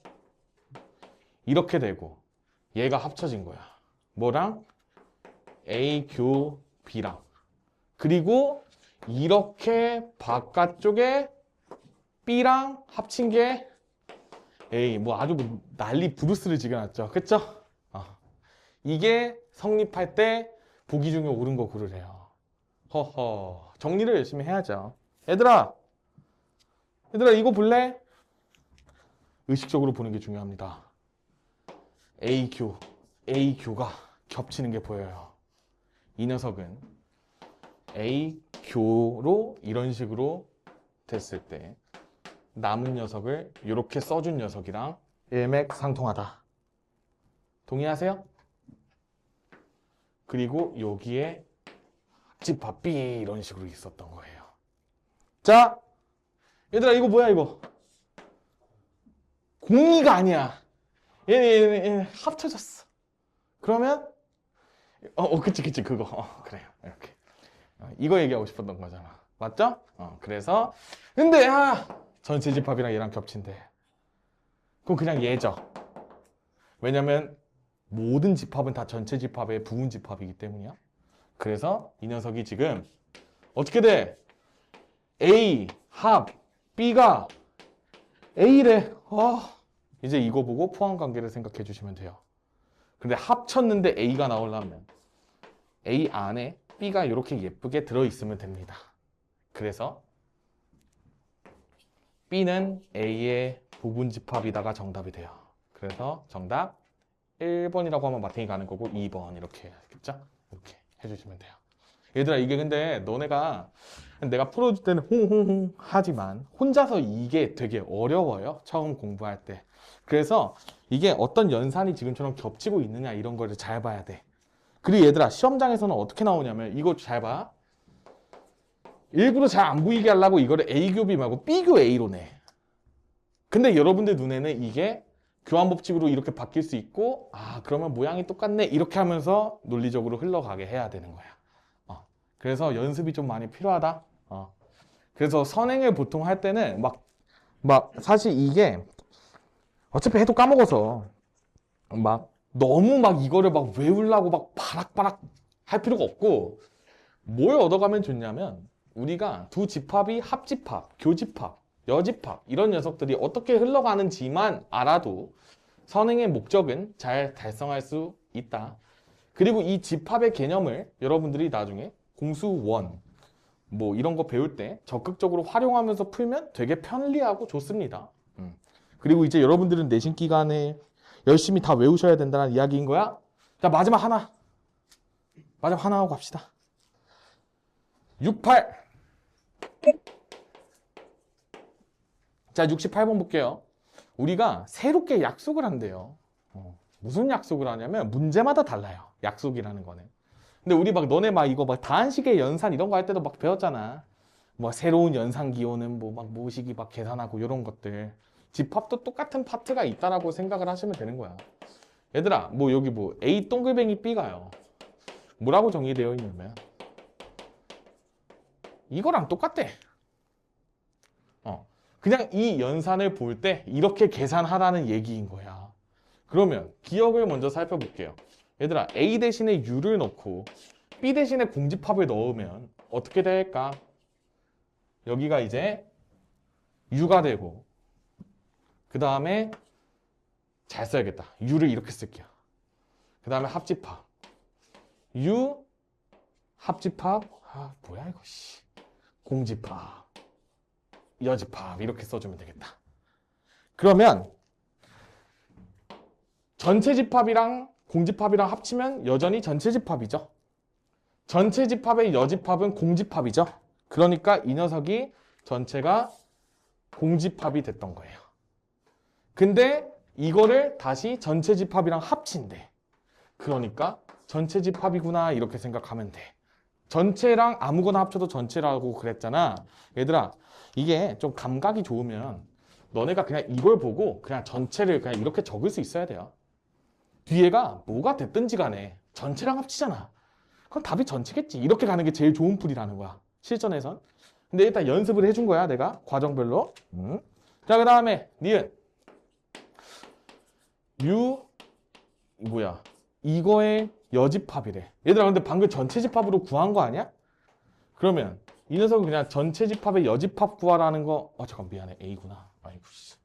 이렇게 되고 얘가 합쳐진 거야. 뭐랑? A, Q, B랑. 그리고 이렇게 바깥쪽에 B랑 합친 게 A. 뭐 아주 난리 부르스를 지겨놨죠. 그쵸? 이게 성립할 때 보기 중에 옳은 거 고르래요. 허허. 정리를 열심히 해야죠. 얘들아 이거 볼래? 의식적으로 보는 게 중요합니다. AQ가 겹치는 게 보여요. 이 녀석은 AQ로 이런 식으로 됐을 때 남은 녀석을 이렇게 써준 녀석이랑 일맥상통하다. 동의하세요? 그리고 여기에 집합 B 이런 식으로 있었던 거예요. 자, 얘들아 이거 뭐야 이거? 공이가 아니야. 얘 합쳐졌어. 그러면 그치 그거. 그래요. 이렇게. 이거 얘기하고 싶었던 거잖아. 맞죠? 그래서 근데 전체 집합이랑 얘랑 겹친대. 그럼 그냥 얘죠. 왜냐면 모든 집합은 다 전체 집합의 부분 집합이기 때문이야. 그래서 이 녀석이 지금 어떻게 돼? A 합 B가 A래. 이제 이거 보고 포함 관계를 생각해 주시면 돼요. 근데 합쳤는데 A가 나오려면 A 안에 B가 이렇게 예쁘게 들어있으면 됩니다. 그래서 B는 A의 부분 집합이다가 정답이 돼요. 그래서 정답 1번이라고 하면 마탱이 가는 거고 2번 이렇게 해야겠죠? 이렇게 해주시면 돼요. 얘들아 이게 근데 너네가 내가 풀어줄 때는 홍홍홍 하지만 혼자서 이게 되게 어려워요. 처음 공부할 때. 그래서 이게 어떤 연산이 지금처럼 겹치고 있느냐 이런 거를 잘 봐야 돼. 그리고 얘들아 시험장에서는 어떻게 나오냐면 이거 잘 봐. 일부러 잘 안 보이게 하려고 이거를 A교 B 말고 B교 A로 내. 근데 여러분들 눈에는 이게 교환법칙으로 이렇게 바뀔 수 있고 그러면 모양이 똑같네 이렇게 하면서 논리적으로 흘러가게 해야 되는 거야. 그래서 연습이 좀 많이 필요하다. 그래서 선행을 보통 할 때는 막 사실 이게 어차피 해도 까먹어서 너무 이거를 외우려고 바락바락 할 필요가 없고 뭘 얻어가면 좋냐면 우리가 두 집합이 합집합, 교집합, 여집합 이런 녀석들이 어떻게 흘러가는지만 알아도 선행의 목적은 잘 달성할 수 있다. 그리고 이 집합의 개념을 여러분들이 나중에 공수원 뭐 이런 거 배울 때 적극적으로 활용하면서 풀면 되게 편리하고 좋습니다. 그리고 이제 여러분들은 내신 기간에 열심히 다 외우셔야 된다는 이야기인 거야. 자, 마지막 하나 하고 갑시다. 68. 자, 68번 볼게요. 우리가 새롭게 약속을 한대요. 무슨 약속을 하냐면 문제마다 달라요. 약속이라는 거는. 근데 우리 너네 이거 다한식의 연산 이런 거 할 때도 배웠잖아. 새로운 연산 기호는 모시기 계산하고 이런 것들. 집합도 똑같은 파트가 있다라고 생각을 하시면 되는 거야. 얘들아, 여기 A 동글뱅이 B가요. 뭐라고 정의되어 있냐면 이거랑 똑같대. 그냥 이 연산을 볼 때 이렇게 계산하라는 얘기인 거야. 그러면 기억을 먼저 살펴볼게요. 얘들아, A 대신에 U를 넣고 B 대신에 공집합을 넣으면 어떻게 될까? 여기가 이제 U가 되고 그 다음에 잘 써야겠다. U를 이렇게 쓸게요. 그 다음에 합집합. 유 합집합, 뭐야 이거, 공집합, 여집합 이렇게 써주면 되겠다. 그러면 전체 집합이랑 공집합이랑 합치면 여전히 전체 집합이죠. 전체 집합의 여집합은 공집합이죠. 그러니까 이 녀석이 전체가 공집합이 됐던 거예요. 근데 이거를 다시 전체 집합이랑 합친대. 그러니까 전체 집합이구나 이렇게 생각하면 돼. 전체랑 아무거나 합쳐도 전체라고 그랬잖아. 얘들아, 이게 좀 감각이 좋으면 너네가 그냥 이걸 보고 그냥 전체를 그냥 이렇게 적을 수 있어야 돼요. 뒤에가 뭐가 됐든지 간에 전체랑 합치잖아. 그럼 답이 전체겠지. 이렇게 가는 게 제일 좋은 풀이라는 거야, 실전에선. 근데 일단 연습을 해준 거야, 내가 과정별로. 자, 그 다음에 니은 뭐야, 이거의 여집합이래. 얘들아, 근데 방금 전체 집합으로 구한 거 아니야? 그러면 이 녀석은 그냥 전체 집합의 여집합 구하라는 거. 잠깐 미안해, A구나. 아이고 씨.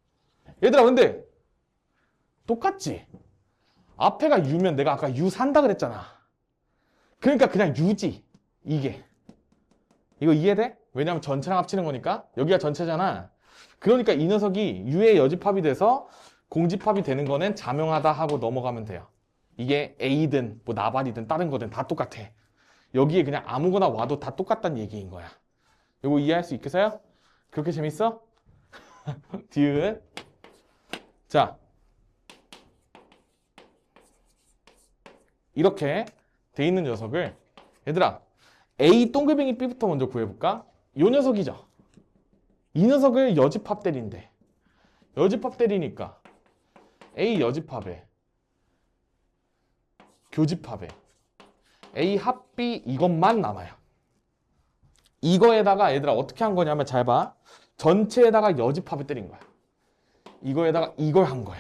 얘들아, 근데 똑같지? 앞에가 U면 내가 아까 U 산다 그랬잖아. 그러니까 그냥 U지. 이게. 이거 이해돼? 왜냐면 전체랑 합치는 거니까. 여기가 전체잖아. 그러니까 이 녀석이 U의 여집합이 돼서 공집합이 되는 거는 자명하다 하고 넘어가면 돼요. 이게 A든 뭐 나발이든 다른 거든 다 똑같아. 여기에 그냥 아무거나 와도 다 똑같다는 얘기인 거야. 이거 이해할 수 있겠어요? 그렇게 재밌어? 디귿. 자, 이렇게 돼 있는 녀석을, 얘들아, A 동글뱅이 B부터 먼저 구해볼까? 요 녀석이죠. 이 녀석을 여집합 때린대. 여집합 때리니까 A 여집합에 교집합에 A 합 B 이것만 남아요. 이거에다가 얘들아 어떻게 한 거냐면 잘 봐. 전체에다가 여집합을 때린 거야. 이거에다가 이걸 한 거야.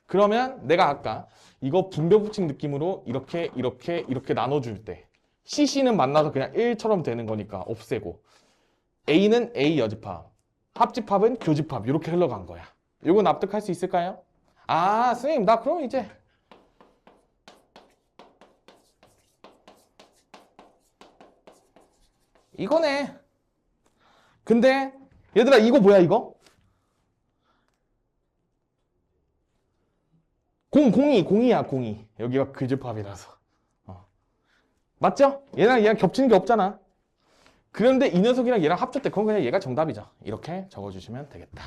그러면 내가 아까 이거 분배 법칙 느낌으로 이렇게 나눠줄 때 CC는 만나서 그냥 1처럼 되는 거니까 없애고, A는 A 여집합, 합집합은 교집합 이렇게 흘러간 거야. 이거 납득할 수 있을까요? 선생님, 나 그럼 이제 이거네. 근데 얘들아, 이거 뭐야 이거? 공이야. 여기가 교집합이라서. 맞죠? 얘랑 겹치는 게 없잖아. 그런데 이 녀석이랑 얘랑 합쳤대. 그건 그냥 얘가 정답이죠. 이렇게 적어주시면 되겠다.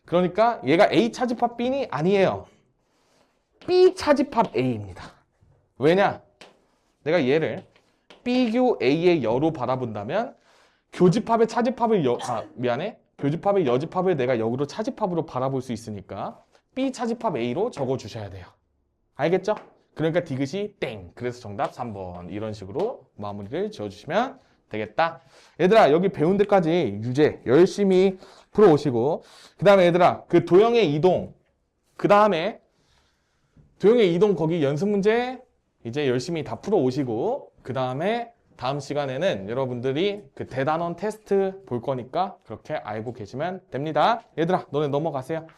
그러니까 얘가 A 차집합 B니? 아니에요. B 차집합 A입니다. 왜냐? 내가 얘를 B교 A의 여로 바라본다면 교집합의 차집합을 교집합의 여집합을 내가 역으로 차집합으로 바라볼 수 있으니까 B 차집합 A로 적어주셔야 돼요. 알겠죠? 그러니까 디귿이 땡. 그래서 정답 3번. 이런 식으로 마무리를 지어주시면 되겠다. 얘들아, 여기 배운 데까지 유제 열심히 풀어오시고, 그 다음에 얘들아, 그 도형의 이동, 그 다음에 도형의 이동 거기 연습 문제 이제 열심히 다 풀어오시고, 그 다음에 다음 시간에는 여러분들이 그 대단원 테스트 볼 거니까 그렇게 알고 계시면 됩니다. 얘들아, 너네 넘어가세요.